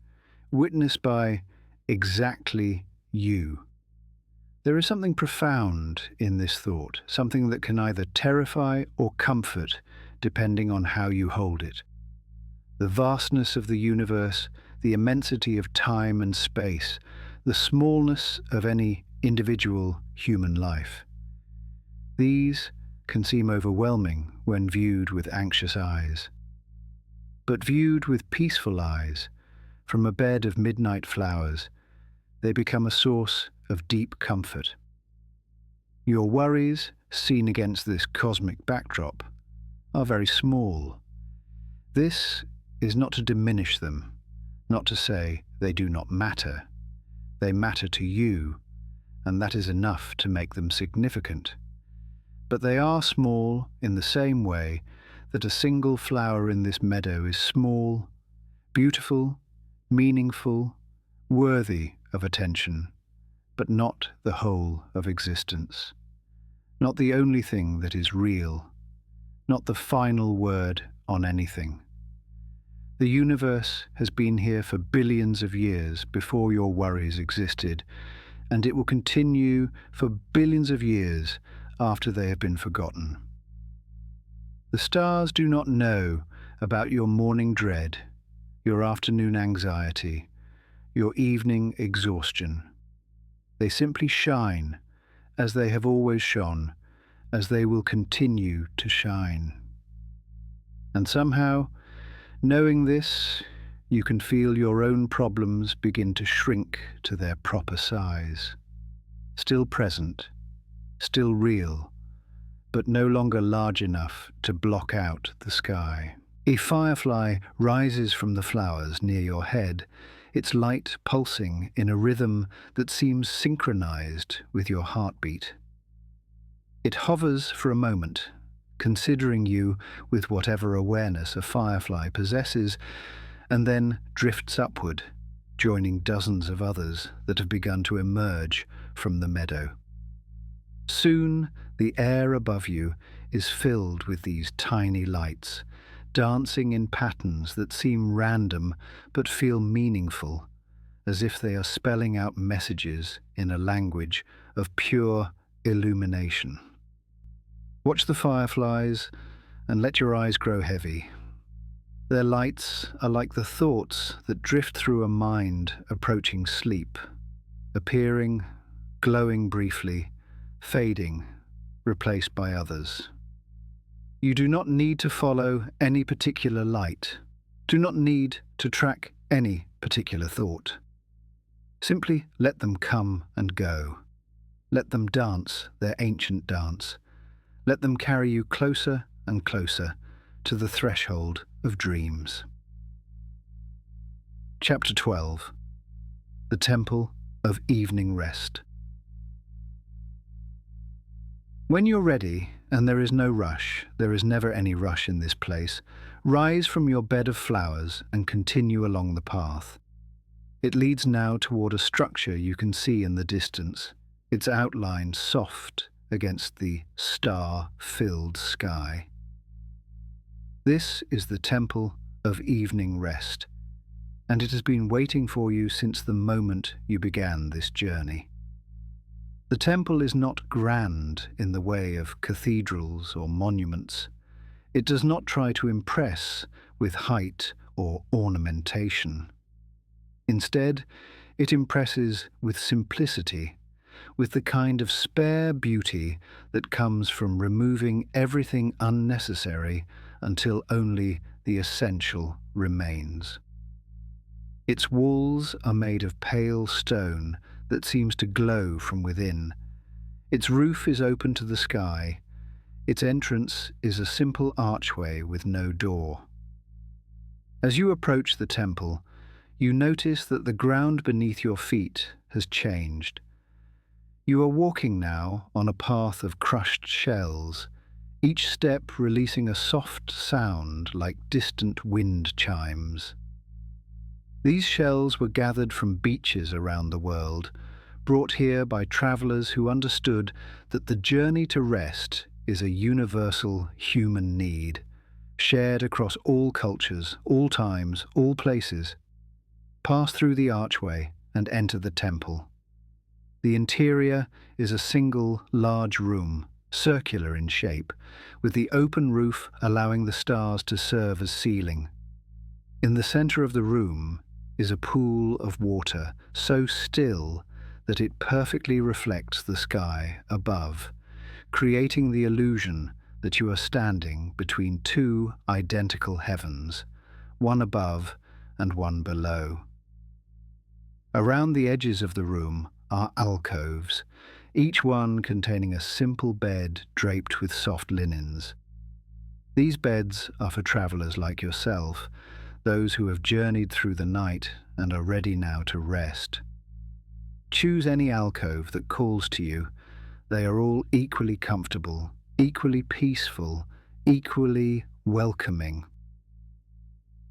witnessed by exactly you. There is something profound in this thought, something that can either terrify or comfort, depending on how you hold it. The vastness of the universe, the immensity of time and space, the smallness of any individual human life. These can seem overwhelming when viewed with anxious eyes. But viewed with peaceful eyes, from a bed of midnight flowers, they become a source of deep comfort. Your worries, seen against this cosmic backdrop, are very small. This is not to diminish them, not to say they do not matter. They matter to you, and that is enough to make them significant. But they are small in the same way that a single flower in this meadow is small, beautiful, meaningful, worthy of attention, but not the whole of existence. Not the only thing that is real, not the final word on anything. The universe has been here for billions of years before your worries existed, and it will continue for billions of years after they have been forgotten. The stars do not know about your morning dread, your afternoon anxiety, your evening exhaustion. They simply shine, as they have always shone, as they will continue to shine. And somehow, knowing this, you can feel your own problems begin to shrink to their proper size. Still present, still real, but no longer large enough to block out the sky. A firefly rises from the flowers near your head, its light pulsing in a rhythm that seems synchronized with your heartbeat. It hovers for a moment, considering you with whatever awareness a firefly possesses, and then drifts upward, joining dozens of others that have begun to emerge from the meadow. Soon, the air above you is filled with these tiny lights, dancing in patterns that seem random but feel meaningful, as if they are spelling out messages in a language of pure illumination. Watch the fireflies and let your eyes grow heavy. Their lights are like the thoughts that drift through a mind approaching sleep, appearing, glowing briefly, fading, replaced by others. You do not need to follow any particular light, do not need to track any particular thought. Simply let them come and go. Let them dance their ancient dance. Let them carry you closer and closer to the threshold of dreams. Chapter 12. The Temple of Evening Rest. When you're ready, and there is no rush, there is never any rush in this place, rise from your bed of flowers and continue along the path. It leads now toward a structure you can see in the distance, its outline soft against the star-filled sky. This is the Temple of Evening Rest, and it has been waiting for you since the moment you began this journey. The temple is not grand in the way of cathedrals or monuments. It does not try to impress with height or ornamentation. Instead, it impresses with simplicity, with the kind of spare beauty that comes from removing everything unnecessary until only the essential remains. Its walls are made of pale stone that seems to glow from within. Its roof is open to the sky. Its entrance is a simple archway with no door. As you approach the temple, you notice that the ground beneath your feet has changed. You are walking now on a path of crushed shells, each step releasing a soft sound like distant wind chimes. These shells were gathered from beaches around the world, brought here by travelers who understood that the journey to rest is a universal human need, shared across all cultures, all times, all places. Pass through the archway and enter the temple. The interior is a single large room, circular in shape, with the open roof allowing the stars to serve as ceiling. In the center of the room is a pool of water, so still that it perfectly reflects the sky above, creating the illusion that you are standing between two identical heavens, one above and one below. Around the edges of the room are alcoves, each one containing a simple bed draped with soft linens. These beds are for travelers like yourself, those who have journeyed through the night and are ready now to rest. Choose any alcove that calls to you. They are all equally comfortable, equally peaceful, equally welcoming.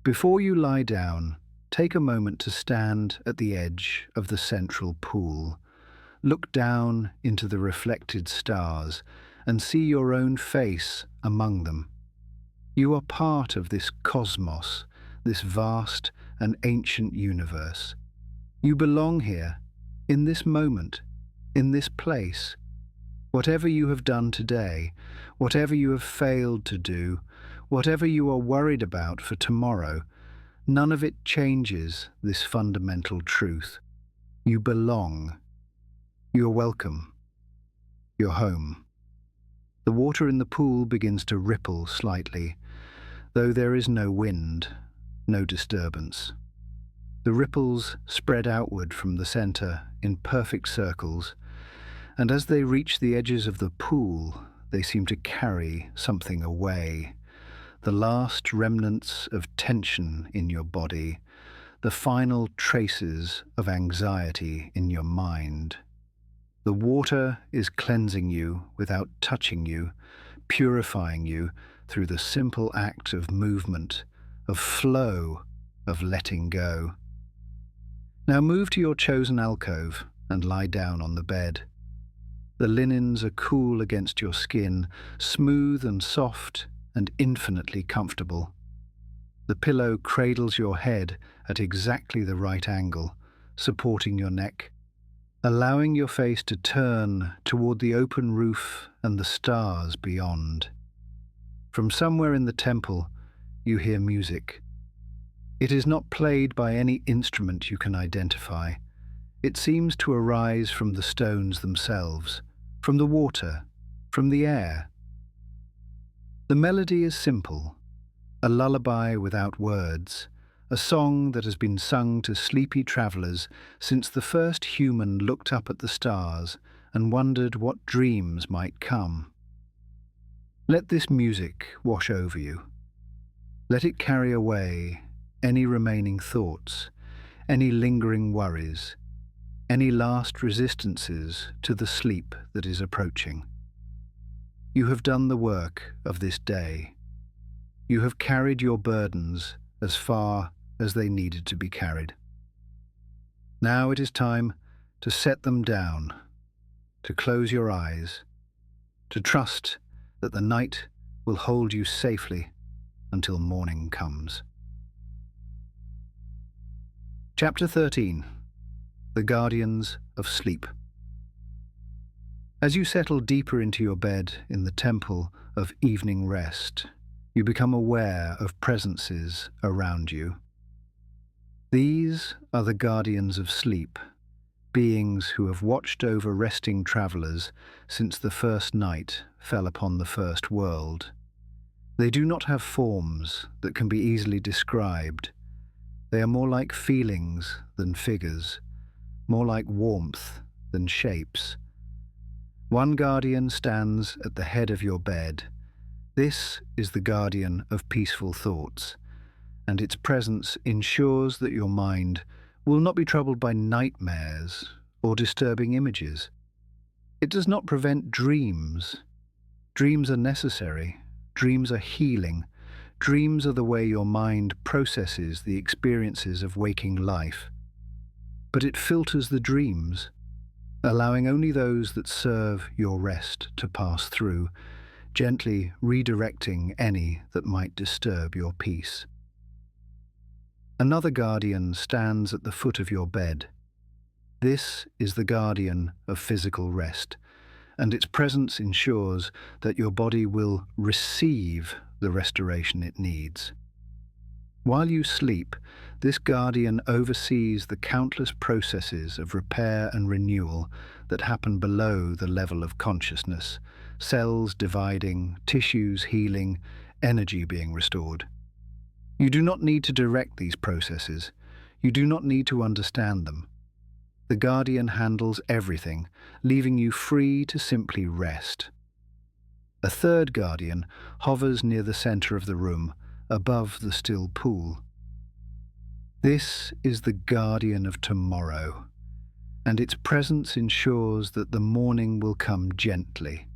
Before you lie down, take a moment to stand at the edge of the central pool. Look down into the reflected stars and see your own face among them. You are part of this cosmos, this vast and ancient universe. You belong here, in this moment, in this place. Whatever you have done today, whatever you have failed to do, whatever you are worried about for tomorrow, none of it changes this fundamental truth. You belong. You're welcome. You're home. The water in the pool begins to ripple slightly, though there is no wind, no disturbance. The ripples spread outward from the center in perfect circles, and as they reach the edges of the pool, they seem to carry something away. The last remnants of tension in your body, the final traces of anxiety in your mind. The water is cleansing you without touching you, purifying you through the simple act of movement, of flow, of letting go. Now move to your chosen alcove and lie down on the bed. The linens are cool against your skin, smooth and soft and infinitely comfortable. The pillow cradles your head at exactly the right angle, supporting your neck, allowing your face to turn toward the open roof and the stars beyond. From somewhere in the temple, you hear music. It is not played by any instrument you can identify. It seems to arise from the stones themselves, from the water, from the air. The melody is simple, a lullaby without words, a song that has been sung to sleepy travelers since the first human looked up at the stars and wondered what dreams might come. Let this music wash over you. Let it carry away any remaining thoughts, any lingering worries, any last resistances to the sleep that is approaching. You have done the work of this day. You have carried your burdens as far as they needed to be carried. Now it is time to set them down, to close your eyes, to trust that the night will hold you safely until morning comes. Chapter 13. The Guardians of Sleep. As you settle deeper into your bed in the temple of evening rest, you become aware of presences around you. These are the guardians of sleep, beings who have watched over resting travelers since the first night fell upon the first world. They do not have forms that can be easily described. They are more like feelings than figures, more like warmth than shapes. One guardian stands at the head of your bed. This is the guardian of peaceful thoughts, and its presence ensures that your mind will not be troubled by nightmares or disturbing images. It does not prevent dreams. Dreams are necessary. Dreams are healing. Dreams are the way your mind processes the experiences of waking life. But it filters the dreams, allowing only those that serve your rest to pass through, gently redirecting any that might disturb your peace. Another guardian stands at the foot of your bed. This is the guardian of physical rest, and its presence ensures that your body will receive the restoration it needs. While you sleep, this guardian oversees the countless processes of repair and renewal that happen below the level of consciousness, cells dividing, tissues healing, energy being restored. You do not need to direct these processes. You do not need to understand them. The guardian handles everything, leaving you free to simply rest. A third guardian hovers near the center of the room, above the still pool. This is the guardian of tomorrow, and its presence ensures that the morning will come gently,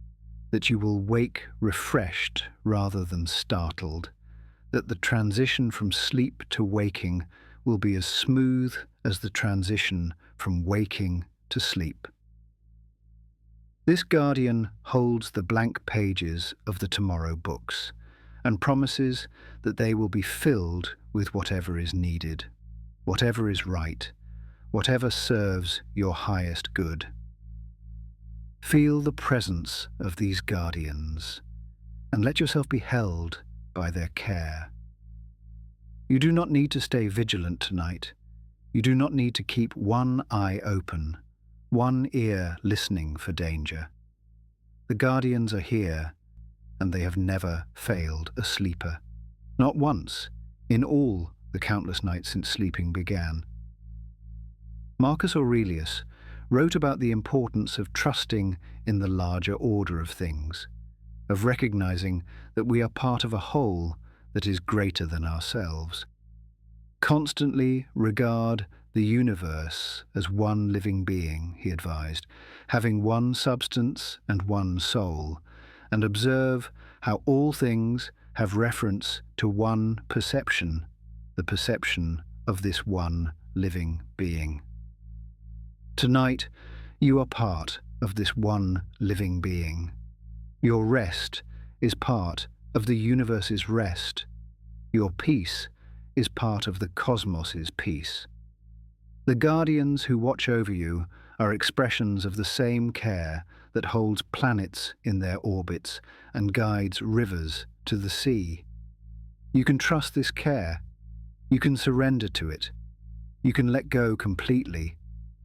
that you will wake refreshed rather than startled, that the transition from sleep to waking will be as smooth as the transition from waking to sleep. This guardian holds the blank pages of the tomorrow books and promises that they will be filled with whatever is needed, whatever is right, whatever serves your highest good. Feel the presence of these guardians and let yourself be held by their care. You do not need to stay vigilant tonight. You do not need to keep one eye open, one ear listening for danger. The guardians are here, and they have never failed a sleeper. Not once, in all the countless nights since sleeping began. Marcus Aurelius wrote about the importance of trusting in the larger order of things, of recognizing that we are part of a whole that is greater than ourselves. Constantly regard the universe as one living being, he advised, having one substance and one soul, and observe how all things have reference to one perception, the perception of this one living being. Tonight, you are part of this one living being. Your rest is part of the universe's rest. Your peace is part of the cosmos's peace. The guardians who watch over you are expressions of the same care that holds planets in their orbits and guides rivers to the sea. You can trust this care. You can surrender to it. You can let go completely,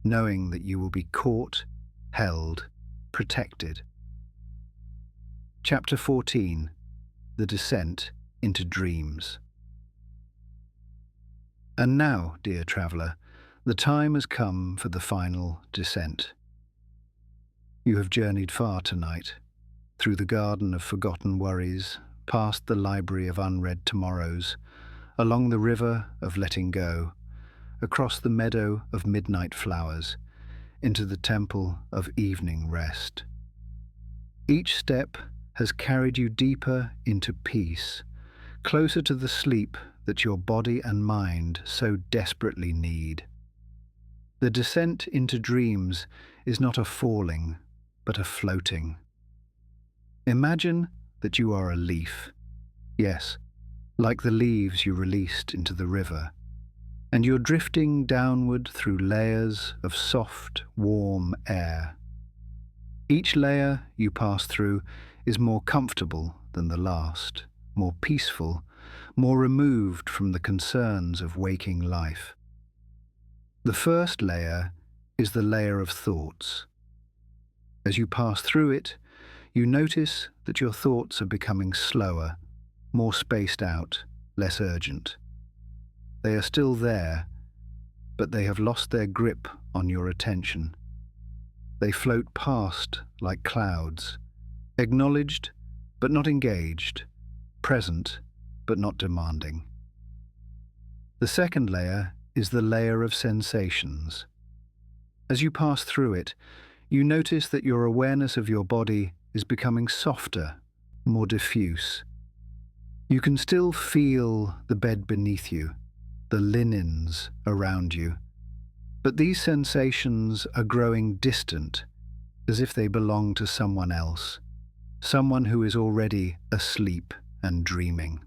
knowing that you will be caught, held, protected. Chapter 14. The Descent into Dreams. And now, dear traveller, the time has come for the final descent. You have journeyed far tonight, through the garden of forgotten worries, past the library of unread tomorrows, along the river of letting go, across the meadow of midnight flowers, into the temple of evening rest. Each step has carried you deeper into peace, closer to the sleep that your body and mind so desperately need. The descent into dreams is not a falling, but a floating. Imagine that you are a leaf, yes, like the leaves you released into the river, and you're drifting downward through layers of soft, warm air. Each layer you pass through is more comfortable than the last, more peaceful, more removed from the concerns of waking life. The first layer is the layer of thoughts. As you pass through it, you notice that your thoughts are becoming slower, more spaced out, less urgent. They are still there, but they have lost their grip on your attention. They float past like clouds, acknowledged but not engaged, present but not demanding. The second layer is the layer of sensations. As you pass through it, you notice that your awareness of your body is becoming softer, more diffuse. You can still feel the bed beneath you, the linens around you, but these sensations are growing distant, as if they belong to someone else, someone who is already asleep and dreaming.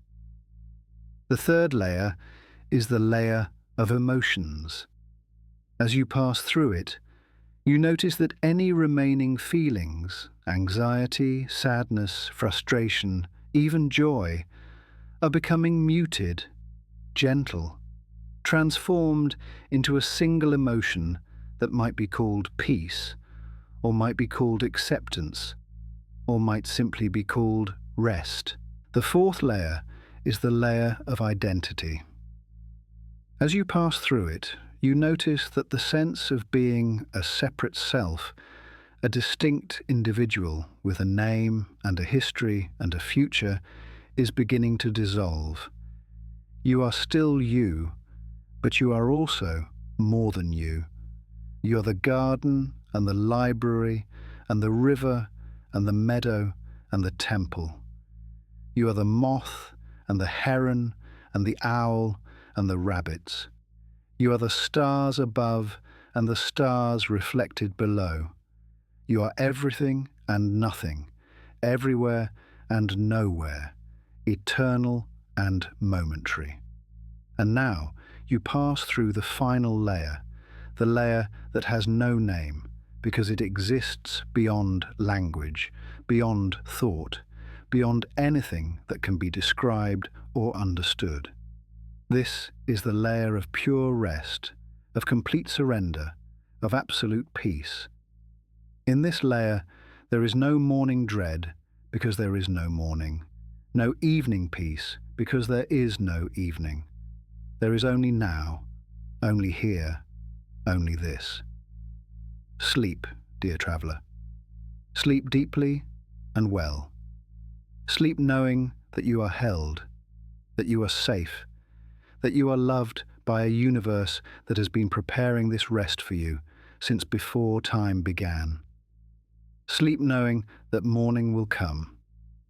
The third layer is the layer of emotions. As you pass through it, you notice that any remaining feelings, anxiety, sadness, frustration, even joy, are becoming muted, gentle, transformed into a single emotion that might be called peace, or might be called acceptance, or might simply be called rest. The fourth layer is the layer of identity. As you pass through it, you notice that the sense of being a separate self, a distinct individual with a name and a history and a future, is beginning to dissolve. You are still you, but you are also more than you. You are the garden and the library and the river and the meadow and the temple. You are the moth and the heron and the owl and the rabbits. You are the stars above and the stars reflected below. You are everything and nothing, everywhere and nowhere, eternal and momentary. And now you pass through the final layer, the layer that has no name, because it exists beyond language, beyond thought, beyond anything that can be described or understood. This is the layer of pure rest, of complete surrender, of absolute peace. In this layer, there is no morning dread, because there is no morning, no evening peace, because there is no evening. There is only now, only here, only this. Sleep, dear traveller. Sleep deeply and well. Sleep knowing that you are held, that you are safe, that you are loved by a universe that has been preparing this rest for you since before time began. Sleep knowing that morning will come,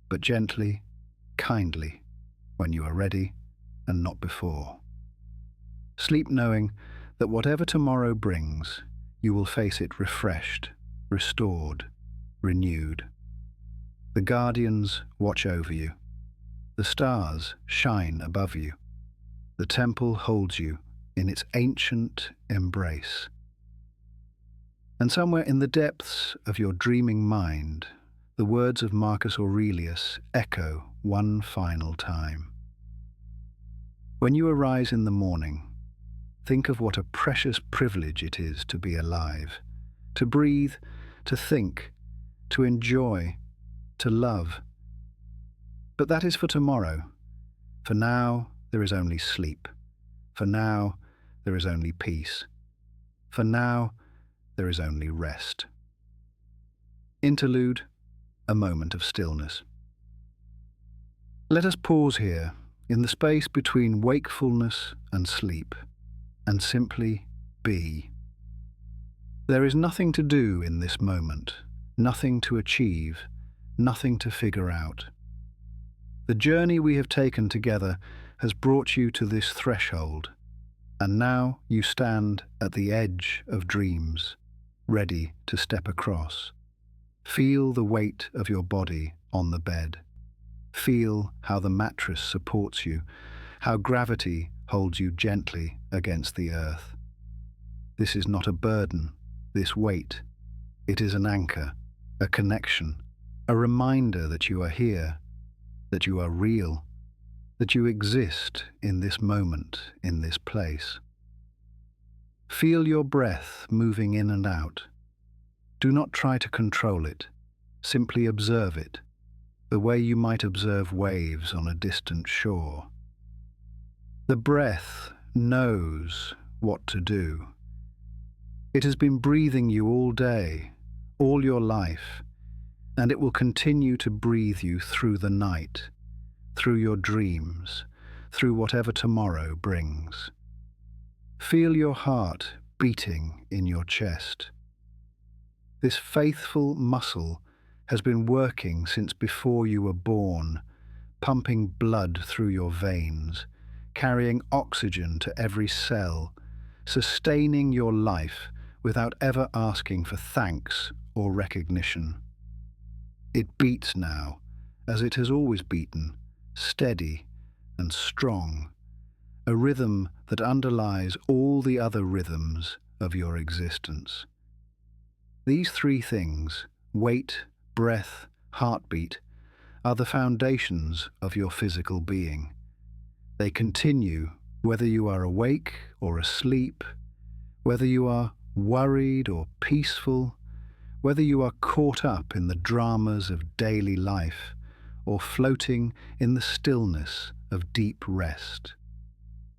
but gently, kindly, when you are ready and not before. Sleep knowing that whatever tomorrow brings, you will face it refreshed, restored, renewed. The guardians watch over you. The stars shine above you. The temple holds you in its ancient embrace. And somewhere in the depths of your dreaming mind, the words of Marcus Aurelius echo one final time. When you arise in the morning, think of what a precious privilege it is to be alive, to breathe, to think, to enjoy, to love. But that is for tomorrow. For now, there is only sleep. For now, there is only peace. For now, there is only rest. Interlude, a moment of stillness. Let us pause here, in the space between wakefulness and sleep, and simply be. There is nothing to do in this moment, nothing to achieve, nothing to figure out. The journey we have taken together has brought you to this threshold, and now you stand at the edge of dreams, ready to step across. Feel the weight of your body on the bed. Feel how the mattress supports you, how gravity holds you gently against the earth. This is not a burden, this weight. It is an anchor, a connection, a reminder that you are here, that you are real, that you exist in this moment, in this place. Feel your breath moving in and out. Do not try to control it. Simply observe it, the way you might observe waves on a distant shore. The breath knows what to do. It has been breathing you all day, all your life, and it will continue to breathe you through the night, through your dreams, through whatever tomorrow brings. Feel your heart beating in your chest. This faithful muscle has been working since before you were born, pumping blood through your veins, carrying oxygen to every cell, sustaining your life without ever asking for thanks or recognition. It beats now, as it has always beaten, steady and strong, a rhythm that underlies all the other rhythms of your existence. These three things, weight, breath, heartbeat, are the foundations of your physical being. They continue whether you are awake or asleep, whether you are worried or peaceful, whether you are caught up in the dramas of daily life or floating in the stillness of deep rest.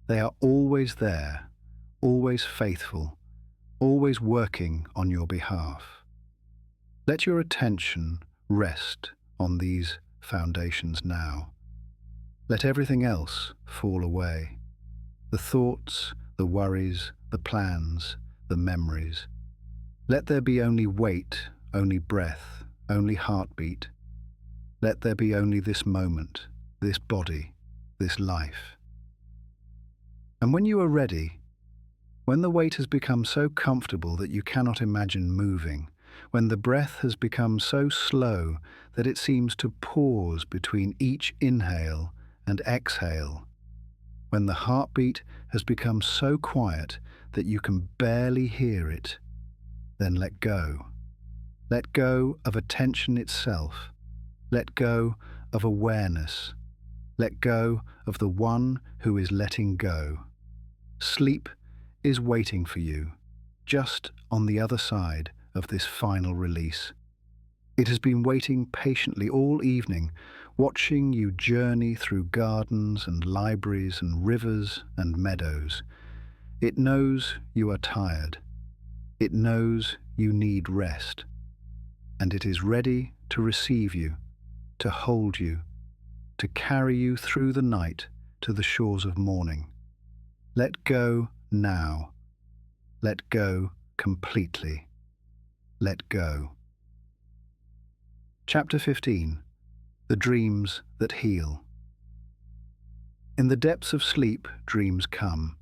They are always there, always faithful, always working on your behalf. Let your attention rest on these foundations now. Let everything else fall away. The thoughts, the worries, the plans, the memories. Let there be only weight, only breath, only heartbeat. Let there be only this moment, this body, this life. And when you are ready, when the weight has become so comfortable that you cannot imagine moving, when the breath has become so slow that it seems to pause between each inhale and exhale, when the heartbeat has become so quiet that you can barely hear it, then let go. Let go of attention itself. Let go of awareness. Let go of the one who is letting go. Sleep is waiting for you, just on the other side of this final release. It has been waiting patiently all evening, watching you journey through gardens and libraries and rivers and meadows. It knows you are tired. It knows you need rest. And it is ready to receive you, to hold you, to carry you through the night to the shores of morning. Let go now. Let go completely. Let go. Chapter 15. The Dreams that Heal. In the depths of sleep, dreams come.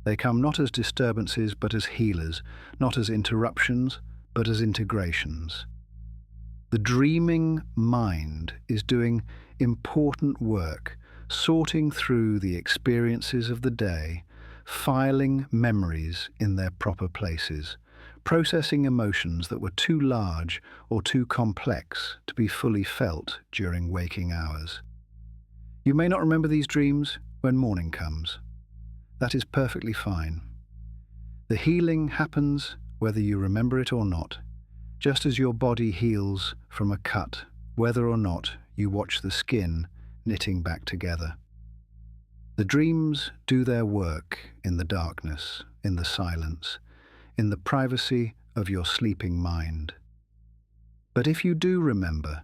They come not as disturbances, but as healers, not as interruptions, but as integrations. The dreaming mind is doing important work, sorting through the experiences of the day, filing memories in their proper places, processing emotions that were too large or too complex to be fully felt during waking hours. You may not remember these dreams when morning comes. That is perfectly fine. The healing happens whether you remember it or not, just as your body heals from a cut, whether or not you watch the skin knitting back together. The dreams do their work in the darkness, in the silence, in the privacy of your sleeping mind. But if you do remember,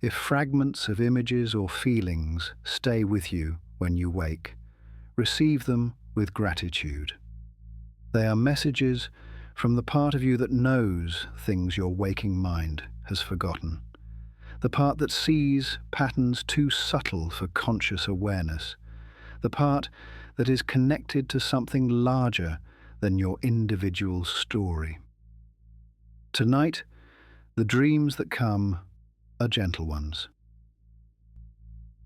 if fragments of images or feelings stay with you when you wake, receive them with gratitude. They are messages from the part of you that knows things your waking mind has forgotten, the part that sees patterns too subtle for conscious awareness, the part that is connected to something larger than your individual story. Tonight, the dreams that come are gentle ones.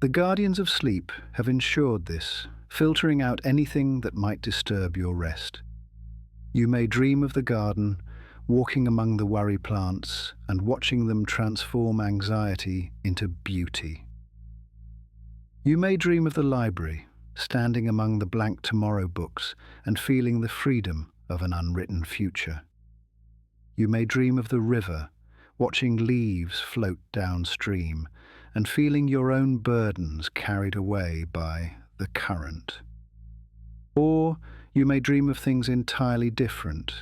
The guardians of sleep have ensured this, filtering out anything that might disturb your rest. You may dream of the garden, walking among the worry plants and watching them transform anxiety into beauty. You may dream of the library, standing among the blank tomorrow books and feeling the freedom of an unwritten future. You may dream of the river, watching leaves float downstream and feeling your own burdens carried away by the current. Or you may dream of things entirely different,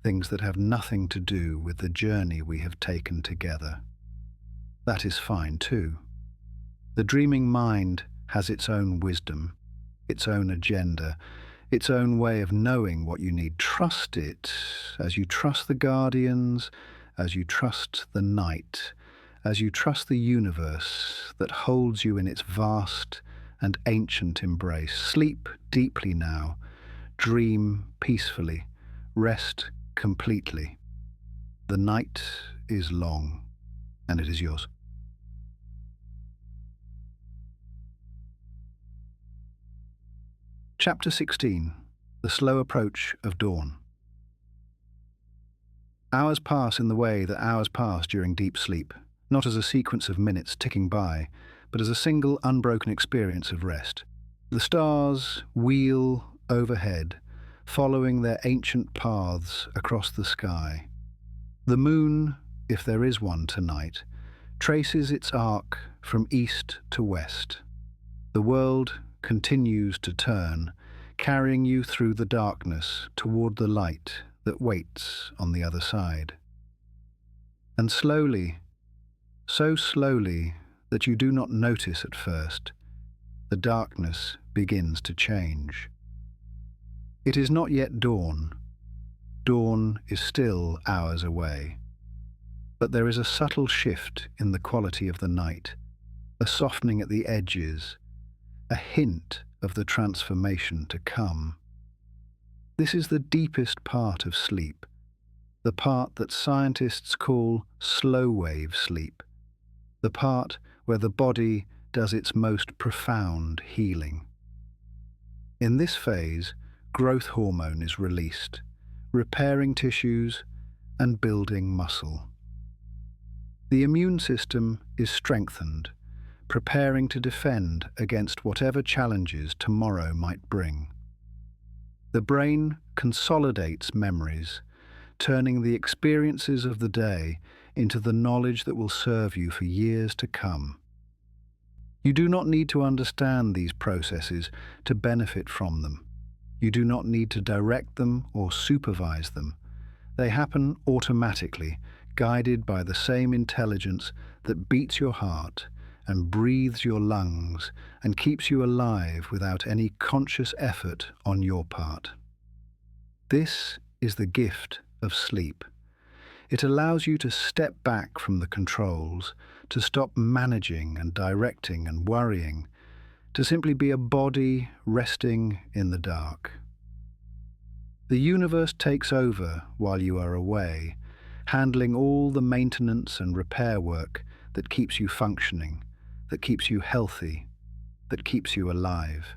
things that have nothing to do with the journey we have taken together. That is fine too. The dreaming mind has its own wisdom, its own agenda, its own way of knowing what you need. Trust it as you trust the guardians, as you trust the night, as you trust the universe that holds you in its vast and ancient embrace. Sleep deeply now, dream peacefully, rest completely. The night is long, and it is yours. Chapter 16. The Slow Approach of Dawn. Hours pass in the way that hours pass during deep sleep, not as a sequence of minutes ticking by, but as a single unbroken experience of rest. The stars wheel overhead, following their ancient paths across the sky. The moon, if there is one tonight, traces its arc from east to west. The world continues to turn, carrying you through the darkness toward the light that waits on the other side. And slowly, so slowly that you do not notice at first, the darkness begins to change. It is not yet dawn. Dawn is still hours away. But there is a subtle shift in the quality of the night, a softening at the edges, a hint of the transformation to come. This is the deepest part of sleep, the part that scientists call slow-wave sleep, the part where the body does its most profound healing. In this phase, growth hormone is released, repairing tissues and building muscle. The immune system is strengthened, preparing to defend against whatever challenges tomorrow might bring. The brain consolidates memories, turning the experiences of the day into the knowledge that will serve you for years to come. You do not need to understand these processes to benefit from them. You do not need to direct them or supervise them. They happen automatically, guided by the same intelligence that beats your heart and breathes your lungs and keeps you alive without any conscious effort on your part. This is the gift of sleep. It allows you to step back from the controls, to stop managing and directing and worrying, to simply be a body resting in the dark. The universe takes over while you are away, handling all the maintenance and repair work that keeps you functioning, that keeps you healthy, that keeps you alive.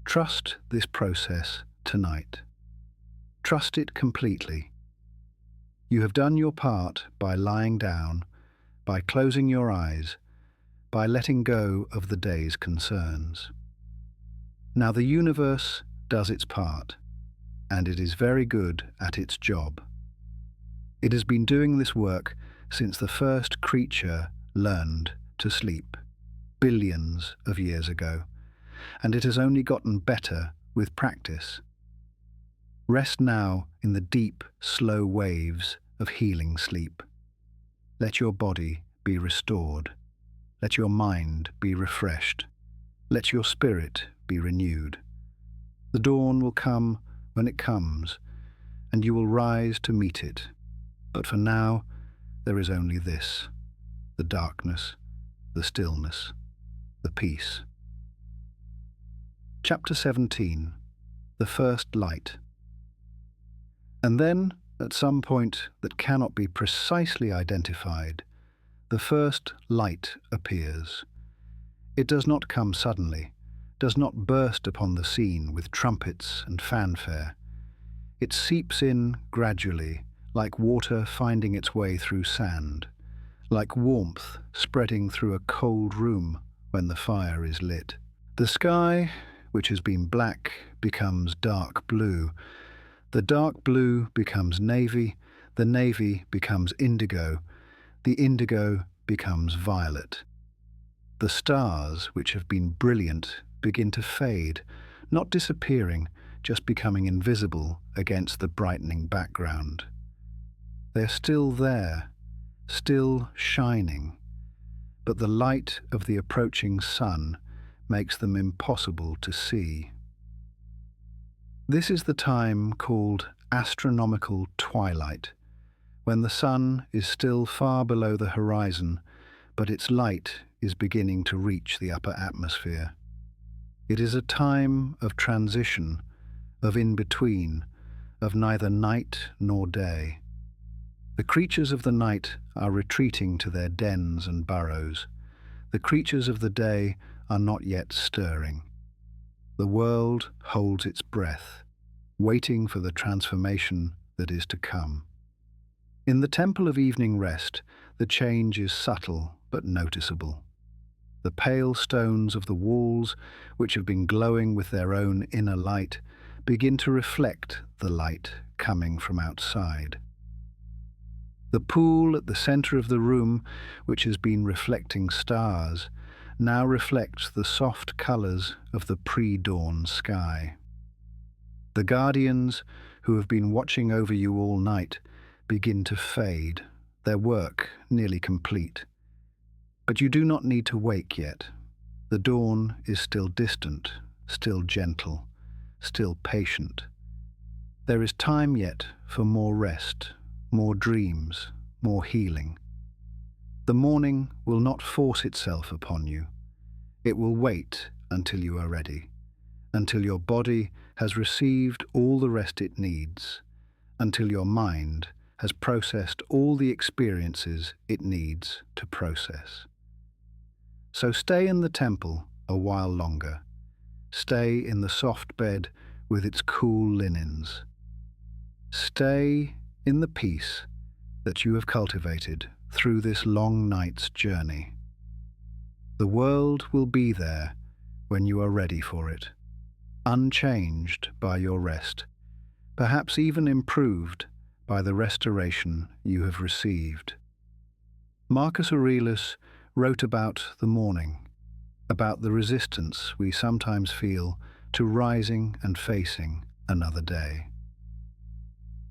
Trust this process tonight. Trust it completely. You have done your part by lying down, by closing your eyes, by letting go of the day's concerns. Now the universe does its part, and it is very good at its job. It has been doing this work since the first creature learned to sleep, billions of years ago, and it has only gotten better with practice. Rest now in the deep, slow waves of healing sleep. Let your body be restored. Let your mind be refreshed. Let your spirit be renewed. The dawn will come when it comes, and you will rise to meet it. But for now, there is only this: the darkness, the stillness, the peace. Chapter 17. The First Light. And then, at some point that cannot be precisely identified, the first light appears. It does not come suddenly, does not burst upon the scene with trumpets and fanfare. It seeps in gradually, like water finding its way through sand, like warmth spreading through a cold room when the fire is lit. The sky, which has been black, becomes dark blue. The dark blue becomes navy, the navy becomes indigo, the indigo becomes violet. The stars, which have been brilliant, begin to fade, not disappearing, just becoming invisible against the brightening background. They're still there, still shining, but the light of the approaching sun makes them impossible to see. This is the time called astronomical twilight, when the sun is still far below the horizon, but its light is beginning to reach the upper atmosphere. It is a time of transition, of in-between, of neither night nor day. The creatures of the night are retreating to their dens and burrows. The creatures of the day are not yet stirring. The world holds its breath, waiting for the transformation that is to come. In the temple of evening rest, the change is subtle but noticeable. The pale stones of the walls, which have been glowing with their own inner light, begin to reflect the light coming from outside. The pool at the center of the room, which has been reflecting stars, now reflects the soft colors of the pre-dawn sky. The guardians, who have been watching over you all night, begin to fade, their work nearly complete. But you do not need to wake yet. The dawn is still distant, still gentle, still patient. There is time yet for more rest, more dreams, more healing. The morning will not force itself upon you. It will wait until you are ready, until your body has received all the rest it needs, until your mind has processed all the experiences it needs to process. So stay in the temple a while longer. Stay in the soft bed with its cool linens. Stay in the peace that you have cultivated through this long night's journey. The world will be there when you are ready for it, unchanged by your rest, perhaps even improved by the restoration you have received. Marcus Aurelius wrote about the morning, about the resistance we sometimes feel to rising and facing another day.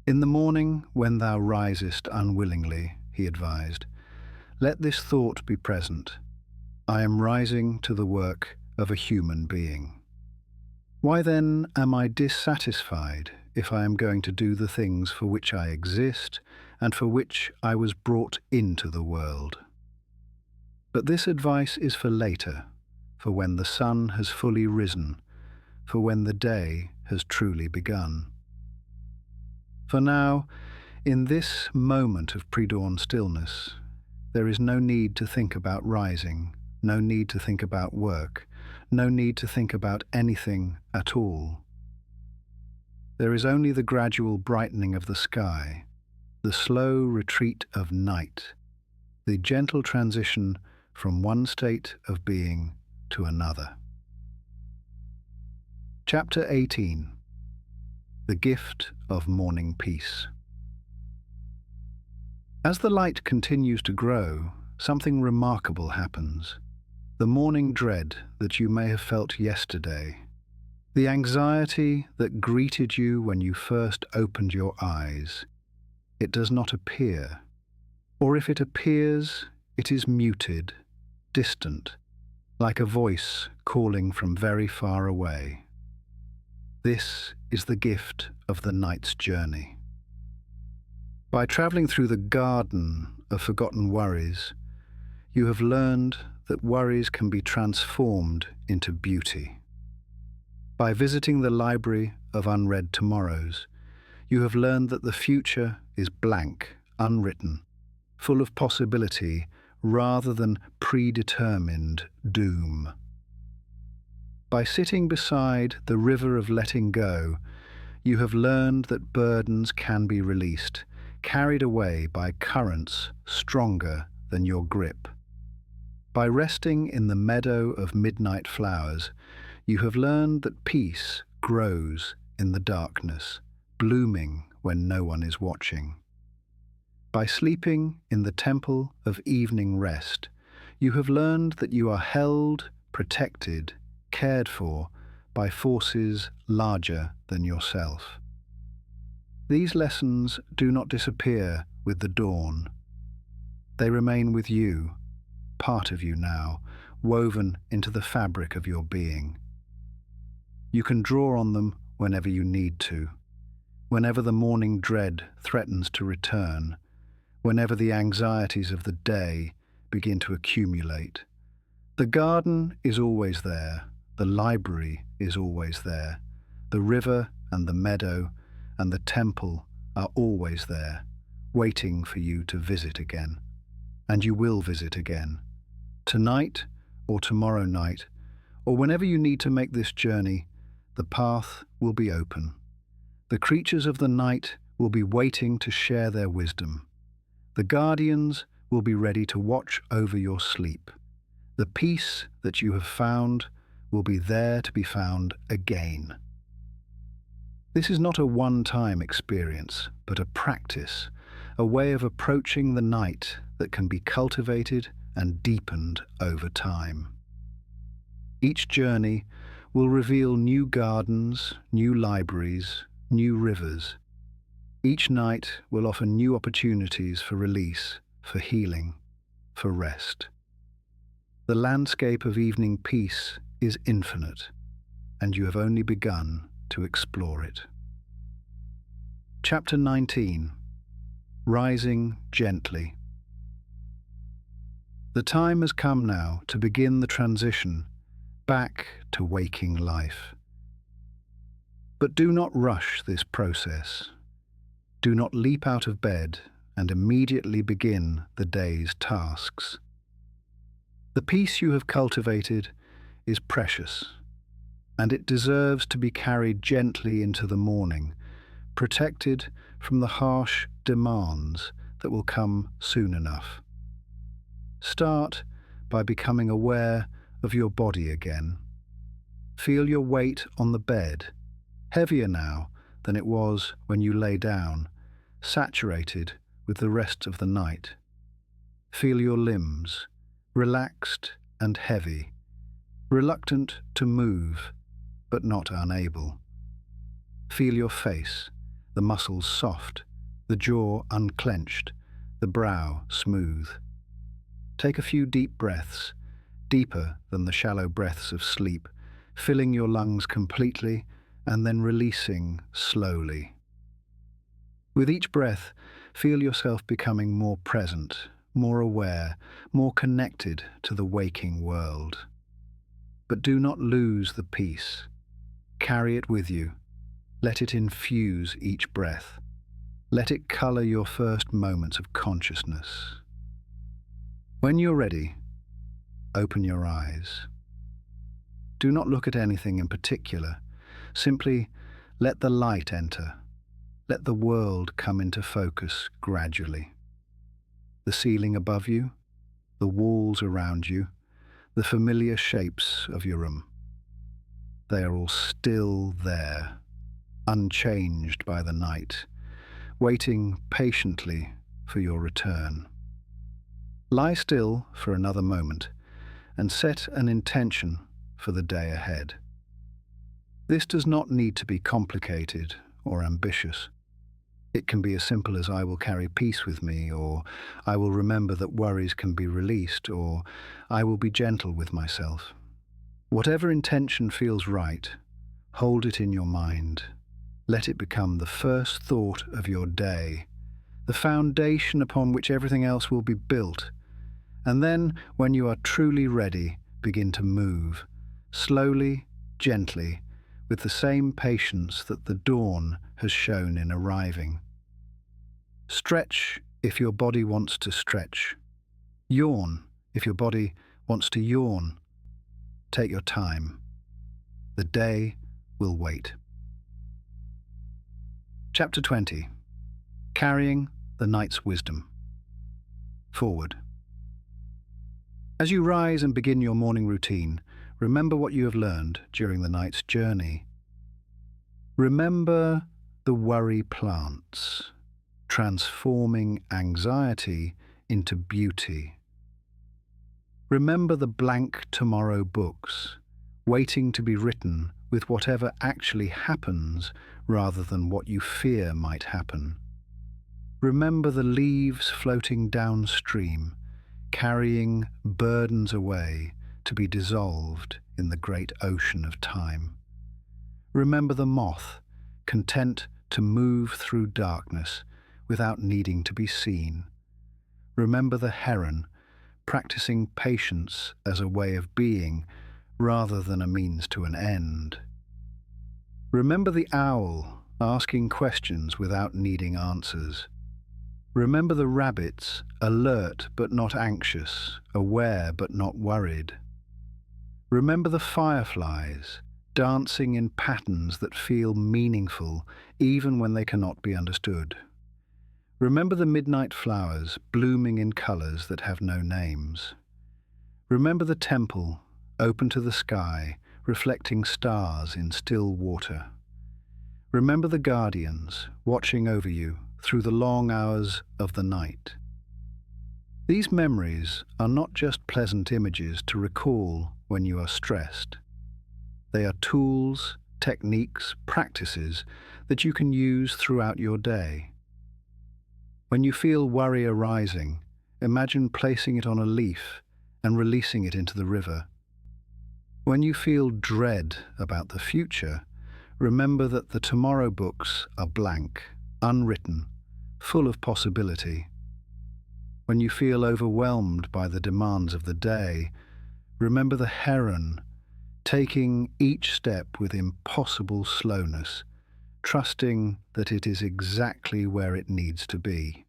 In the morning, when thou risest unwillingly, he advised, let this thought be present: I am rising to the work of a human being. Why then am I dissatisfied if I am going to do the things for which I exist and for which I was brought into the world? But this advice is for later, for when the sun has fully risen, for when the day has truly begun. For now, in this moment of pre-dawn stillness, there is no need to think about rising, no need to think about work, no need to think about anything at all. There is only the gradual brightening of the sky, the slow retreat of night, the gentle transition from one state of being to another. Chapter 18. The Gift of Morning Peace. As the light continues to grow, something remarkable happens. The morning dread that you may have felt yesterday, the anxiety that greeted you when you first opened your eyes, it does not appear. Or if it appears, it is muted, distant, like a voice calling from very far away. This is the gift of the night's journey. By traveling through the garden of forgotten worries, you have learned that worries can be transformed into beauty. By visiting the library of unread tomorrows, you have learned that the future is blank, unwritten, full of possibility rather than predetermined doom. By sitting beside the river of letting go, you have learned that burdens can be released, carried away by currents stronger than your grip. By resting in the meadow of midnight flowers, you have learned that peace grows in the darkness, blooming when no one is watching. By sleeping in the temple of evening rest, you have learned that you are held, protected, cared for by forces larger than yourself. These lessons do not disappear with the dawn. They remain with you, part of you now, woven into the fabric of your being. You can draw on them whenever you need to, whenever the morning dread threatens to return, whenever the anxieties of the day begin to accumulate. The garden is always there, the library is always there, the river and the meadow and the temple are always there, waiting for you to visit again. And you will visit again, tonight or tomorrow night, or whenever you need to make this journey. The path will be open. The creatures of the night will be waiting to share their wisdom. The guardians will be ready to watch over your sleep. The peace that you have found will be there to be found again. This is not a one-time experience, but a practice, a way of approaching the night that can be cultivated and deepened over time. Each journey will reveal new gardens, new libraries, new rivers. Each night will offer new opportunities for release, for healing, for rest. The landscape of evening peace is infinite, and you have only begun to explore it. Chapter 19. Rising Gently. The time has come now to begin the transition back to waking life. But do not rush this process. Do not leap out of bed and immediately begin the day's tasks. The peace you have cultivated is precious, and it deserves to be carried gently into the morning, protected from the harsh demands that will come soon enough. Start by becoming aware of your body again. Feel your weight on the bed, heavier now than it was when you lay down, saturated with the rest of the night. Feel your limbs, relaxed and heavy, reluctant to move, but not unable. Feel your face, the muscles soft, the jaw unclenched, the brow smooth. Take a few deep breaths, deeper than the shallow breaths of sleep, filling your lungs completely and then releasing slowly. With each breath, feel yourself becoming more present, more aware, more connected to the waking world. But do not lose the peace. Carry it with you. Let it infuse each breath. Let it color your first moments of consciousness. When you're ready, open your eyes. Do not look at anything in particular. Simply let the light enter. Let the world come into focus gradually. The ceiling above you, the walls around you, the familiar shapes of your room. They are all still there, unchanged by the night, waiting patiently for your return. Lie still for another moment and set an intention for the day ahead. This does not need to be complicated or ambitious. It can be as simple as I will carry peace with me, or I will remember that worries can be released, or I will be gentle with myself. Whatever intention feels right, hold it in your mind. Let it become the first thought of your day, the foundation upon which everything else will be built. And then, when you are truly ready, begin to move, slowly, gently, with the same patience that the dawn has shown in arriving. Stretch if your body wants to stretch. Yawn if your body wants to yawn. Take your time. The day will wait. Chapter 20. Carrying the Night's Wisdom. Forward. As you rise and begin your morning routine, remember what you have learned during the night's journey. Remember the worry plants, transforming anxiety into beauty. Remember the blank tomorrow books, waiting to be written with whatever actually happens rather than what you fear might happen. Remember the leaves floating downstream, carrying burdens away to be dissolved in the great ocean of time. Remember the moth, content to move through darkness without needing to be seen. Remember the heron, practicing patience as a way of being rather than a means to an end. Remember the owl, asking questions without needing answers. Remember the rabbits, alert but not anxious, aware but not worried. Remember the fireflies, dancing in patterns that feel meaningful even when they cannot be understood. Remember the midnight flowers, blooming in colors that have no names. Remember the temple, open to the sky, reflecting stars in still water. Remember the guardians, watching over you through the long hours of the night. These memories are not just pleasant images to recall when you are stressed. They are tools, techniques, practices that you can use throughout your day. When you feel worry arising, imagine placing it on a leaf and releasing it into the river. When you feel dread about the future, remember that the tomorrow books are blank, unwritten, full of possibility. When you feel overwhelmed by the demands of the day, remember the heron, taking each step with impossible slowness, trusting that it is exactly where it needs to be.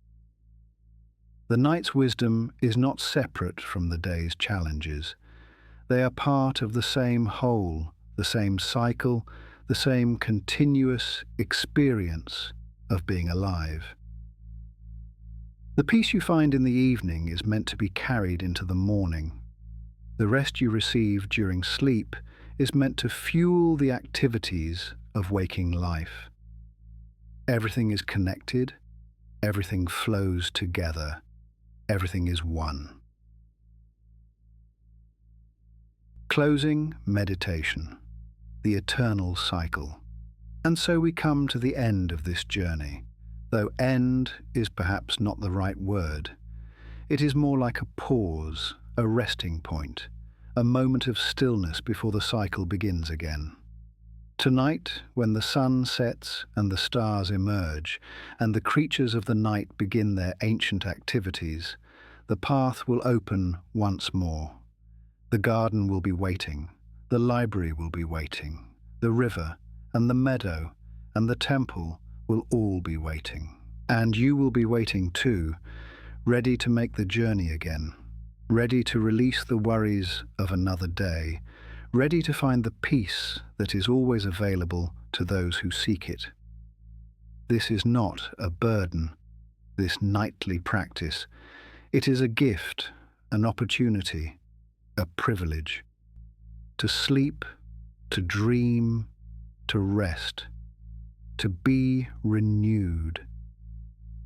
The night's wisdom is not separate from the day's challenges. They are part of the same whole, the same cycle, the same continuous experience of being alive. The peace you find in the evening is meant to be carried into the morning. The rest you receive during sleep is meant to fuel the activities of waking life. Everything is connected, everything flows together, everything is one. Closing meditation, the eternal cycle. And so we come to the end of this journey, though end is perhaps not the right word. It is more like a pause, a resting point, a moment of stillness before the cycle begins again. Tonight, when the sun sets and the stars emerge, and the creatures of the night begin their ancient activities, the path will open once more. The garden will be waiting, the library will be waiting, the river and the meadow and the temple will all be waiting. And you will be waiting too, ready to make the journey again, ready to release the worries of another day, ready to find the peace that is always available to those who seek it. This is not a burden, this nightly practice. It is a gift, an opportunity, a privilege. To sleep, to dream, to rest, to be renewed.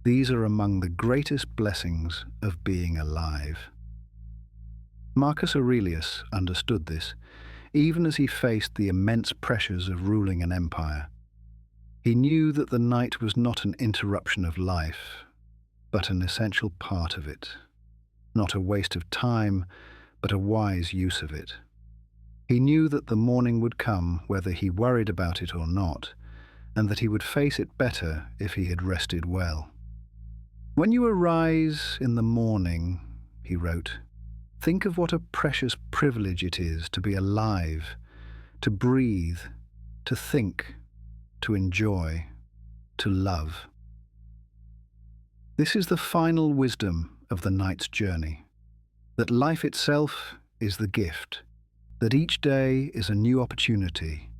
These are among the greatest blessings of being alive. Marcus Aurelius understood this, even as he faced the immense pressures of ruling an empire. He knew that the night was not an interruption of life, but an essential part of it. Not a waste of time, but a wise use of it. He knew that the morning would come whether he worried about it or not, and that he would face it better if he had rested well. "When you arise in the morning," he wrote, "think of what a precious privilege it is to be alive, to breathe, to think, to enjoy, to love." This is the final wisdom of the night's journey, that life itself is the gift, that each day is a new opportunity,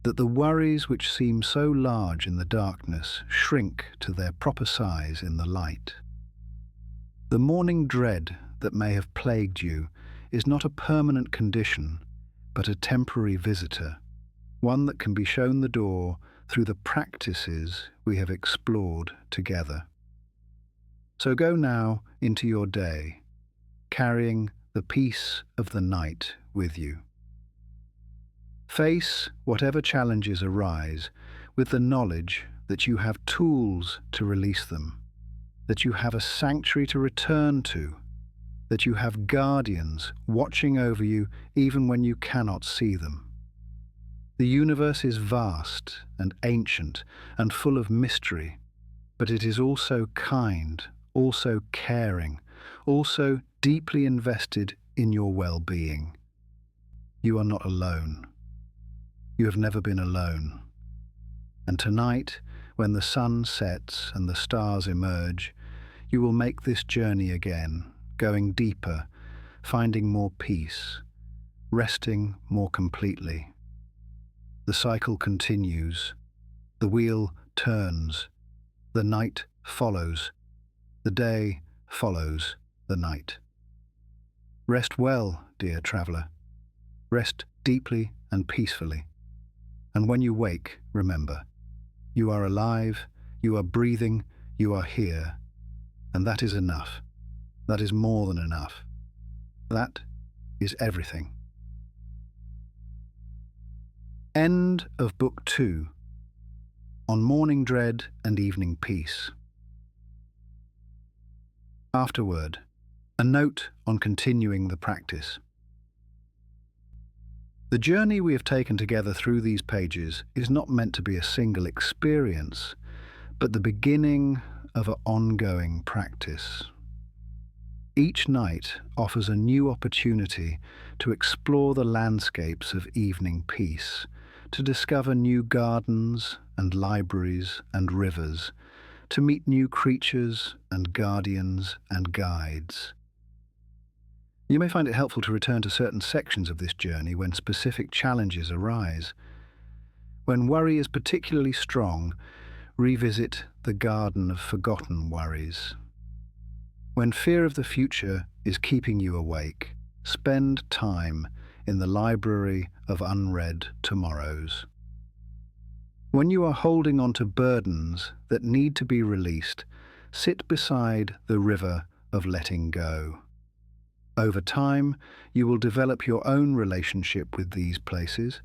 that the worries which seem so large in the darkness shrink to their proper size in the light. The morning dread that may have plagued you is not a permanent condition, but a temporary visitor, one that can be shown the door through the practices we have explored together. So go now into your day, carrying the peace of the night with you. Face whatever challenges arise with the knowledge that you have tools to release them, that you have a sanctuary to return to, that you have guardians watching over you even when you cannot see them. The universe is vast and ancient and full of mystery, but it is also kind, also caring, also deeply invested in your well-being. You are not alone. You have never been alone. And tonight, when the sun sets and the stars emerge, you will make this journey again, going deeper, finding more peace, resting more completely. The cycle continues. The wheel turns. The night follows. The day follows the night. Rest well, dear traveller. Rest deeply and peacefully. And when you wake, remember, you are alive, you are breathing, you are here. And that is enough. That is more than enough. That is everything. End of Book 2. On Morning Dread and Evening Peace. Afterword, a note on continuing the practice. The journey we have taken together through these pages is not meant to be a single experience, but the beginning of an ongoing practice. Each night offers a new opportunity to explore the landscapes of evening peace, to discover new gardens and libraries and rivers, to meet new creatures and guardians and guides. You may find it helpful to return to certain sections of this journey when specific challenges arise. When worry is particularly strong, revisit the garden of forgotten worries. When fear of the future is keeping you awake, spend time in the library of unread tomorrows. When you are holding on to burdens that need to be released, sit beside the river of letting go. Over time, you will develop your own relationship with these places.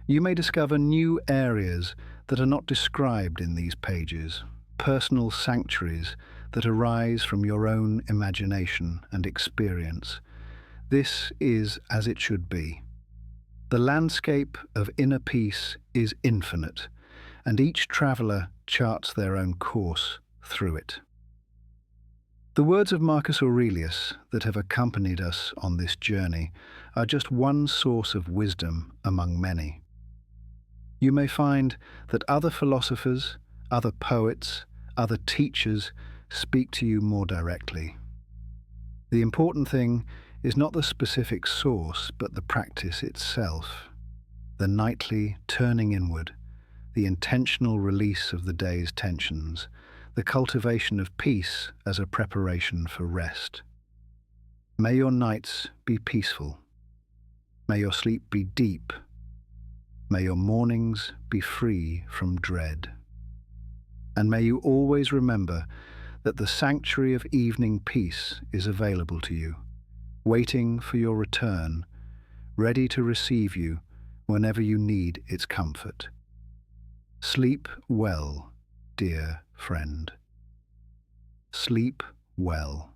You may discover new areas that are not described in these pages, personal sanctuaries that arise from your own imagination and experience. This is as it should be. The landscape of inner peace is infinite, and each traveller charts their own course through it. The words of Marcus Aurelius that have accompanied us on this journey are just one source of wisdom among many. You may find that other philosophers, other poets, other teachers speak to you more directly. The important thing is not the specific source, but the practice itself, the nightly turning inward, the intentional release of the day's tensions, the cultivation of peace as a preparation for rest. May your nights be peaceful. May your sleep be deep. May your mornings be free from dread. And may you always remember that the sanctuary of evening peace is available to you, waiting for your return, ready to receive you whenever you need its comfort. Sleep well, dear friend. Sleep well.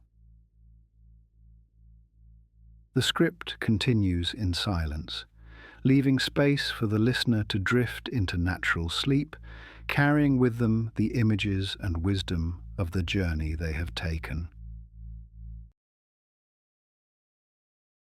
The script continues in silence, leaving space for the listener to drift into natural sleep, carrying with them the images and wisdom of the journey they have taken.